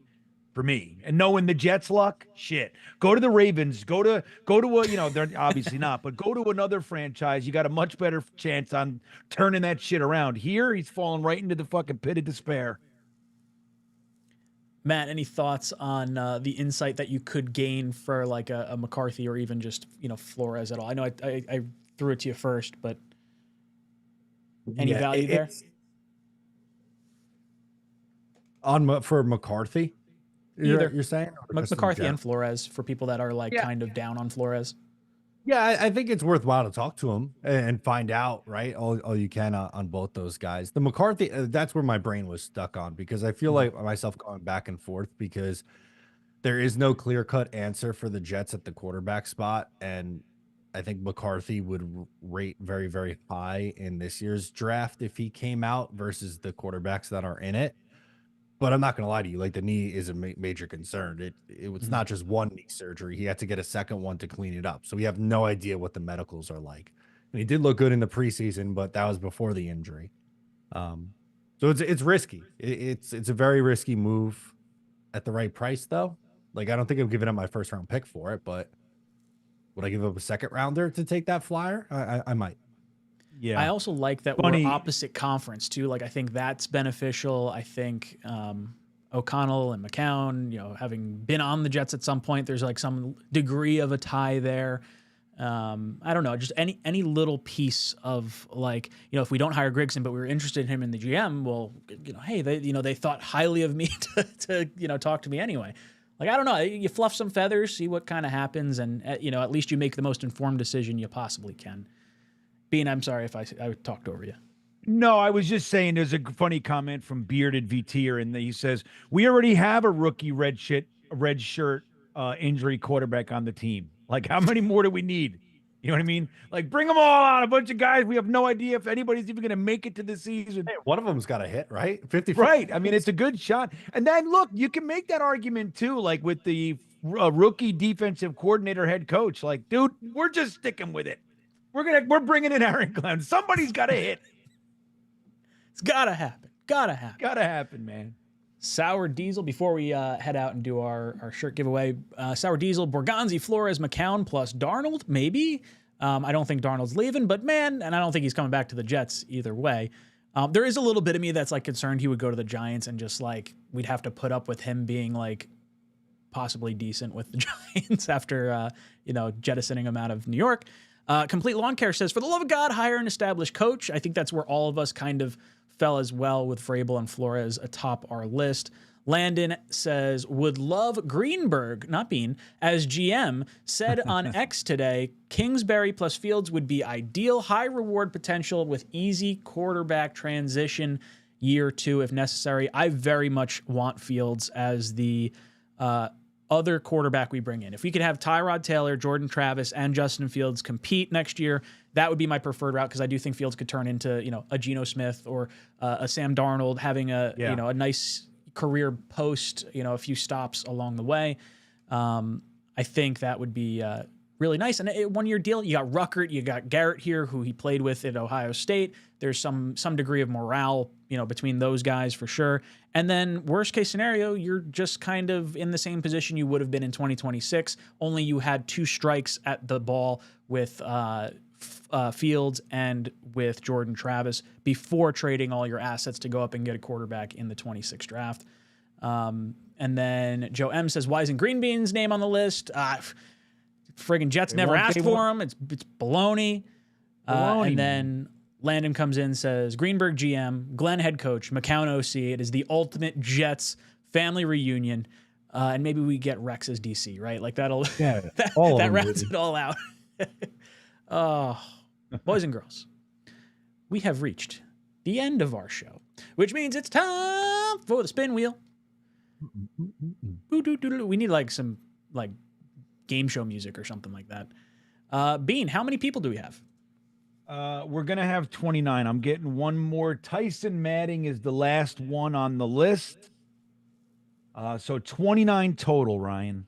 for me. And knowing the Jets' luck, shit. Go to the Ravens. Go to a, they're obviously not, but go to another franchise. You got a much better chance on turning that shit around. Here, he's falling right into the fucking pit of despair. Matt, any thoughts on the insight that you could gain for like a McCarthy or even just, Flores at all? I know I threw it to you first, but any value there? For McCarthy? Either. You're saying? McCarthy and Flores, for people that are like kind of down on Flores. Yeah, I think it's worthwhile to talk to him and find out, right? All you can on both those guys. The McCarthy, that's where my brain was stuck on, because I feel like myself going back and forth, because there is no clear-cut answer for the Jets at the quarterback spot. And I think McCarthy would rate very, very high in this year's draft if he came out versus the quarterbacks that are in it. But I'm not going to lie to you, like, the knee is a major concern. It was not just one knee surgery. He had to get a second one to clean it up. So we have no idea what the medicals are like. And he did look good in the preseason, but that was before the injury. So it's risky. It's a very risky move at the right price, though. Like, I don't think I'm giving up my first round pick for it, but would I give up a second rounder to take that flyer? I might. Yeah. I also like that we're opposite conference too. Like, I think that's beneficial. I think O'Connell and McCown, having been on the Jets at some point, there's like some degree of a tie there. I don't know, just any little piece of like, if we don't hire Grigson, but we were interested in him in the GM, well, hey, they thought highly of me to talk to me anyway. Like, I don't know, you fluff some feathers, see what kind of happens, and at least you make the most informed decision you possibly can. Bean, I'm sorry if I talked over you. No, I was just saying there's a funny comment from Bearded VTer, and he says, we already have a rookie red shirt injury quarterback on the team. Like, how many more do we need? You know what I mean? Like, bring them all on, a bunch of guys. We have no idea if anybody's even going to make it to the season. Hey, one of them's got a hit, right? 50. Right. I mean, it's a good shot. And then, look, you can make that argument, too, like with the rookie defensive coordinator head coach. Like, dude, we're just sticking with it. We're bringing in Aaron Glenn. Somebody's got to hit. It's got to happen. Got to happen, man. Sour Diesel, before we head out and do our shirt giveaway, Sour Diesel, Borgonzi, Flores, McCown, plus Darnold, maybe. I don't think Darnold's leaving, but man, and I don't think he's coming back to the Jets either way. There is a little bit of me that's like concerned he would go to the Giants and just like we'd have to put up with him being like possibly decent with the Giants after, jettisoning him out of New York. Complete Lawn Care says, for the love of God, hire an established coach. I think that's where all of us kind of fell as well with Vrabel and Flores atop our list. Landon says, would love Greenberg, not Bean, as GM. Said on X today, Kingsbury plus Fields would be ideal. High reward potential with easy quarterback transition year 2 if necessary. I very much want Fields as the other quarterback we bring in. If we could have Tyrod Taylor, Jordan Travis, and Justin Fields compete next year, that would be my preferred route because I do think Fields could turn into, a Geno Smith or a Sam Darnold having a nice career post, a few stops along the way. I think that would be really nice. And a 1-year deal, you got Ruckert, you got Garrett here, who he played with at Ohio State. There's some degree of morale, between those guys for sure. And then worst case scenario, you're just kind of in the same position you would have been in 2026, only you had 2 strikes at the ball with Fields and with Jordan Travis before trading all your assets to go up and get a quarterback in the 26th draft. And then Joe M says, why isn't Green Bean's name on the list? Friggin' Jets never asked for him. It's baloney. And then Landon comes in, says, Greenberg GM, Glenn head coach, McCown OC. It is the ultimate Jets family reunion. And maybe we get Rex as DC, right? Like that'll that rounds it all out. Boys and girls, we have reached the end of our show, which means it's time for the spin wheel. We need some game show music or something like that. Bean, how many people do we have? We're going to have 29. I'm getting one more. Tyson Manning is the last one on the list. So 29 total, Ryan.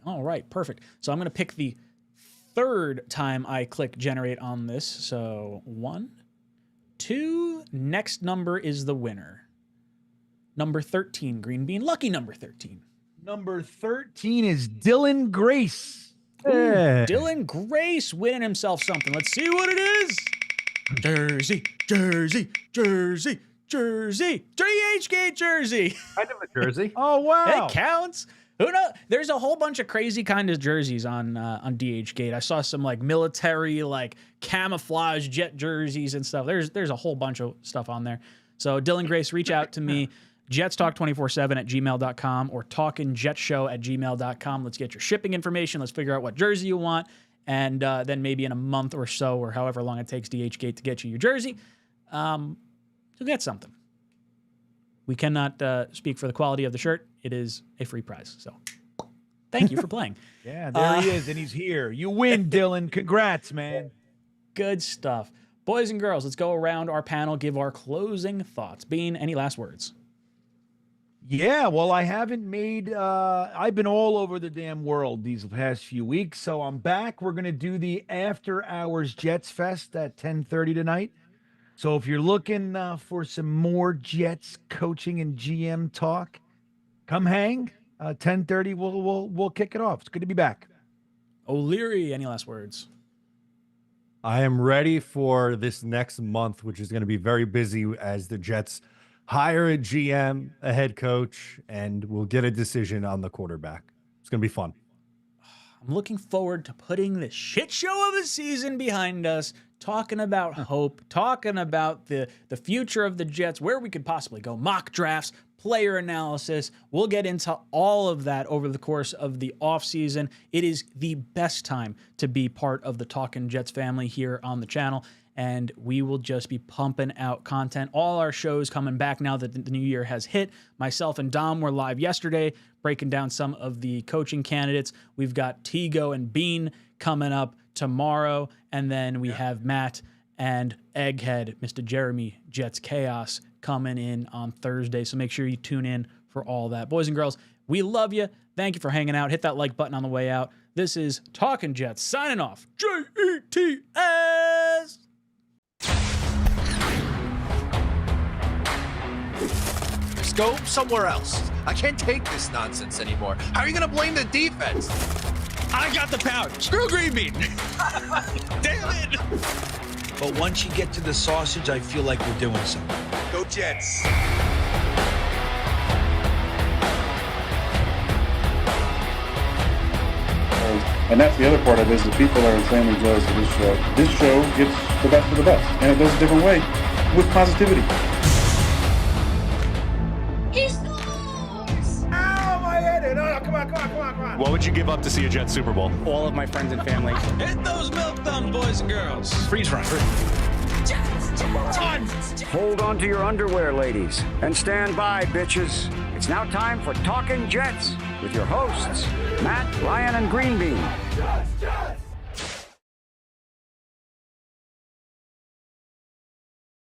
All right, perfect. So I'm going to pick the third time I click generate on this. So 1, 2. Next number is the winner. Number 13, Green Bean. Lucky number 13. Number 13 is Dylan Grace. Ooh, Dylan Grace winning himself something. Let's see what it is. Jersey, jersey, jersey, jersey. DHgate jersey. Kind of a jersey. Oh, wow. It counts. Who knows? There's a whole bunch of crazy kind of jerseys on DHgate. I saw some military, camouflage jet jerseys and stuff. There's a whole bunch of stuff on there. So Dylan Grace, reach out to me. jetstalk247@gmail.com or talkinjetshow@gmail.com. Let's get your shipping information. Let's figure out what jersey you want. And then maybe in a month or so, or however long it takes DHgate to get you your jersey, you'll get something. We cannot speak for the quality of the shirt. It is a free prize. So thank you for playing. Yeah, there he is, and he's here. You win, Dylan. Congrats, man. Good stuff. Boys and girls, let's go around our panel, give our closing thoughts. Bean, any last words? Yeah, well, I haven't made, I've been all over the damn world these past few weeks, so I'm back. We're going to do the After Hours Jets Fest at 10:30 tonight. So if you're looking for some more Jets coaching and GM talk, come hang. 10:30, we'll kick it off. It's good to be back. O'Leary, any last words? I am ready for this next month, which is going to be very busy as the Jets hire a GM, a head coach, and we'll get a decision on the quarterback. It's going to be fun. I'm looking forward to putting the shit show of the season behind us, talking about hope, talking about the future of the Jets, where we could possibly go, mock drafts, player analysis. We'll get into all of that over the course of the offseason. It is the best time to be part of the Talkin' Jets family here on the channel, and we will just be pumping out content. All our shows coming back now that the new year has hit. Myself and Dom were live yesterday breaking down some of the coaching candidates. We've got Tego and Bean coming up tomorrow, and then we have Matt and Egghead, Mr. Jeremy Jets Chaos, coming in on Thursday. So make sure you tune in for all that. Boys and girls, we love you. Thank you for hanging out. Hit that like button on the way out. This is Talkin' Jets signing off. JETS. Just go somewhere else. I can't take this nonsense anymore. How are you going to blame the defense? I got the power. Screw Green Bean. Damn it. But once you get to the sausage, I feel like we're doing something. Go Jets. And that's the other part of it, is the people are insanely jealous of this show. This show gets the best of the best, and it does a different way with positivity. What would you give up to see a Jets Super Bowl? All of my friends and family. Hit those milk thumbs, boys and girls. Freeze frame. Hold on to your underwear, ladies, and stand by, bitches. It's now time for Talkin' Jets with your hosts, Matt, Ryan, and Green Bean.